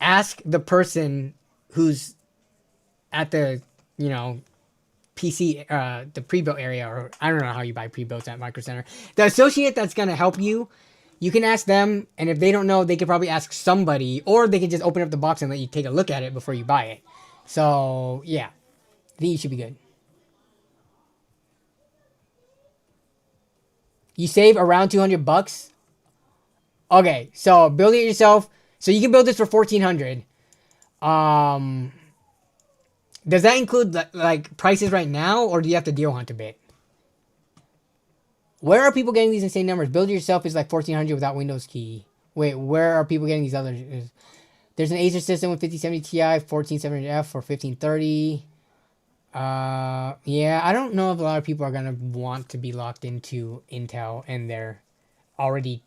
Speaker 1: ask the person who's at the, you know, PC, the pre-built area, or I don't know how you buy pre-built at Micro Center. The associate that's going to help you, you can ask them, and if they don't know, they could probably ask somebody, or they can just open up the box and let you take a look at it before you buy it. So, yeah, I think you should be good. You save around 200 bucks. Okay, so build it yourself. So you can build this for 1400. Um, does that include like prices right now, or do you have to deal hunt a bit? Where are people getting these insane numbers? Build it yourself is like 1400 without Windows key. Wait, where are people getting these others? There's an Acer system with 5070 Ti, 14700F for 1530. Yeah, I don't know if a lot of people are gonna want to be locked into Intel and they're already.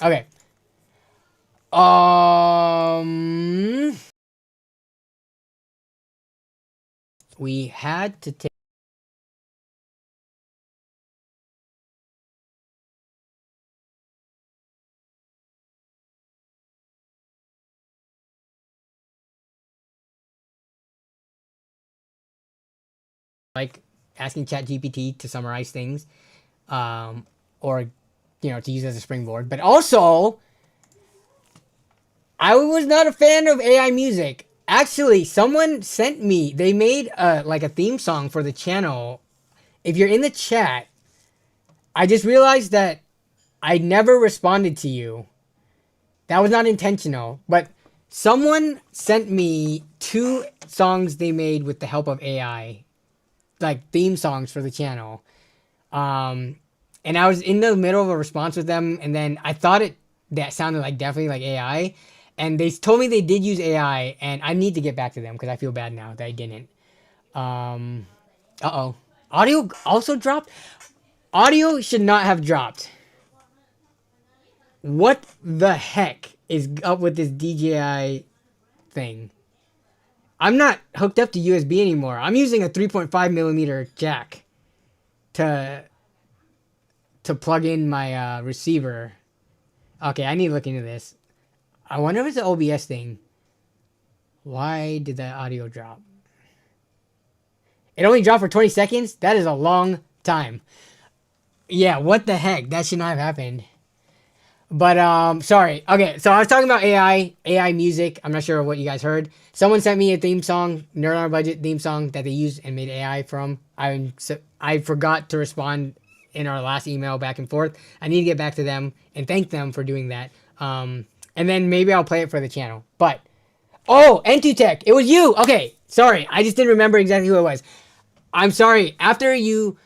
Speaker 1: Okay. We had to take like asking ChatGPT to summarize things, or to use as a springboard. But also, I was not a fan of AI music. Actually, someone sent me. They made like a theme song for the channel. If you're in the chat, I just realized that I never responded to you. That was not intentional, but someone sent me 2 songs they made with the help of AI, like theme songs for the channel. And I was in the middle of a response with them, and then I thought that sounded like definitely like AI, and they told me they did use AI, and I need to get back to them because I feel bad now that I didn't. Uh-oh. Audio also dropped? Audio should not have dropped. What the heck is up with this DJI thing? I'm not hooked up to USB anymore. I'm using a 3.5 millimeter jack to plug in my receiver. Okay, I need to look into this. I wonder if it's an OBS thing. Why did the audio drop? It only dropped for 20 seconds? That is a long time. Yeah, what the heck? That should not have happened. But sorry. Okay, so I was talking about AI music. I'm not sure what you guys heard. Someone sent me a theme song, Nerd on a Budget theme song that they used and made AI from. I forgot to respond in our last email back and forth. I need to get back to them and thank them for doing that. And then maybe I'll play it for the channel. But N2Tech, it was you. Okay, sorry. I just didn't remember exactly who it was. I'm sorry. After you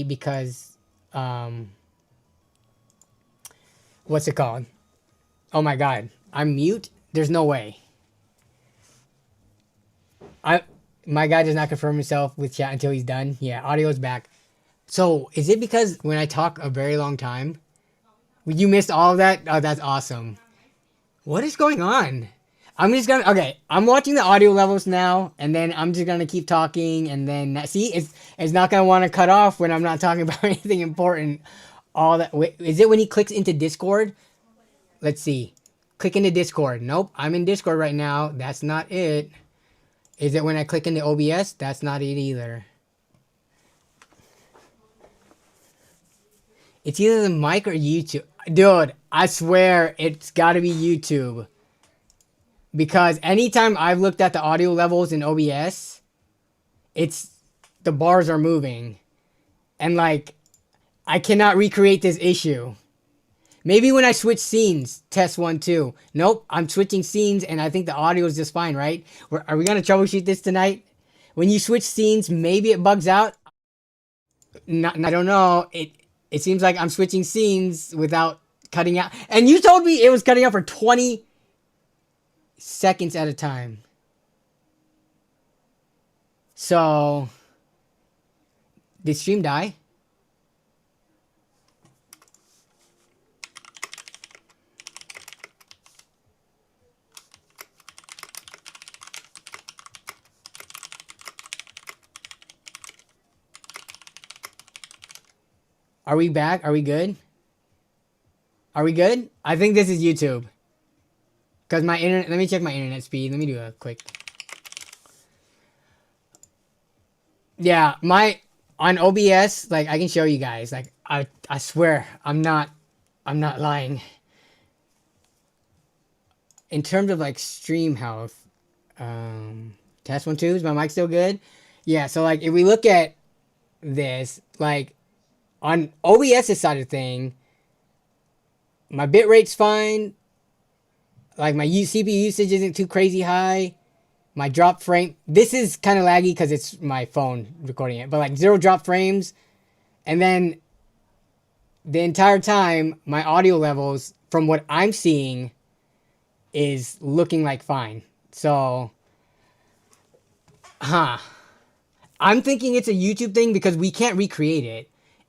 Speaker 1: because what's it called? Oh my god. I'm mute? There's no way. I My guy does not confirm himself with chat until he's done. Yeah, audio's back. So, is it because when I talk a very long time, you missed all of that? Oh, that's awesome. What is going on? I'm just gonna, okay, I'm watching the audio levels now, and then I'm just gonna keep talking, and then, see, it's not gonna want to cut off when I'm not talking about anything important. All that, wait, is it when he clicks into Discord? Let's see. Click into Discord. Nope, I'm in Discord right now. That's not it. Is it when I click into OBS? That's not it either. It's either the mic or YouTube. Dude, I swear it's gotta be YouTube. Because anytime I've looked at the audio levels in OBS, the bars are moving. And like, I cannot recreate this issue. Maybe when I switch scenes, test 1, 2. Nope, I'm switching scenes and I think the audio is just fine, right? Are we gonna troubleshoot this tonight? When you switch scenes, maybe it bugs out. I don't know. It seems like I'm switching scenes without cutting out. And you told me it was cutting out for 20 seconds at a time. So, did stream die? Are we back? Are we good? Are we good? I think this is YouTube. Because my internet, let me check my internet speed. Let me do a quick. Yeah, on OBS, like I can show you guys. Like I swear, I'm not lying. In terms of like stream health, test 1, 2, is my mic still good? Yeah, so like if we look at this, like on OBS's side of thing, my bit rate's fine. Like my CPU usage isn't too crazy high. My drop frame, this is kind of laggy because it's my phone recording it, but like 0 drop frames. And then the entire time, my audio levels, from what I'm seeing, is looking like fine. So, I'm thinking it's a YouTube thing because we can't recreate it.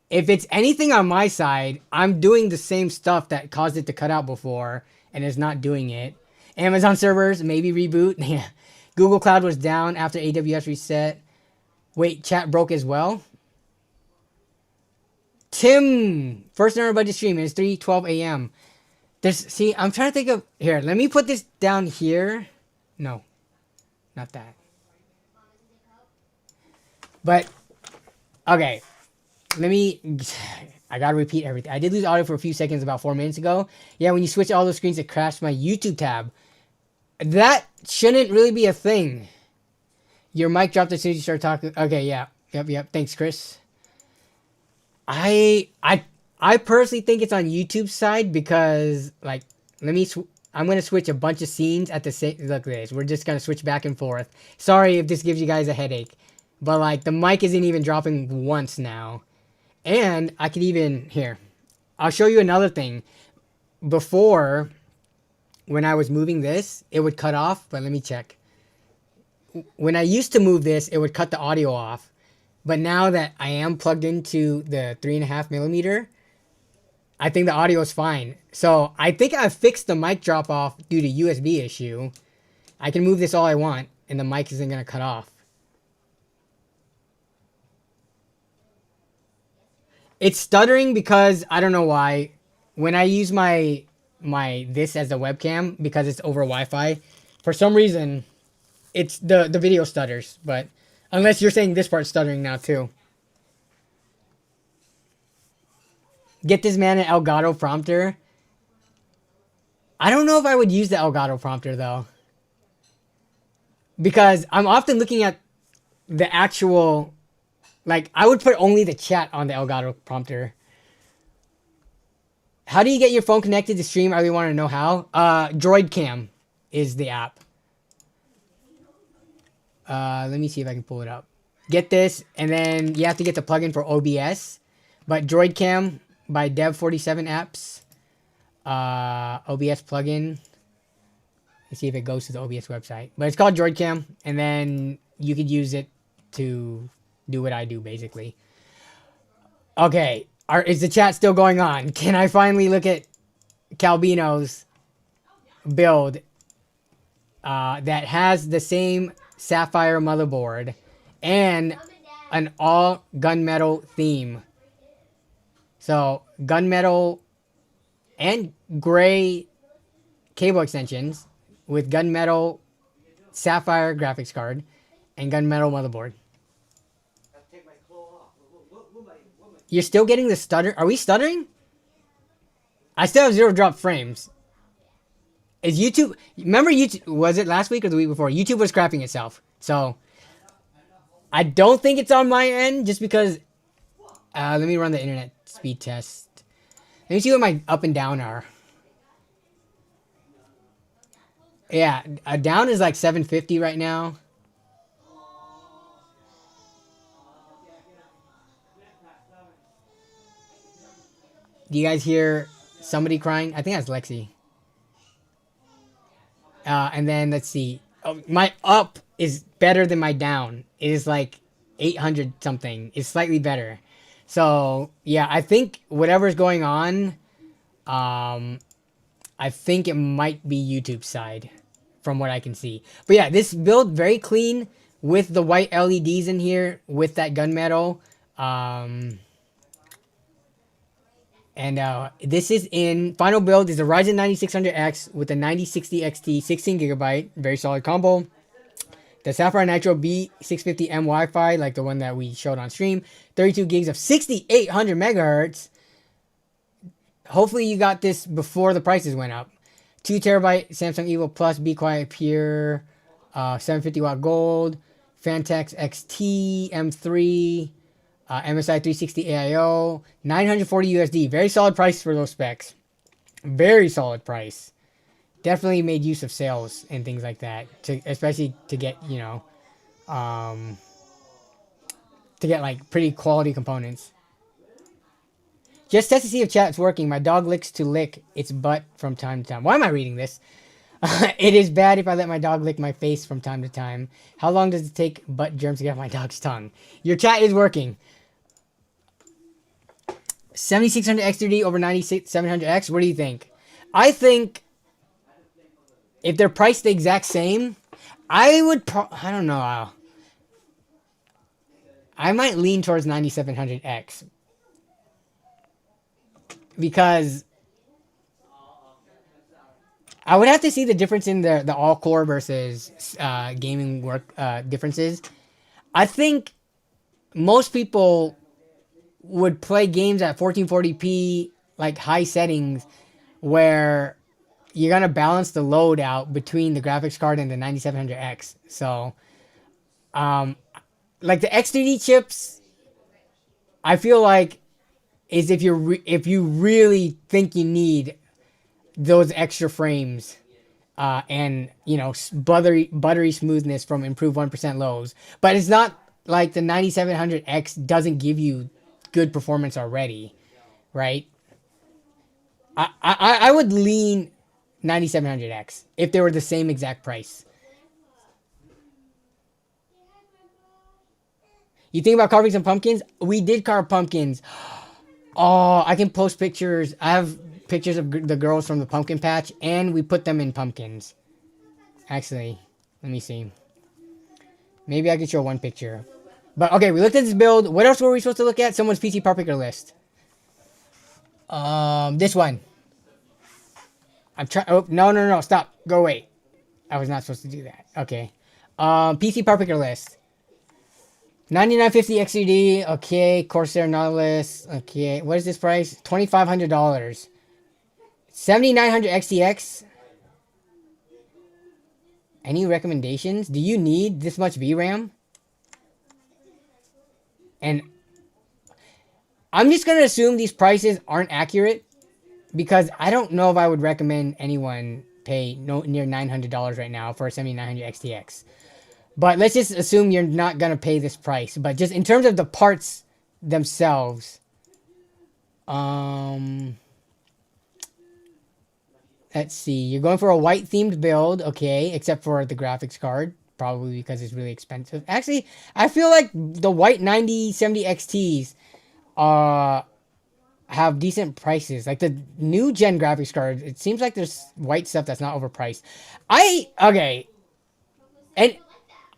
Speaker 1: If it's anything on my side, I'm doing the same stuff that caused it to cut out before, and it's not doing it. Amazon servers, maybe reboot. Yeah. Google Cloud was down after AWS reset. Wait, chat broke as well? Tim! First number budget stream. It's 3:12 a.m. See, I'm trying to think of... Here, let me put this down here. No. Not that. But, okay. Let me... I gotta repeat everything. I did lose audio for a few seconds about 4 minutes ago. Yeah, when you switch all those screens, it crashed my YouTube tab. That shouldn't really be a thing. Your mic dropped as soon as you start talking. Okay, yeah. Yep. Thanks, Chris. I personally think it's on YouTube's side because, like, I'm going to switch a bunch of scenes at the same... Look at this. We're just going to switch back and forth. Sorry if this gives you guys a headache. But, like, the mic isn't even dropping once now. And I could even... Here. I'll show you another thing. Before, when I was moving this, it would cut off. But let me check. When I used to move this, it would cut the audio off. But now that I am plugged into the 3.5mm, I think the audio is fine. So I think I fixed the mic drop off due to USB issue. I can move this all I want, and the mic isn't going to cut off. It's stuttering because I don't know why. When I use my this as a webcam, because it's over Wi-Fi, for some reason, it's the video stutters. But unless you're saying this part's stuttering now too. Get this man an Elgato prompter. I don't know if I would use the Elgato prompter though. Because I'm often looking at the actual... Like, I would put only the chat on the Elgato prompter. How do you get your phone connected to stream? I really want to know how. Droid Cam is the app. Let me see if I can pull it up. Get this, and then you have to get the plugin for OBS. But Droid Cam by Dev47 Apps. OBS plugin. Let's see if it goes to the OBS website. But it's called Droid Cam. And then you could use it to do what I do, basically. Okay, is the chat still going on? Can I finally look at Calbino's build that has the same sapphire motherboard and an all gunmetal theme? So gunmetal and gray cable extensions with gunmetal sapphire graphics card and gunmetal motherboard. You're still getting the stutter? Are we stuttering? I still have 0 drop frames. Is YouTube... Remember YouTube... Was it last week or the week before? YouTube was crapping itself. So, I don't think it's on my end just because... let me run the internet speed test. Let me see what my up and down are. Yeah, down is like 750 right now. Do you guys hear somebody crying? I think that's Lexi. And then let's see. Oh, my up is better than my down. It is like 800 something. It's slightly better. So yeah, I think whatever's going on, I think it might be YouTube side from what I can see. But yeah, this build very clean with the white LEDs in here with that gunmetal. And this is in final build is a Ryzen 9600X with a 9060 XT 16GB, very solid combo. The Sapphire Nitro B650M Wi-Fi, like the one that we showed on stream, 32 gigs of 6800 megahertz. Hopefully you got this before the prices went up. 2TB Samsung Evo Plus Be Quiet Pure, 750 watt gold, Fantex XT M3. MSI 360 AIO, 940 USD. Very solid price for those specs. Very solid price. Definitely made use of sales and things like that, especially to get, you know, to get like pretty quality components. Just test to see if chat's working. My dog licks to lick its butt from time to time. Why am I reading this? It is bad if I let my dog lick my face from time to time. How long does it take butt germs to get off my dog's tongue? Your chat is working. 7600 X3D over 9700X. What do you think? I think if they're priced the exact same, I would I don't know. I might lean towards 9700X because I would have to see the difference in the all core versus gaming work differences. I think most people would play games at 1440p, like high settings, where you're gonna balance the load out between the graphics card and the 9700X. So, like the X3D chips, I feel like is if you really think you need those extra frames, and you know buttery smoothness from improved 1% lows, but it's not like the 9700X doesn't give you good performance already, right? I would lean 9700X if they were the same exact price. You think about carving some pumpkins? We did carve pumpkins. Oh, I can post pictures. I have pictures of the girls from the pumpkin patch, and we put them in pumpkins. Actually, let me see. Maybe I can show one picture. But okay, we looked at this build. What else were we supposed to look at? Someone's PC part picker list. This one. I'm trying. Oh, no, stop. Go away. I was not supposed to do that. Okay. PC part picker list. 9950 XCD. Okay. Corsair Nautilus. Okay. What is this price? $2,500. 7900 XTX. Any recommendations? Do you need this much VRAM? And I'm just going to assume these prices aren't accurate because I don't know if I would recommend anyone pay near $900 right now for a 7900 XTX. But let's just assume you're not going to pay this price. But just in terms of the parts themselves, let's see. You're going for a white themed build, okay, except for the graphics card. probably because it's really expensive. Actually, I feel like the white 9070 XTs have decent prices. Like the new gen graphics cards, it seems like there's white stuff that's not overpriced. Okay, and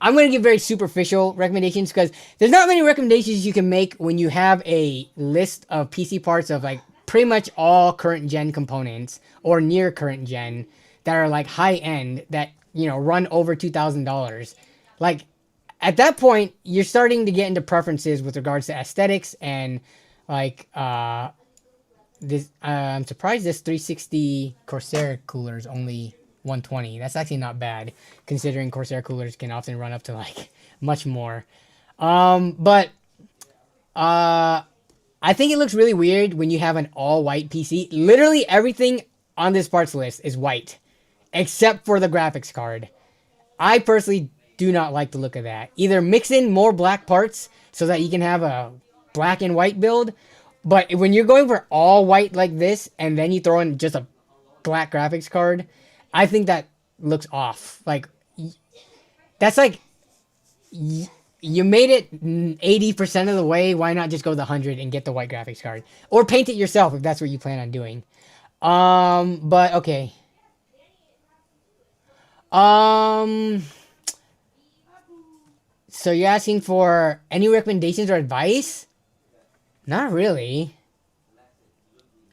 Speaker 1: I'm going to give very superficial recommendations because there's not many recommendations you can make when you have a list of PC parts of like pretty much all current gen components or near current gen that are like high end that, you know, run over $2,000. Like at that point, you're starting to get into preferences with regards to aesthetics and like, this, I'm surprised this 360 Corsair cooler is only 120. That's actually not bad, considering Corsair coolers can often run up to like much more. But I think it looks really weird when you have an all white PC. Literally everything on this parts list is white, except for the graphics card. I personally do not like the look of that. Either mix in more black parts so that you can have a black and white build. But when you're going for all white like this, and then you throw in just a black graphics card, I think that looks off. Like, that's like, you made it 80% of the way. Why not just go the 100 and get the white graphics card? Or paint it yourself if that's what you plan on doing. But okay. So you're asking for any recommendations or advice? Not really.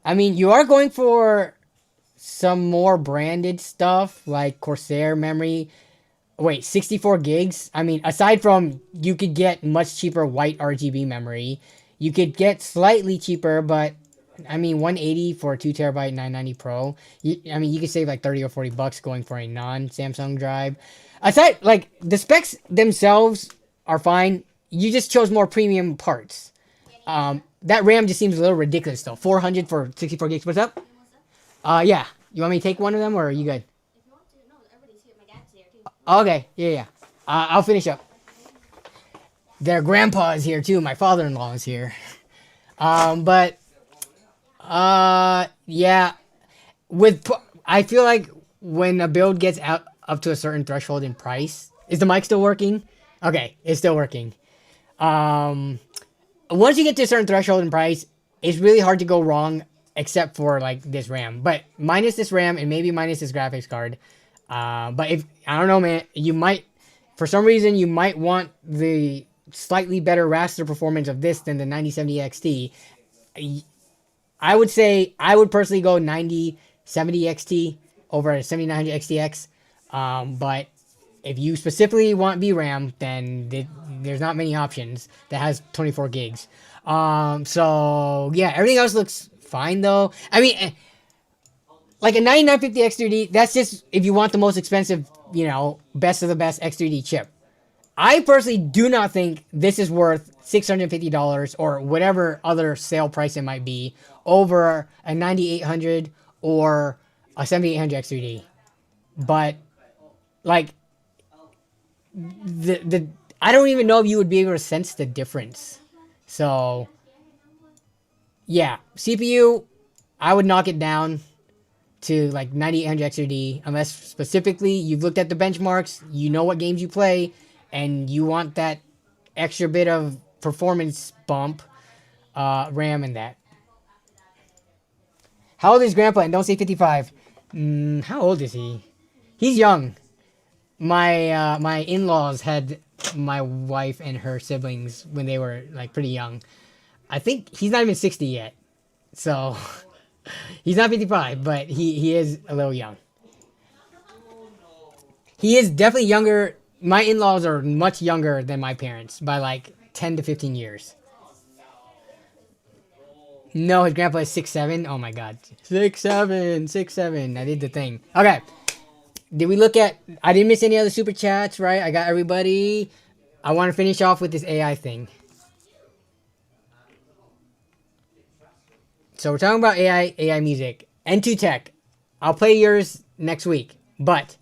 Speaker 1: I mean, you are going for some more branded stuff like Corsair memory. Wait, 64 gigs? I mean, aside from you could get much cheaper white RGB memory, you could get slightly cheaper, but I mean, 180 for a 2 terabyte 990 Pro. I mean, you could save like 30 or 40 bucks going for a non-Samsung drive. Aside, like, the specs themselves are fine. You just chose more premium parts. That RAM just seems a little ridiculous though. 400 for 64 gigs. What's up? Yeah. You want me to take one of them, or are you good?
Speaker 3: If you want to, no, everybody's here. My dad's here too.
Speaker 1: Okay. Yeah. I'll finish up. Their grandpa is here too. My father-in-law is here. But yeah. I feel like when a build gets up to a certain threshold in price, is the mic still working? Okay, it's still working. Once you get to a certain threshold in price, it's really hard to go wrong except for like this RAM. But minus this RAM and maybe minus this graphics card. But if, I don't know, man, you might, for some reason, you might want the slightly better raster performance of this than the 9070 XT. I would say, I would personally go 9070 XT over a 7900 XTX. But if you specifically want VRAM, then there's not many options that has 24 gigs. So yeah, everything else looks fine though. I mean, like a 9950 X3D, that's just if you want the most expensive, you know, best of the best X3D chip. I personally do not think this is worth $650 or whatever other sale price it might be over a 9800 or a 7800 X3D. But like I don't even know if you would be able to sense the difference. So yeah, CPU, I would knock it down to like 9800 XRD, unless specifically you've looked at the benchmarks, you know what games you play, and you want that extra bit of performance bump, RAM and that. How old is Grandpa? And don't say 55. How old is he? He's young. My in-laws had my wife and her siblings when they were like pretty young. I think he's not even 60 yet. So he's not 55, but he is a little young. He is definitely younger. My in-laws are much younger than my parents by like 10 to 15 years. No, his grandpa is 6'7". Oh my god. 6'7". I did the thing. Okay. Did we look at... I didn't miss any other super chats, right? I got everybody. I want to finish off with this AI thing. So we're talking about AI music. N2 Tech. I'll play yours next week. But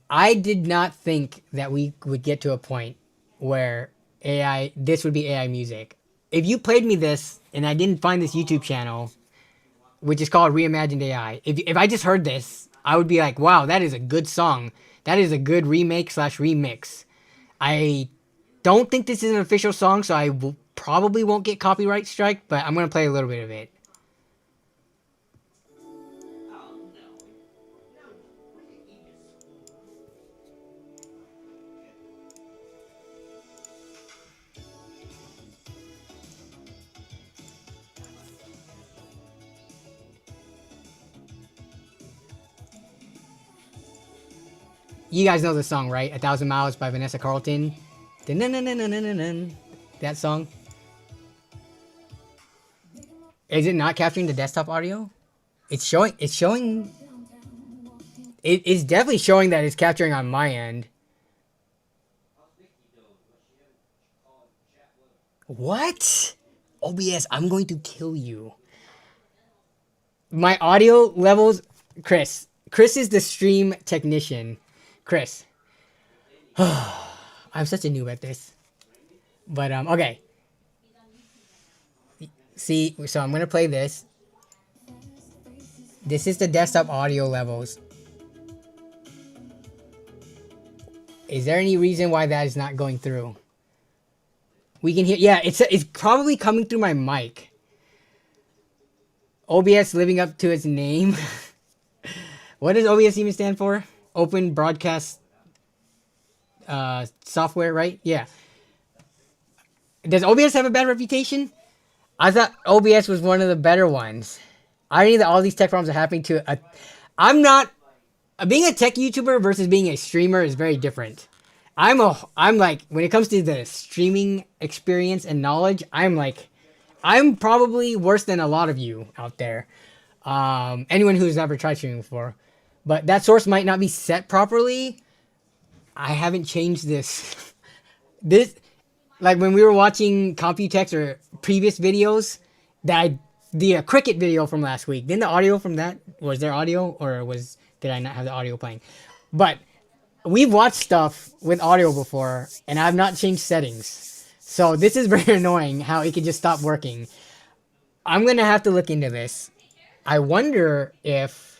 Speaker 1: I did not think that we would get to a point where this would be AI music. If you played me this and I didn't find this YouTube channel, which is called Reimagined AI, if I just heard this, I would be like, wow, that is a good song. That is a good remake slash remix. I don't think this is an official song, so I probably won't get copyright strike, but I'm going to play a little bit of it. You guys know the song, right? 1,000 Miles by Vanessa Carlton. That song. Is it not capturing the desktop audio? It's showing. It is definitely showing that it's capturing on my end. What? OBS, I'm going to kill you. My audio levels, Chris. Chris is the stream technician. Chris. I'm such a noob at this. But, okay. See, so I'm going to play this. This is the desktop audio levels. Is there any reason why that is not going through? We can hear, yeah, it's probably coming through my mic. OBS living up to its name. What does OBS even stand for? Open Broadcast Software, right? Yeah. Does OBS have a bad reputation? I thought OBS was one of the better ones. I knew that all these tech problems are happening to being a tech YouTuber versus being a streamer is very different. I'm like, when it comes to the streaming experience and knowledge, I'm probably worse than a lot of you out there. Anyone who's never tried streaming before. But that source might not be set properly. I haven't changed this. Like when we were watching Computex or previous videos, the Cricket video from last week, didn't the audio from that, was there audio or did I not have the audio playing? But we've watched stuff with audio before and I've not changed settings. So this is very annoying how it could just stop working. I'm going to have to look into this. I wonder if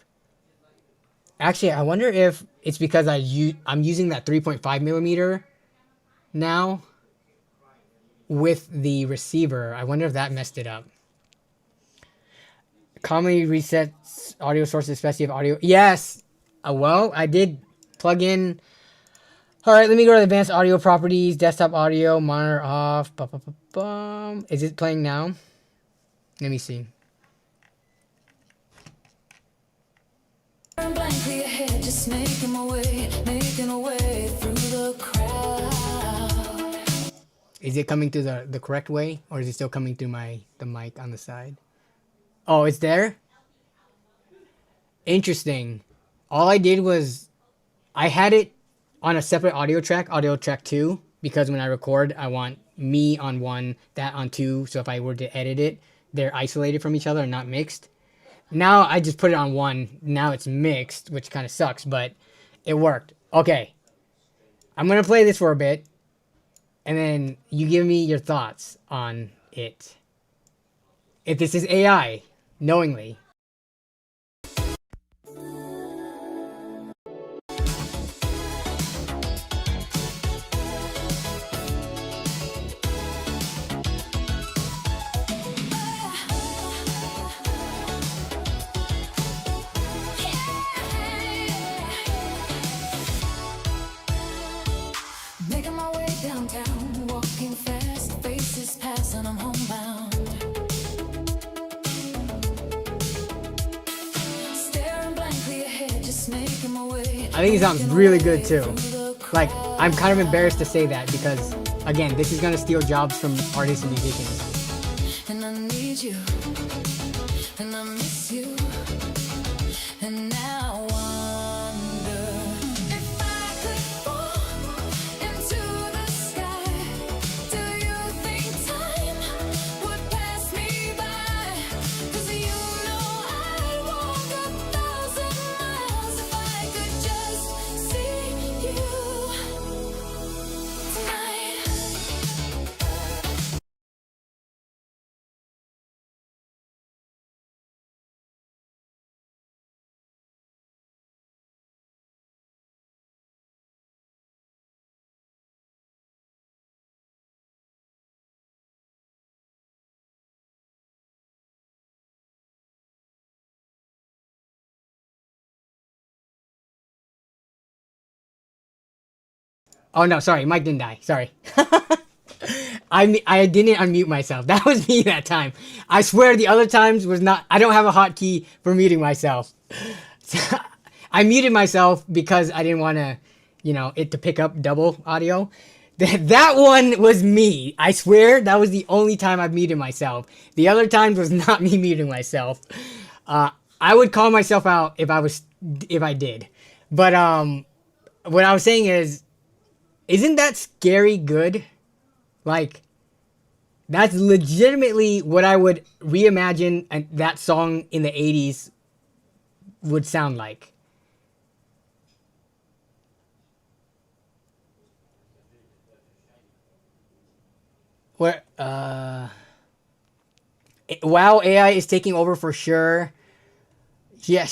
Speaker 1: it's because I'm using that 3.5 millimeter now with the receiver. I wonder if that messed it up. Commonly resets audio sources, especially if audio. Yes. Well, I did plug in. All right, let me go to the advanced audio properties, desktop audio, monitor off. Is it playing now? Let me see. Just making my way through the crowd. Is it coming through the correct way, or is it still coming through the mic on the side? Oh, it's there? Interesting. All I did was I had it on a separate audio track 2, because when I record, I want me on one, that on 2, so if I were to edit it, they're isolated from each other and not mixed. Now I just put it on 1. Now it's mixed, which kind of sucks, but it worked. Okay. I'm going to play this for a bit, and then you give me your thoughts on it. If this is AI, knowingly.
Speaker 2: Making my way downtown, walking fast, faces pass and I'm homebound. Staring blankly ahead, just making my way.
Speaker 1: I think it sounds really good too. Like, I'm kind of embarrassed to say that because, again, this is going to steal jobs from artists and musicians.
Speaker 2: And I need you, and I miss you, and now
Speaker 1: Oh no, sorry, mic didn't die. Sorry. I didn't unmute myself. That was me that time. I swear the other times was not. I don't have a hotkey for muting myself. So, I muted myself because I didn't want to, it to pick up double audio. That one was me. I swear that was the only time I've muted myself. The other times was not me muting myself. I would call myself out if I did. But what I was saying is, isn't that scary good? Like, that's legitimately what I would reimagine that song in the 80s would sound like. Where wow, AI is taking over for sure. Yes,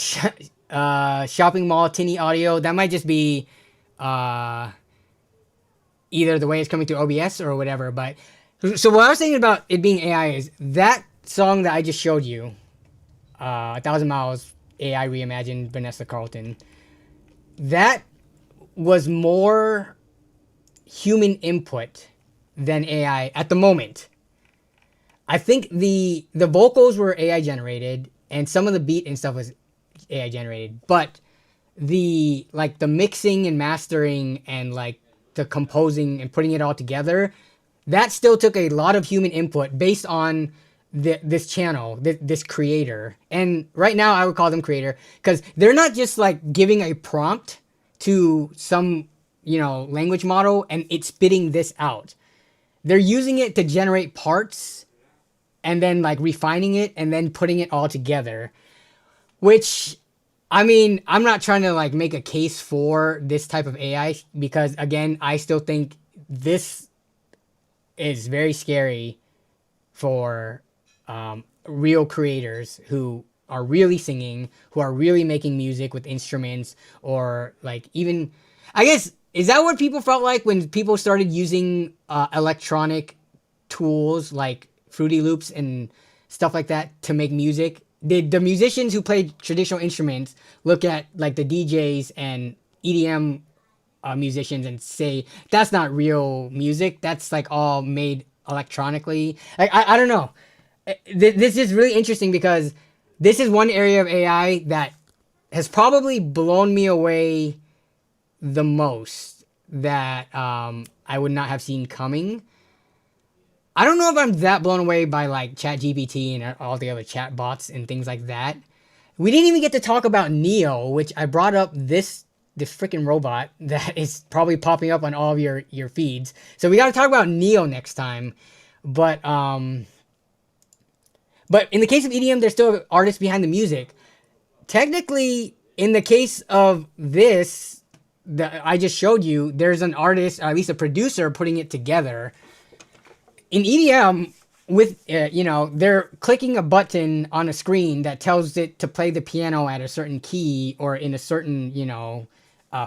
Speaker 1: shopping mall tinny audio. That might just be either the way it's coming through OBS or whatever. But so what I was thinking about it being AI is that song that I just showed you, 1,000 Miles AI reimagined Vanessa Carlton. That was more human input than AI at the moment. I think the vocals were AI generated and some of the beat and stuff was AI generated, but the mixing and mastering and like the composing and putting it all together, that still took a lot of human input based on this channel, this creator. And right now I would call them creator because they're not just like giving a prompt to some, language model and it's spitting this out. They're using it to generate parts and then like refining it and then putting it all together, which, I mean, I'm not trying to like make a case for this type of AI because again, I still think this is very scary for real creators who are really singing, who are really making music with instruments, or like even, I guess, is that what people felt like when people started using electronic tools like Fruity Loops and stuff like that to make music? Did the musicians who played traditional instruments look at like the DJs and EDM musicians and say that's not real music, that's like all made electronically? Like, I don't know. This is really interesting because this is one area of AI that has probably blown me away the most, that I would not have seen coming. I don't know if I'm that blown away by like ChatGPT and all the other chat bots and things like that. We didn't even get to talk about Neo, which I brought up this freaking robot that is probably popping up on all of your feeds. So we got to talk about Neo next time. But in the case of EDM, there's still artists behind the music. Technically, in the case of this that I just showed you, there's an artist, or at least a producer, putting it together. In EDM, with they're clicking a button on a screen that tells it to play the piano at a certain key or in a certain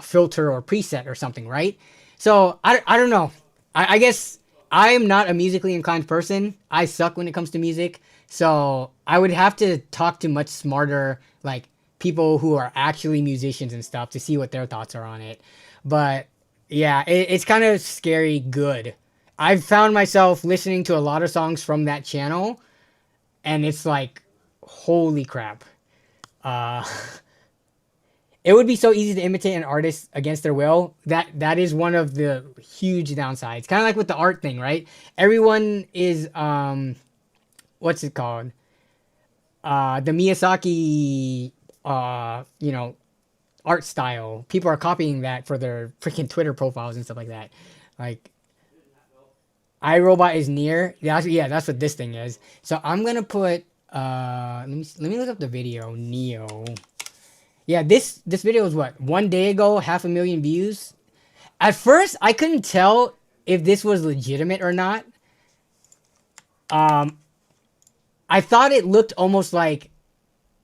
Speaker 1: filter or preset or something, right? So I don't know. I guess I am not a musically inclined person. I suck when it comes to music. So I would have to talk to much smarter like people who are actually musicians and stuff to see what their thoughts are on it. But yeah, it's kind of scary good. I've found myself listening to a lot of songs from that channel and it's like, holy crap. It would be so easy to imitate an artist against their will. That is one of the huge downsides. Kind of like with the art thing, right? Everyone is what's it called? The Miyazaki art style. People are copying that for their freaking Twitter profiles and stuff like that. Like iRobot is near. That's what this thing is. So I'm gonna put let me look up the video. Neo. Yeah, this video was what, 1 day ago, 500,000 views. At first, I couldn't tell if this was legitimate or not. I thought it looked almost like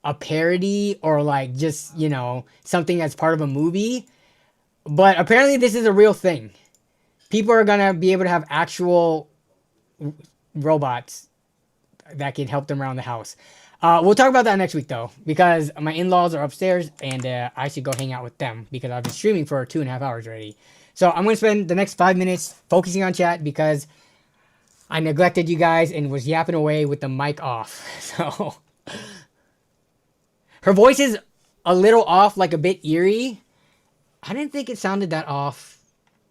Speaker 1: a parody or like just, something that's part of a movie. But apparently this is a real thing. People are gonna be able to have actual robots that can help them around the house. We'll talk about that next week though, because my in-laws are upstairs and I should go hang out with them because I've been streaming for 2.5 hours already. So I'm going to spend the next 5 minutes focusing on chat because I neglected you guys and was yapping away with the mic off. So her voice is a little off, like a bit eerie. I didn't think it sounded that off.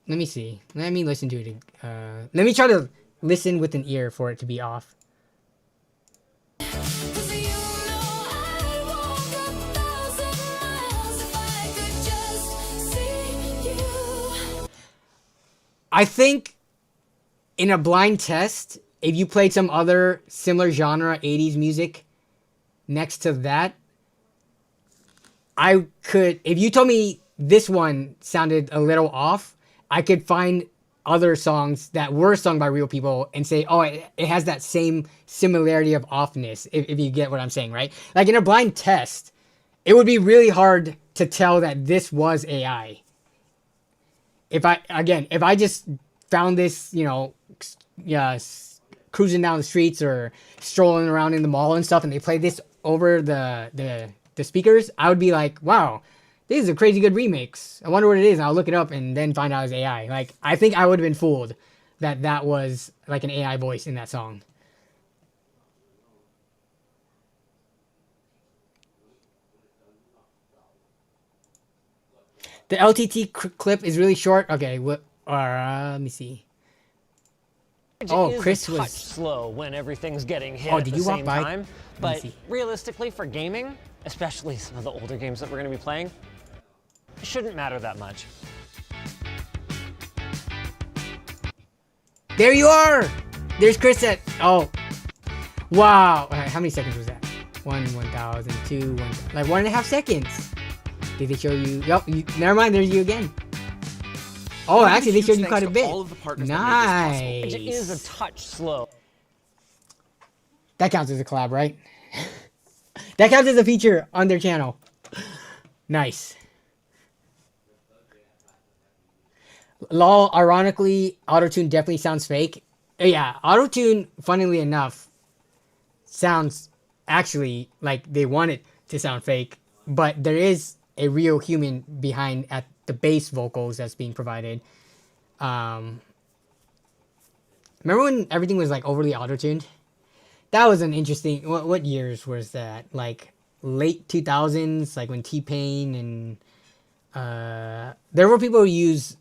Speaker 1: Let me see. Let me listen to it. Let me try to listen with an ear for it to be off. I think in a blind test, if you played some other similar genre 80s music next to that, I could, if you told me this one sounded a little off, I could find other songs that were sung by real people and say, oh, it has that same similarity of offness, if you get what I'm saying, right? Like in a blind test, it would be really hard to tell that this was AI. If I just found this, you know, cruising down the streets or strolling around in the mall and stuff, and they play this over the speakers, I would be like, wow, this is a crazy good remix. I wonder what it is. And I'll look it up and then find out it's AI. Like, I think I would have been fooled that was like an AI voice in that song. The LTT clip is really short. Okay, let me see. Oh, Chris was
Speaker 4: slow when everything's getting hit
Speaker 1: at the same
Speaker 4: time. But realistically, for gaming, especially some of the older games that we're going to be playing, it shouldn't matter that much.
Speaker 1: There you are. There's Chris at. Oh, wow. How many seconds was that? 1,000, 2, 1, like 1.5 seconds. Did they show you? Yup. Never mind. There's you again. Oh, actually, they showed you quite a bit. Nice.
Speaker 4: It is a touch slow.
Speaker 1: That counts as a collab, right? That counts as a feature on their channel. Nice. Lol, ironically, autotune definitely sounds fake. Yeah, autotune, funnily enough, sounds actually like they want it to sound fake, but there is a real human behind at the bass vocals that's being provided. Remember when everything was like overly auto-tuned? That was an interesting. What years was that? Like late 2000s, like when T-Pain and there were people who use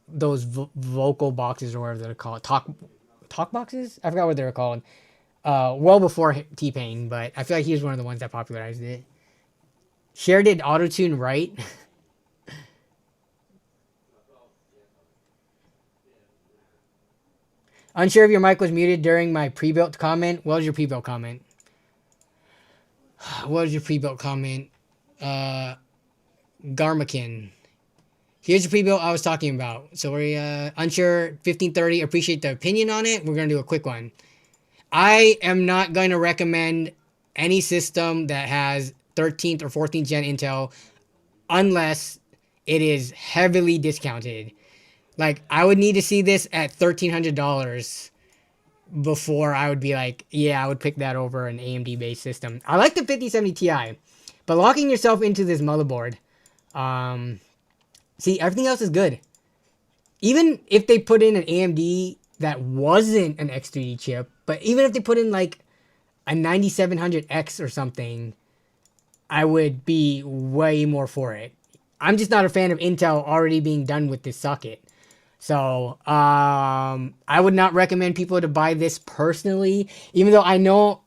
Speaker 1: those vocal boxes or whatever they're called, talk boxes. I forgot what they were called. Well before T-Pain, but I feel like he was one of the ones that popularized it. Cher did auto-tune right. Unsure if your mic was muted during my pre-built comment. What was your pre-built comment? What was your pre-built comment? Garmakin. Here's the pre-built I was talking about. So we're unsure 1530. Appreciate the opinion on it. We're going to do a quick one. I am not going to recommend any system that has 13th or 14th gen Intel unless it is heavily discounted. Like, I would need to see this at $1,300 before I would be like, yeah, I would pick that over an AMD-based system. I like the 5070 Ti, but locking yourself into this motherboard, see, everything else is good. Even if they put in an AMD that wasn't an X3D chip, but even if they put in like a 9700X or something, I would be way more for it. I'm just not a fan of Intel already being done with this socket. So, I would not recommend people to buy this personally, even though I know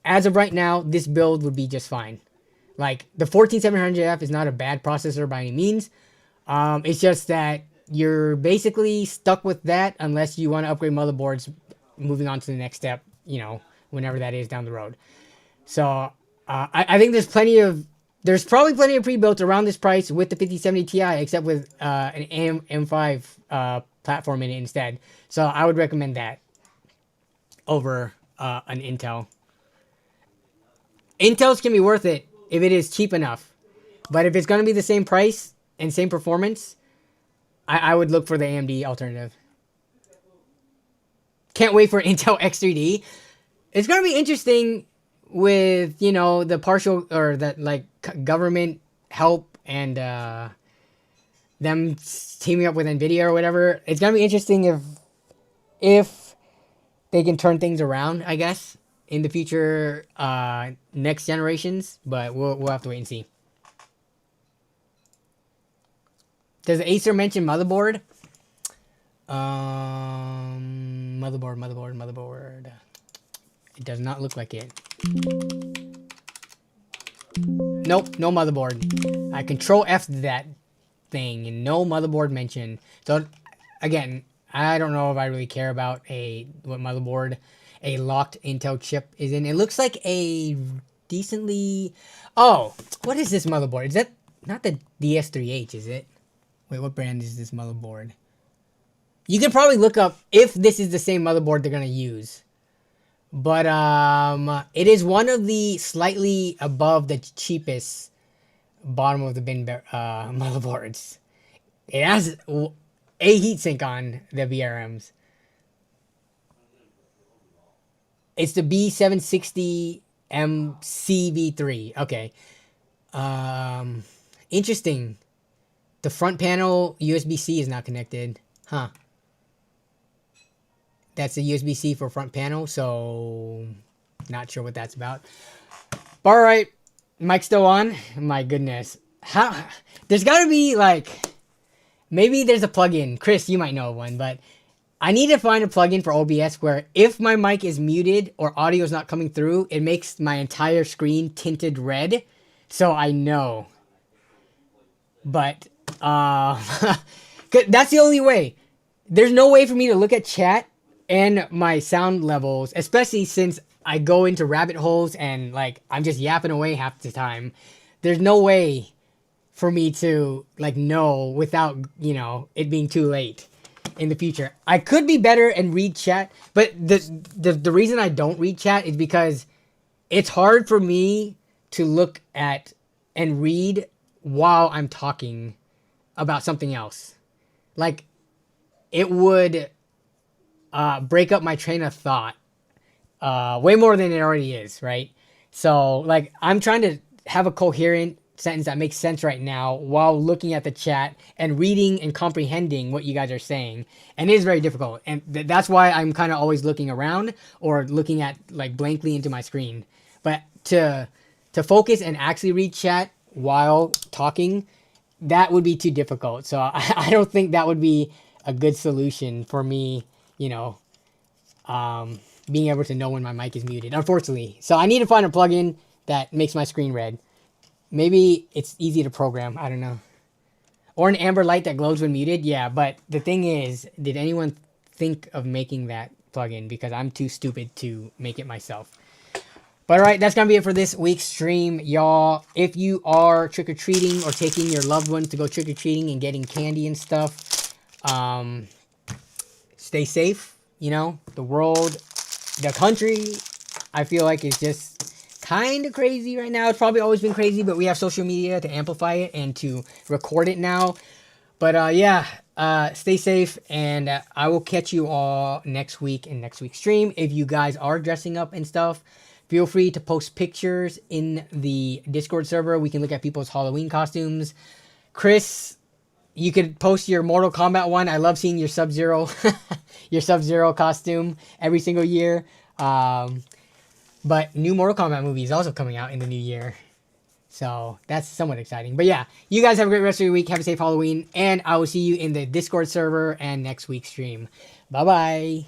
Speaker 1: as of right now, this build would be just fine. Like, the 14700F is not a bad processor by any means. It's just that you're basically stuck with that unless you want to upgrade motherboards moving on to the next step, you know, whenever that is down the road. So, I think there's probably plenty of pre-built around this price with the 5070 Ti, except with an M5 platform in it instead. So I would recommend that over an Intel. Intel's can be worth it if it is cheap enough. But if it's going to be the same price and same performance, I would look for the AMD alternative. Can't wait for Intel X3D. It's going to be interesting with, you know, the partial or that like government help and them teaming up with Nvidia or whatever. It's gonna be interesting if they can turn things around, I guess, in the future next generations. But we'll have to wait and see. Does Acer mention motherboard? Motherboard. It does not look like it. Nope, no motherboard. I control F that thing and no motherboard mentioned. So again, I don't know if I really care about what motherboard a locked Intel chip is in. It looks like a decently... Oh, what is this motherboard? Is that not the DS3H, is it? Wait, what brand is this motherboard? You can probably look up if this is the same motherboard they're going to use. But it is one of the slightly above the cheapest bottom of the bin motherboards. It has a heatsink on the VRMs. It's the B760MCV3. Okay. Interesting. The front panel USB-C is not connected. Huh. That's a USB-C for front panel, so not sure what that's about. But all right, mic still on. My goodness, there's got to be like, maybe there's a plugin. Chris, you might know one, but I need to find a plugin for OBS where if my mic is muted or audio is not coming through, it makes my entire screen tinted red, so I know. But that's the only way. There's no way for me to look at chat and my sound levels, especially since I go into rabbit holes and like I'm just yapping away half the time. There's no way for me to like know without, you know, it being too late in the future. I could be better and read chat, but the reason I don't read chat is because it's hard for me to look at and read while I'm talking about something else. Like it would break up my train of thought way more than it already is, right? So like I'm trying to have a coherent sentence that makes sense right now while looking at the chat and reading and comprehending what you guys are saying, and it is very difficult, and that's why I'm kind of always looking around or looking at like blankly into my screen. But to focus and actually read chat while talking, that would be too difficult. So I don't think that would be a good solution for me, you know, being able to know when my mic is muted, unfortunately. So I need to find a plugin that makes my screen red. Maybe it's easy to program. I don't know. Or an amber light that glows when muted. Yeah, but the thing is, did anyone think of making that plugin? Because I'm too stupid to make it myself. But all right, that's going to be it for this week's stream, y'all. If you are trick-or-treating or taking your loved ones to go trick-or-treating and getting candy and stuff, stay safe. You know, the world, the country, I feel like is just kind of crazy right now. It's probably always been crazy, but we have social media to amplify it and to record it now. But yeah, stay safe, and I will catch you all next week in next week's stream. If you guys are dressing up and stuff, feel free to post pictures in the Discord server. We can look at people's Halloween costumes. Chris, you could post your Mortal Kombat one. I love seeing your Sub-Zero, your Sub-Zero costume every single year. But new Mortal Kombat movie is also coming out in the new year. So that's somewhat exciting. But yeah, you guys have a great rest of your week. Have a safe Halloween. And I will see you in the Discord server and next week's stream. Bye-bye.